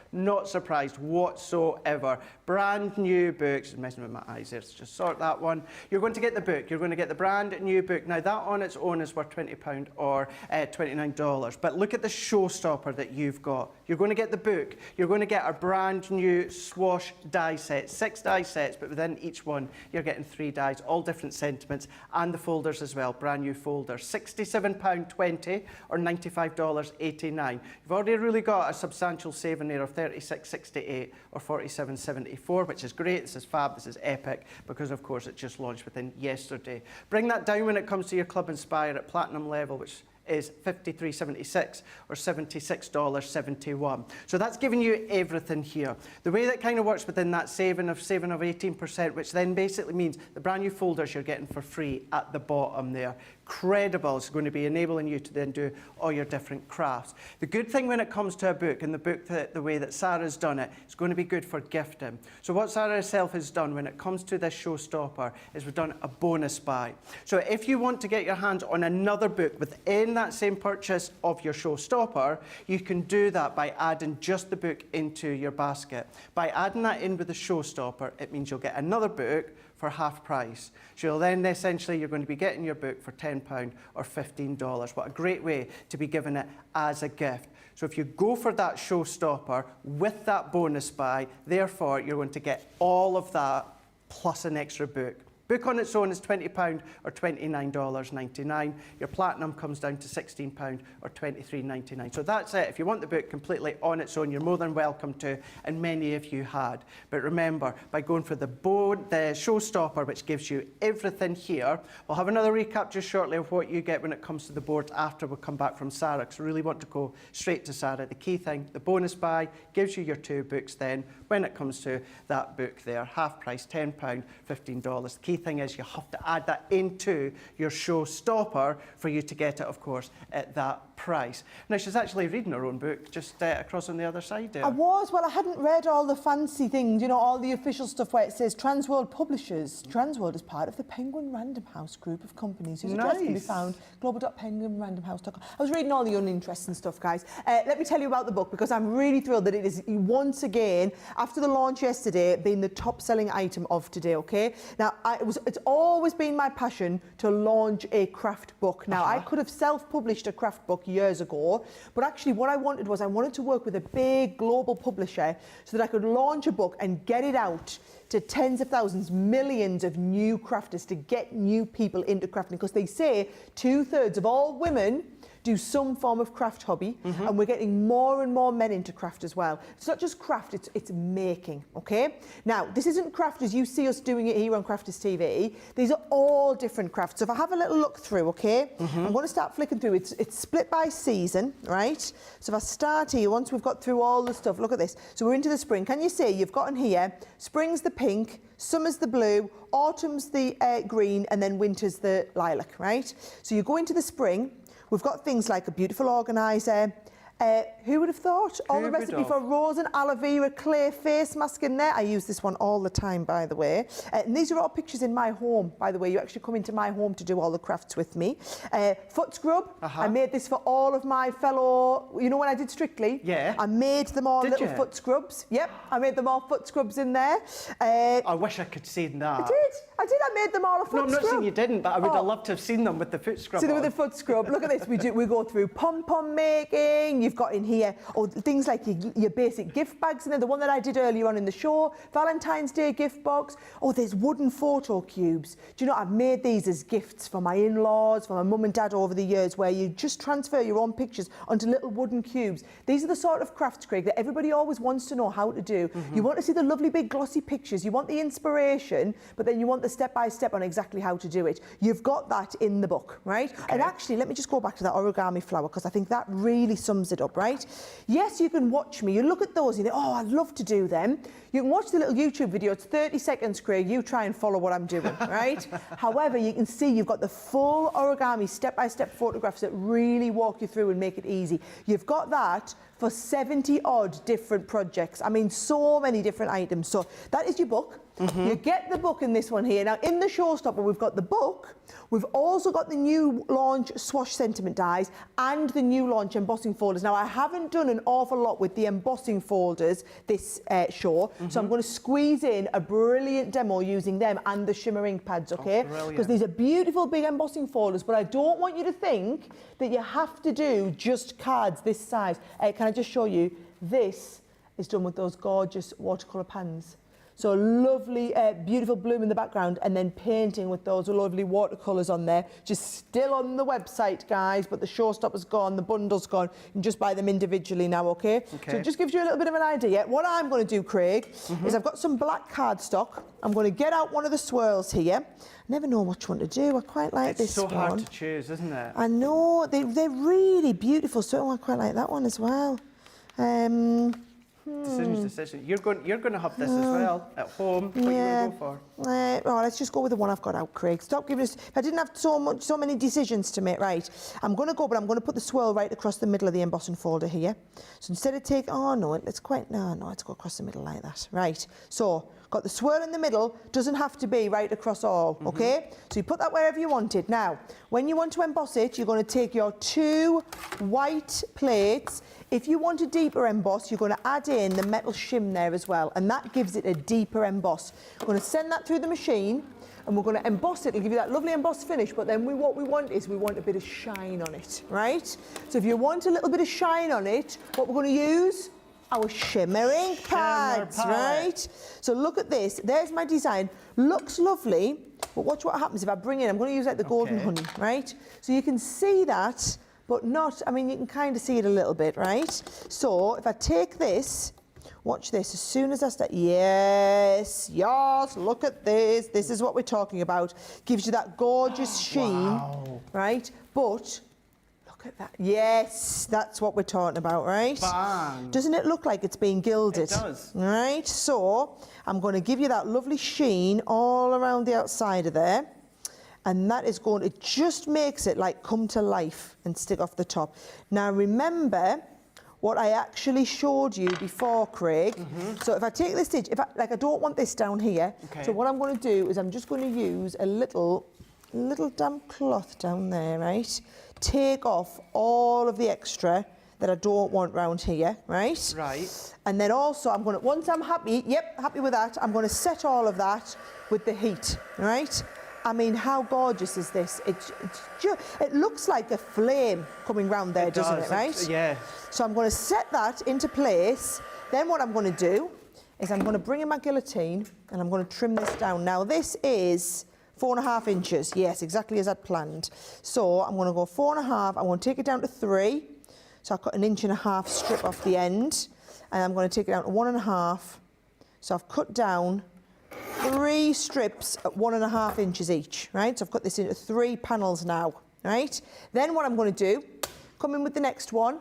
whatsoever. Brand new books. It's messing with my eyes there, so just sort that one. You're going to get the book. You're going to get the brand new book. Now, that on its own is worth £20 or $29, but look at the Showstopper that you've got. You're going to get the book. You're going to get our brand new Swash die set. 6 die sets, but within each one, you're getting 3 dies, all different sentiments, and the folders as well, brand new folders. £67.20 or $95.89. You've already really got a substantial saving there of $36.68 or $47.74, which is great. This is fab. This is epic because, of course, it just launched within yesterday. Bring that down when it comes to your Club Inspire at platinum level, which is $53.76 or $76.71. So that's giving you everything here. The way that kind of works within that saving of 18%, which then basically means the brand new folders you're getting for free at the bottom there. Credible. It's going to be enabling you to then do all your different crafts. The good thing when it comes to a book, and the book the way that Sarah's done it, it's going to be good for gifting. So what Sara herself has done when it comes to this Showstopper is we've done a bonus buy. So if you want to get your hands on another book within that same purchase of your Showstopper, you can do that by adding just the book into your basket. By adding that in with the Showstopper, it means you'll get another book for half price. So you'll then essentially, you're going to be getting your book for £10 or $15. What a great way to be giving it as a gift. So if you go for that Showstopper with that bonus buy, therefore you're going to get all of that plus an extra book. Book on its own is £20 or $29.99. Your platinum comes down to £16 or $23.99. So that's it. If you want the book completely on its own, you're more than welcome to, and many of you had. But remember, by going for the Showstopper, which gives you everything here, we'll have another recap just shortly of what you get when it comes to the board after we come back from Sara, because we really want to go straight to Sara. The key thing, the bonus buy gives you your 2 books then when it comes to that book there. Half price, £10, $15. The key thing is you have to add that into your Showstopper for you to get it, of course, at that price. Now, she's actually reading her own book just across on the other side there. I was. Well, I hadn't read all the fancy things, you know, all the official stuff where it says Transworld Publishers. Transworld is part of the Penguin Random House group of companies whose address can be found global.penguinrandomhouse.com. I was reading all the uninteresting stuff, guys. Let me tell you about the book, because I'm really thrilled that it is once again, after the launch yesterday, being the top-selling item of today, okay? Now, it's always been my passion to launch a craft book. Now, I could have self-published a craft book years ago, but actually what I wanted was I wanted to work with a big global publisher so that I could launch a book and get it out to tens of thousands, millions of new crafters, to get new people into crafting, because they say 2/3 of all women do some form of craft hobby, and we're getting more and more men into craft as well. It's not just craft, it's making, okay? Now, this isn't craft as you see us doing it here on Crafters TV. These are all different crafts. So if I have a little look through, okay? I'm going to start flicking through. It's split by season, right? So if I start here, once we've got through all the stuff, look at this. So we're into the spring. Can you see you've got in here, spring's the pink, summer's the blue, autumn's the green, and then winter's the lilac, right? So you go into the spring. We've got things like a beautiful organiser, Who would have thought? All the Who would recipe have? for rose and aloe vera clay face mask in there. I use this one all the time, by the way. And these are all pictures in my home, by the way. You actually come into my home to do all the crafts with me. Foot scrub. I made this for all of my fellow, you know when I did Strictly? Yeah. I made them all Did little you? foot scrubs. Yep, I made them all foot scrubs in there. I wish I could see that. I made them all a foot No, I'm not scrub. saying you didn't, but I would Oh. have loved to have seen them with the foot scrub See them on. with the foot scrub. Look at this. We go through pom-pom making. You've got in here things like your basic gift bags in there. The one that I did earlier on in the show. Valentine's Day gift box. Oh, there's wooden photo cubes. Do you know, I've made these as gifts for my in-laws, for my mum and dad over the years, where you just transfer your own pictures onto little wooden cubes. These are the sort of crafts, Craig, that everybody always wants to know how to do. You want to see the lovely big glossy pictures. You want the inspiration, but then you want the step-by-step on exactly how to do it. You've got that in the book, right? And actually, let me just go back to that origami flower, because I think that really sums it up, right? Yes, you can watch me. You look at those and you think, oh, I'd love to do them. You can watch the little YouTube video. It's 30 seconds, Craig. You try and follow what I'm doing, right? However, you can see you've got the full origami step-by-step photographs that really walk you through and make it easy. You've got that for 70-odd different projects. I mean, so many different items. So that is your book. You get the book in this one here. Now, in the Showstopper, we've got the book. We've also got the new launch Swash sentiment dies and the new launch embossing folders. Now, I haven't done an awful lot with the embossing folders this show, so I'm going to squeeze in a brilliant demo using them and the shimmer ink pads, okay? Because these are beautiful big embossing folders, but I don't want you to think that you have to do just cards this size. Can I just show you? This is done with those gorgeous watercolour pans. So lovely, beautiful bloom in the background, and then painting with those lovely watercolours on there. Just still on the website, guys, but the Showstopper's gone, the bundle's gone. You can just buy them individually now, okay? So it just gives you a little bit of an idea. What I'm going to do, Craig, is I've got some black cardstock. I'm going to get out one of the swirls here. I never know which one to do. I quite like this one. It's so hard to choose, isn't it? I know. They're really beautiful, so I quite like that one as well. Decision. You're going to have this as well at home. What are you going to go for? Well, let's just go with the one I've got out, Craig. Stop giving us. If I didn't have so many decisions to make, right? I'm going to go, but I'm going to put the swirl right across the middle of the embossing folder here. So instead of take, oh no, let's go across the middle like that, right? So got the swirl in the middle. Doesn't have to be right across all, okay? So you put that wherever you want it. Now, when you want to emboss it, you're going to take your 2 white plates. If you want a deeper emboss, you're going to add in the metal shim there as well, and that gives it a deeper emboss. We're going to send that through the machine, and we're going to emboss it. It'll give you that lovely embossed finish, but then what we want is we want a bit of shine on it, right? So if you want a little bit of shine on it, what we're going to use? Our shimmer ink pads, right? So look at this. There's my design. Looks lovely, but watch what happens if I bring in. I'm going to use like the golden honey, right? So you can see that, but not, I mean, you can kind of see it a little bit, right? So if I take this, watch this, as soon as I start, yes, look at this. This is what we're talking about. Gives you that gorgeous sheen, right? But look at that. Yes, that's what we're talking about, right? Bang. Doesn't it look like it's being gilded? It does. Right, so I'm going to give you that lovely sheen all around the outside of there. And that is going to just makes it like come to life and stick off the top. Now remember what I actually showed you before, Craig. So if I take this stitch, I don't want this down here. So what I'm going to do is I'm just going to use a little damp cloth down there, right? Take off all of the extra that I don't want round here, right? Right. And then also I'm going to, once I'm happy, happy with that, I'm going to set all of that with the heat, right? I mean, how gorgeous is this? It looks like a flame coming round there, doesn't it, right? Yeah. So I'm going to set that into place. Then what I'm going to do is I'm going to bring in my guillotine and I'm going to trim this down. Now, this is 4.5 inches. Yes, exactly as I'd planned. So I'm going to go 4.5. I'm going to take it down to 3. So I've cut 1.5 inch strip off the end. And I'm going to take it down to 1.5. So I've cut down 3 strips at 1.5 inches each, right? So I've cut this into 3 panels now, right? Then what I'm going to do, come in with the next one.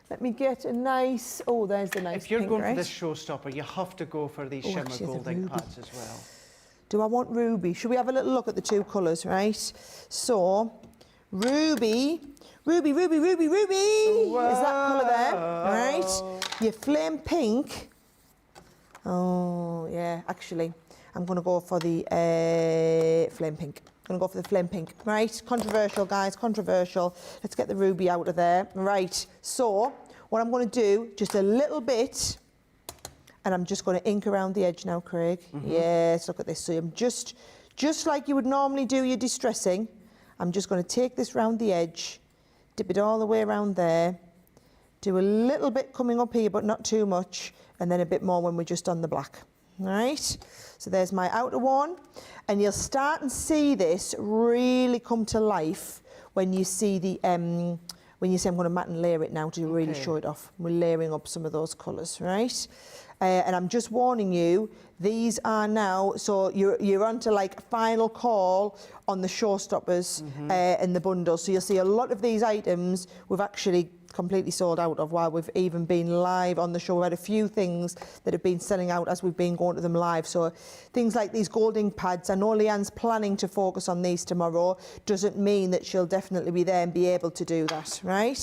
Let me get a nice, oh, there's the nice If you're pink, going right? for this Showstopper, you have to go for these shimmer actually, gold the ink ruby. pads as well. Do I want ruby? Should we have a little look at the 2 colours, right? So, ruby, ruby, ruby, ruby, ruby. Whoa. Is that colour there? Right. Your flame pink. Oh, yeah, actually, I'm going to go for the flame pink. I'm going to go for the flame pink. Right, controversial, guys, controversial. Let's get the ruby out of there. Right, so what I'm going to do, just a little bit, and I'm just going to ink around the edge now, Craig. Yes, look at this. So I'm just like you would normally do your distressing, I'm just going to take this round the edge, dip it all the way around there, do a little bit coming up here, but not too much, and then a bit more when we're just on the black. All right, so there's my outer one, and you'll start and see this really come to life when you see the when you say I'm going to matte and layer it now to really show it off. We're layering up some of those colours, right? And I'm just warning you, these are now, so you're onto like final call on the Showstoppers and the bundle. So you'll see a lot of these items we've actually completely sold out of while we've even been live on the show. We've had a few things that have been selling out as we've been going to them live. So things like these gold ink pads, I know Leanne's planning to focus on these tomorrow, doesn't mean that she'll definitely be there and be able to do that, right?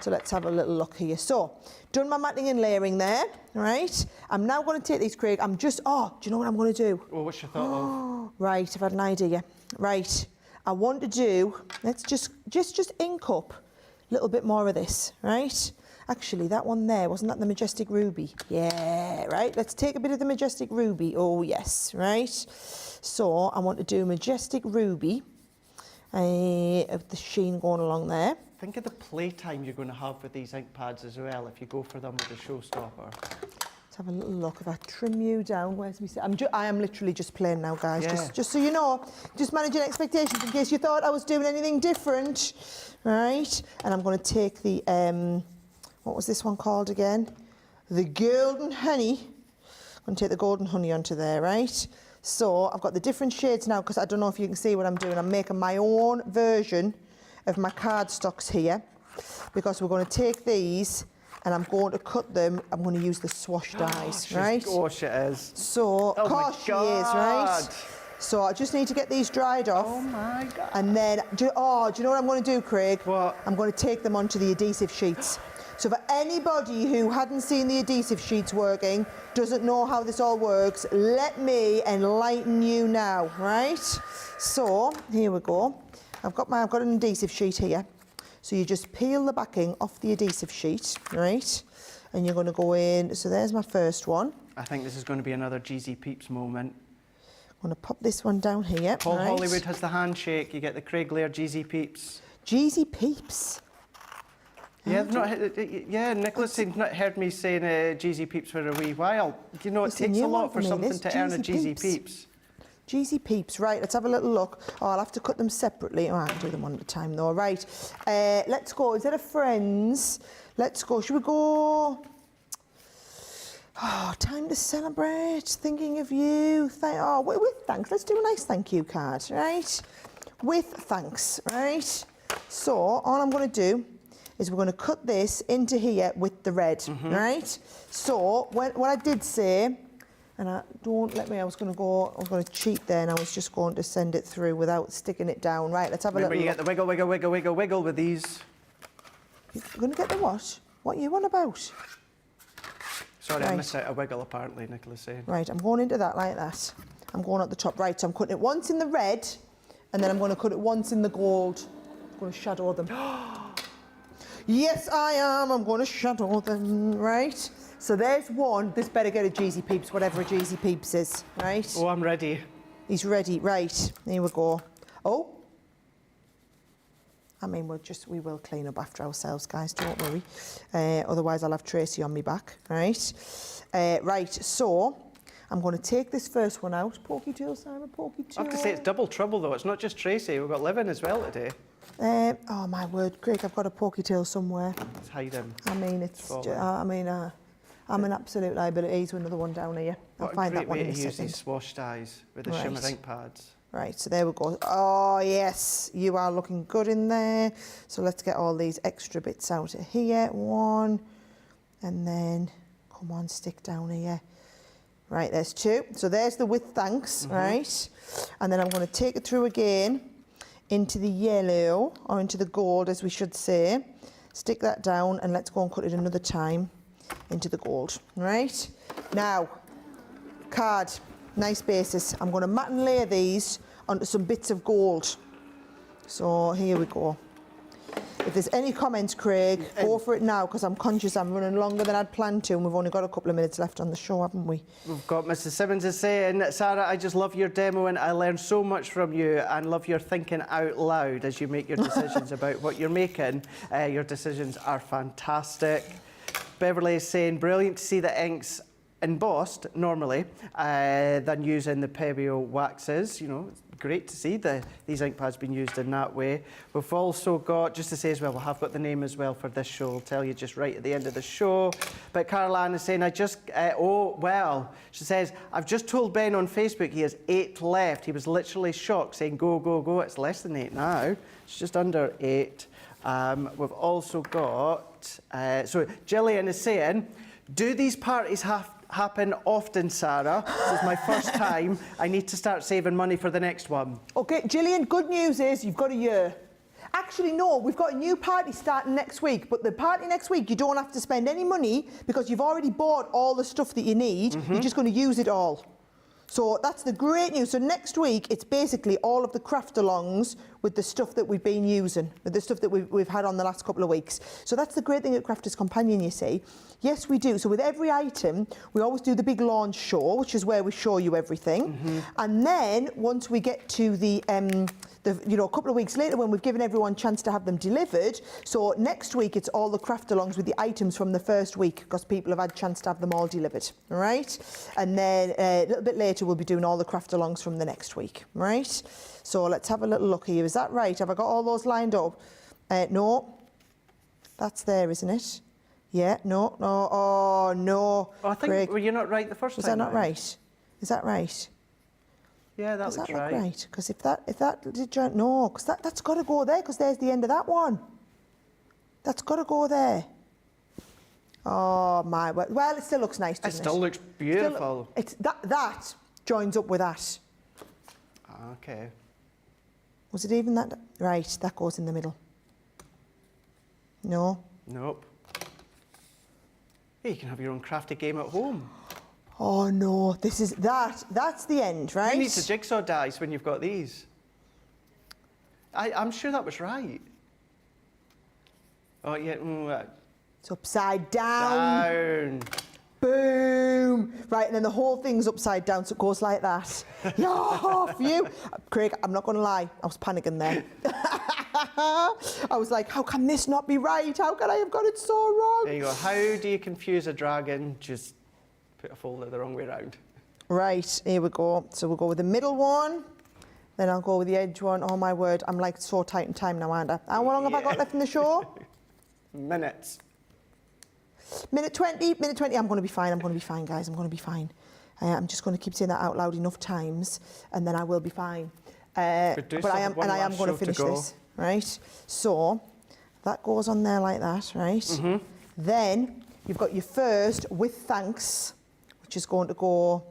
So let's have a little look here. So, done my matting and layering there, right? I'm now going to take these, Craig. I'm just, do you know what I'm going to do? Well, what's your thought of? Right, I've had an idea. Right, I want to do, let's just ink up a little bit more of this, right? Actually, that one there, wasn't that the Majestic Ruby? Yeah, right, let's take a bit of the Majestic Ruby. Oh, yes, right? So, I want to do Majestic Ruby of the sheen going along there. Think of the playtime you're going to have with these ink pads as well if you go for them with the Showstopper. Let's have a little look. If I trim you down, where's me? I am literally just playing now, guys. Yeah. Just so you know, just managing expectations in case you thought I was doing anything different, right? And I'm going to take the what was this one called again? The Golden Honey. I'm going to take the Golden Honey onto there, right? So I've got the different shades now because I don't know if you can see what I'm doing. I'm making my own version of my cardstocks here because we're going to take these and I'm going to cut them. I'm going to use the Swash dies, right? Gosh, it is. So, oh gosh, she is, right? So I just need to get these dried off. Oh my God. And then, do you know what I'm going to do, Craig? What? I'm going to take them onto the adhesive sheets. So for anybody who hadn't seen the adhesive sheets working, doesn't know how this all works, let me enlighten you now, right? So, here we go. I've got an adhesive sheet here. So you just peel the backing off the adhesive sheet, right? And you're going to go in, so there's my first one. I think this is going to be another Jeezy Peeps moment. I'm going to pop this one down here. Paul right. Hollywood has the handshake, you get the Craig Laird Jeezy Peeps. Jeezy Peeps? Yeah, Nicholas has not heard me saying Jeezy Peeps for a wee while. You know, it takes a lot for something to earn a Jeezy Peeps. Jeezy Peeps, right, let's have a little look. Oh, I'll have to cut them separately. Oh, I can do them one at a time though. Right, let's go. Is that a Friends? Let's go. Should we go? Oh, time to celebrate. Thinking of you. With thanks. Let's do a nice thank you card, right? With thanks, right? So, all I'm going to do is we're going to cut this into here with the red, right? So, what I did say, and I was going to cheat there and I was just going to send it through without sticking it down. Right, let's have a Remember, little you get the wiggle, wiggle, wiggle, wiggle, wiggle with these. You're going to get the what? What are you on about? Sorry, right. I missed out a wiggle apparently, Nicola's saying. Right, I'm going into that like that. I'm going at the top. Right, so I'm cutting it once in the red and then I'm going to cut it once in the gold. I'm going to shadow them. Yes, I am. I'm going to shadow them, right? So there's one. This better get a Jeezy Peeps, whatever a Jeezy Peeps is, right? Oh, I'm ready. He's ready, right. Here we go. Oh. I mean, we will clean up after ourselves, guys, don't worry. Otherwise, I'll have Tracy on me back, right? Right, so I'm going to take this first one out. Pokey tail, Simon, pokey tail. I have to say, it's double trouble, though. It's not just Tracy. We've got Livin as well today. Oh, my word, Craig, I've got a pokey tail somewhere. It's hiding. I mean, I'm an absolute liability. He's another one down here. I'll find that one in a second. What a great way to use these Swash dies with the shimmer ink pads. Right, so there we go. Oh, yes, you are looking good in there. So let's get all these extra bits out of here. One, and then, come on, stick down here. Right, there's two. So there's the with thanks, right? And then I'm going to take it through again into the yellow, or into the gold as we should say. Stick that down and let's go and cut it another time into the gold. Right, now, card, nice basis. I'm going to mat and layer these onto some bits of gold. So here we go. If there's any comments, Craig, go for it now, because I'm conscious I'm running longer than I'd planned to, and we've only got a couple of minutes left on the show, haven't we? We've got Mrs. Simmons is saying, Sarah, I just love your demo and I learned so much from you and love your thinking out loud as you make your decisions about what you're making. Your decisions are fantastic. Beverly is saying, brilliant to see the inks embossed normally than using the Pebeo waxes. You know, it's great to see these ink pads being used in that way. We've also got, just to say as well, we have got the name as well for this show. I'll tell you just right at the end of the show. But Caroline is saying, she says, I've just told Ben on Facebook he has 8 left. He was literally shocked, saying, go, go, go. It's less than 8 now. It's just under 8. We've also got, so Gillian is saying, do these parties happen often, Sarah? This is my first time. I need to start saving money for the next one. Okay, Gillian, good news is you've got a year. Actually, no, we've got a new party starting next week, but the party next week, you don't have to spend any money because you've already bought all the stuff that you need. You're just going to use it all. So that's the great news. So next week, it's basically all of the craft-alongs with the stuff that we've been using, with the stuff that we've had on the last couple of weeks. So that's the great thing at Crafters Companion, you see. Yes, we do. So with every item, we always do the big launch show, which is where we show you everything. And then once we get to the a couple of weeks later when we've given everyone a chance to have them delivered. So next week, it's all the craft-alongs with the items from the first week because people have had a chance to have them all delivered, right? And then a little bit later, we'll be doing all the craft-alongs from the next week, right? So let's have a little look here. Is that right? Have I got all those lined up? No. That's there, isn't it? Yeah, no. Oh, no. Oh, I think, Craig, were you not right the first time? was that not right? Is that right? Yeah, that looks right. Right? Because if that did join, no, because that's got to go there, because there's the end of that one. That's got to go there. Oh my word! Well, it still looks nice, doesn't it? Still looks beautiful. It's that joins up with that. Okay. Was it even that? Right, that goes in the middle. No. Nope. Hey, you can have your own crafty game at home. Oh no, that's the end, right? Who needs a jigsaw dice when you've got these? I'm sure that was right. Oh yeah, it's upside down. Boom! Right, and then the whole thing's upside down, so it goes like that. Yeah, for you. Craig, I'm not going to lie, I was panicking there. I was like, how can this not be right? How can I have got it so wrong? There you go. How do you confuse a dragon? Just put a folder the wrong way around. Right, here we go. So we'll go with the middle one, then I'll go with the edge one. Oh my word, I'm like so tight in time now, aren't I? How long have I got left in the show? Minutes. Minute 20, I'm going to be fine, guys, I'm going to be fine. I'm just going to keep saying that out loud enough times, and then I will be fine. But I am going to finish this, right? So, that goes on there like that, right? Then, you've got your first with thanks, which is going to go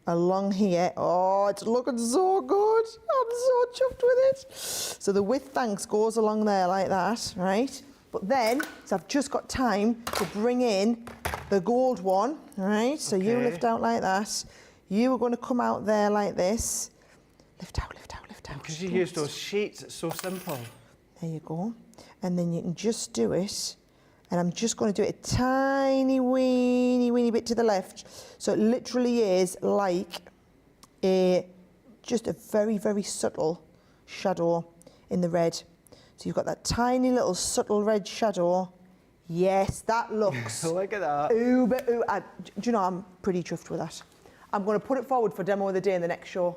along here. Oh, it's looking so good. I'm so chuffed with it. So the with thanks goes along there like that, right? But then, so I've just got time to bring in the gold one, right? So you lift out like that. You are going to come out there like this. Lift out, lift out, lift out. Because you use those sheets, it's so simple. There you go. And then you can just do it. And I'm just going to do it a tiny weeny bit to the left. So it literally is like just a very, very subtle shadow in the red. So you've got that tiny little subtle red shadow. Yes, that looks... Look at that. Do you know, I'm pretty chuffed with that. I'm going to put it forward for demo of the day in the next show.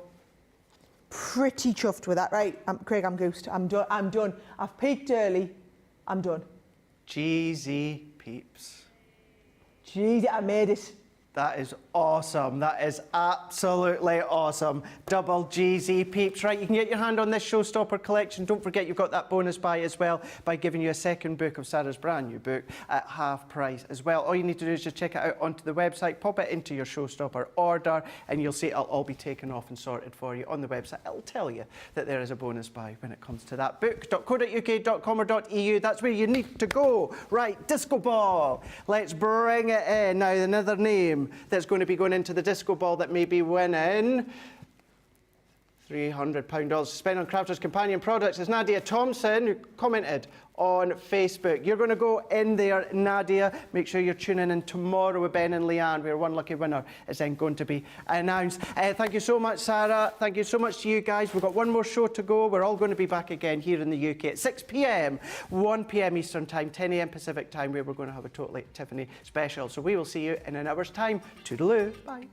Pretty chuffed with that. Right, Craig, I'm goosed. I'm done. I've peaked early. I'm done. Jeezy peeps. Jeezy, I made it. That is awesome. That is absolutely awesome. Double GZ peeps. Right, you can get your hand on this Showstopper collection. Don't forget you've got that bonus buy as well by giving you a second book of Sara's brand new book at half price as well. All you need to do is just check it out onto the website, pop it into your Showstopper order, and you'll see it'll all be taken off and sorted for you on the website. It'll tell you that there is a bonus buy when it comes to that book. .co.uk.com or .eu, that's where you need to go. Right, Disco Ball. Let's bring it in. Now, another name that's going to be going into the Disco Ball that may be winning £300 to spend on Crafters Companion products is Nadia Thompson, who commented on Facebook. You're going to go in there, Nadia. Make sure you're tuning in tomorrow with Ben and Leanne, where one lucky winner is then going to be announced. Thank you so much, Sara. Thank you so much to you guys. We've got one more show to go. We're all going to be back again here in the UK at 6 p.m, 1 p.m. Eastern Time, 10 a.m. Pacific Time, where we're going to have a Totally Tiffany special. So we will see you in an hour's time. Toodaloo. Bye.